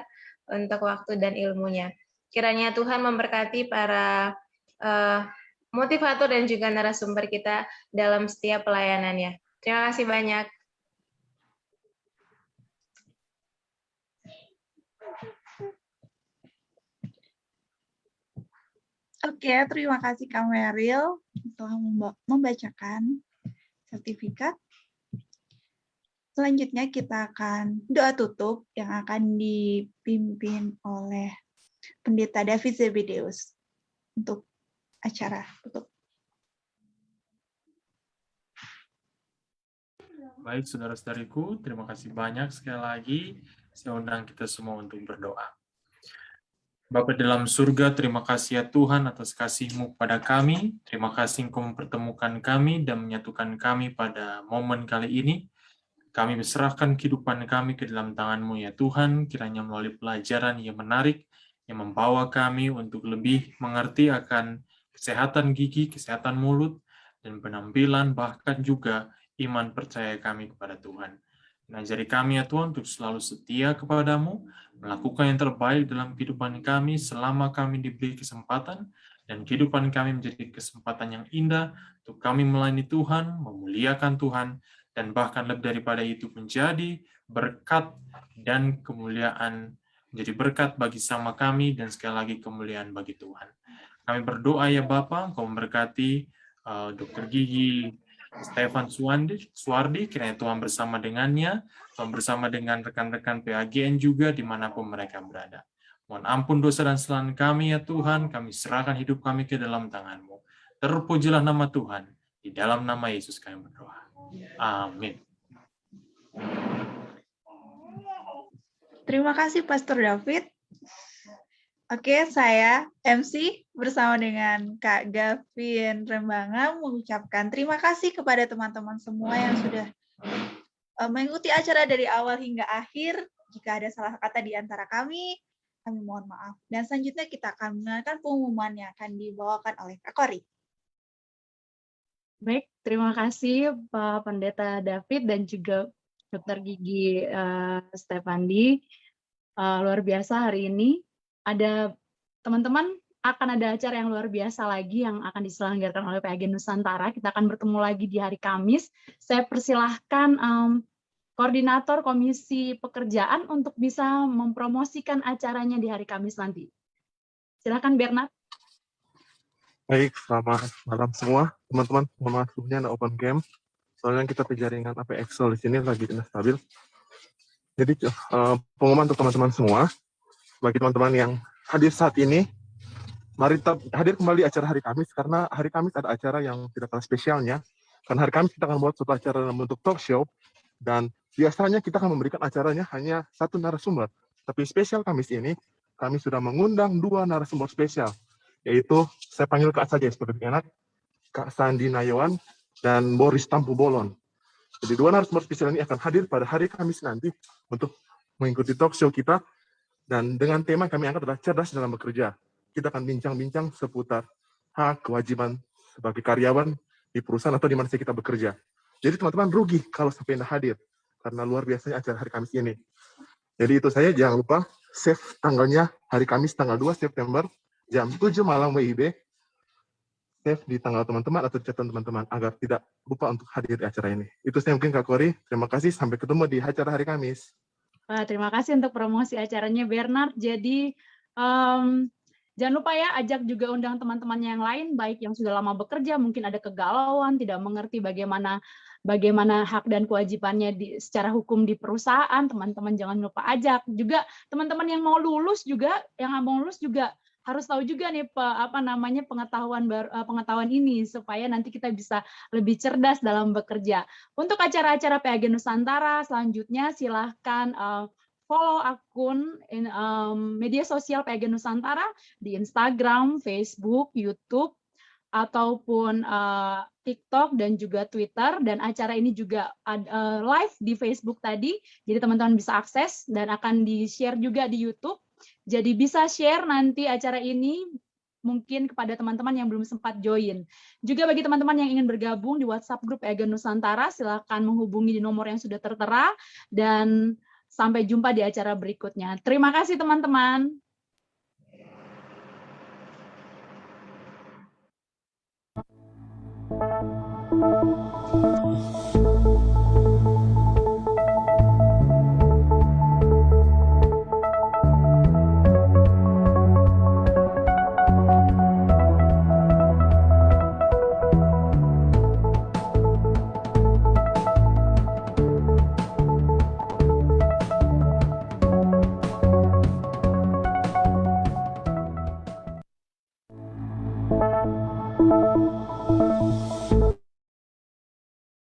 untuk waktu dan ilmunya. Kiranya Tuhan memberkati para motivator dan juga narasumber kita dalam setiap pelayanannya. Terima kasih banyak. Oke, terima kasih Kak Meril telah membacakan sertifikat. Selanjutnya kita akan doa tutup yang akan dipimpin oleh Pendeta David Zebedeus untuk acara tutup. Baik, saudara-saudariku, terima kasih banyak sekali lagi. Saya undang kita semua untuk berdoa. Bapa dalam surga, terima kasih ya Tuhan atas kasih-Mu pada kami. Terima kasih Engkau mempertemukan kami dan menyatukan kami pada momen kali ini. Kami berserahkan kehidupan kami ke dalam tangan-Mu ya Tuhan, kiranya melalui pelajaran yang menarik, yang membawa kami untuk lebih mengerti akan kesehatan gigi, kesehatan mulut, dan penampilan, bahkan juga iman percaya kami kepada Tuhan. Mengajari kami ya Tuhan untuk selalu setia kepadamu, melakukan yang terbaik dalam kehidupan kami selama kami diberi kesempatan, dan kehidupan kami menjadi kesempatan yang indah untuk kami melayani Tuhan, memuliakan Tuhan, dan bahkan lebih daripada itu menjadi berkat dan kemuliaan, menjadi berkat bagi sama kami, dan sekali lagi kemuliaan bagi Tuhan. Kami berdoa ya Bapa, Engkau memberkati Dr. Gigi Stefan Suwardi, kiranya Tuhan bersama dengannya, Tuhan bersama dengan rekan-rekan PAGN juga dimanapun mereka berada. Mohon ampun dosa dan kesalahan kami ya Tuhan, kami serahkan hidup kami ke dalam tangan-Mu. Terpujilah nama Tuhan, di dalam nama Yesus kami berdoa. Amin. Terima kasih Pastor David. Oke, saya MC bersama dengan Kak Gavin Rembangan mengucapkan terima kasih kepada teman-teman semua yang sudah mengikuti acara dari awal hingga akhir. Jika ada salah kata di antara kami mohon maaf. Dan selanjutnya kita akan mendengarkan pengumuman yang akan dibawakan oleh Kak Kori. Baik, terima kasih Pak Pendeta David dan juga Dr. Gigi Stefandi. Luar biasa hari ini. Ada teman-teman akan ada acara yang luar biasa lagi yang akan diselenggarakan oleh PAGN Nusantara. Kita akan bertemu lagi di hari Kamis. Saya persilahkan koordinator Komisi Pekerjaan untuk bisa mempromosikan acaranya di hari Kamis nanti. Silakan Bernard. Baik, selamat malam semua teman-teman. Mohon maaf sebelumnya ada open cam. Soalnya kita jaringan AP Excel di sini lagi tidak stabil. Jadi pengumuman untuk teman-teman semua. Bagi teman-teman yang hadir saat ini, mari hadir kembali acara hari Kamis, karena hari Kamis ada acara yang tidak kalah spesialnya. Karena hari Kamis kita akan buat suatu acara dalam bentuk talk show, dan biasanya kita akan memberikan acaranya hanya satu narasumber. Tapi spesial Kamis ini, kami sudah mengundang 2 narasumber spesial, yaitu saya panggil Kak saja sebagai enak, Kak Sandi Nayawan dan Boris Tampu Bolon. Jadi 2 narasumber spesial ini akan hadir pada hari Kamis nanti untuk mengikuti talk show kita. Dan dengan tema kami angkat adalah cerdas dalam bekerja. Kita akan bincang-bincang seputar hak, kewajiban sebagai karyawan di perusahaan atau di mana kita bekerja. Jadi teman-teman rugi kalau sampai tidak hadir, karena luar biasanya acara hari Kamis ini. Jadi itu saya, jangan lupa save tanggalnya hari Kamis tanggal 2 September jam 7 malam WIB. Save di tanggal teman-teman atau catatan teman-teman agar tidak lupa untuk hadir di acara ini. Itu saya mungkin Kak Kori. Terima kasih, sampai ketemu di acara hari Kamis. Terima kasih untuk promosi acaranya Bernard. Jadi jangan lupa ya, ajak juga undang teman-teman yang lain, baik yang sudah lama bekerja, mungkin ada kegalauan, tidak mengerti bagaimana hak dan kewajibannya secara hukum di perusahaan. Teman-teman jangan lupa ajak. Juga teman-teman yang mau lulus juga, harus tahu juga nih pengetahuan ini supaya nanti kita bisa lebih cerdas dalam bekerja. Untuk acara-acara PAGN Nusantara selanjutnya silahkan follow akun media sosial PAGN Nusantara di Instagram, Facebook, YouTube, ataupun TikTok dan juga Twitter. Dan acara ini juga live di Facebook tadi, jadi teman-teman bisa akses dan akan di-share juga di YouTube. Jadi bisa share nanti acara ini mungkin kepada teman-teman yang belum sempat join. Juga bagi teman-teman yang ingin bergabung di WhatsApp grup PAGN Nusantara, silakan menghubungi di nomor yang sudah tertera, dan sampai jumpa di acara berikutnya. Terima kasih teman-teman.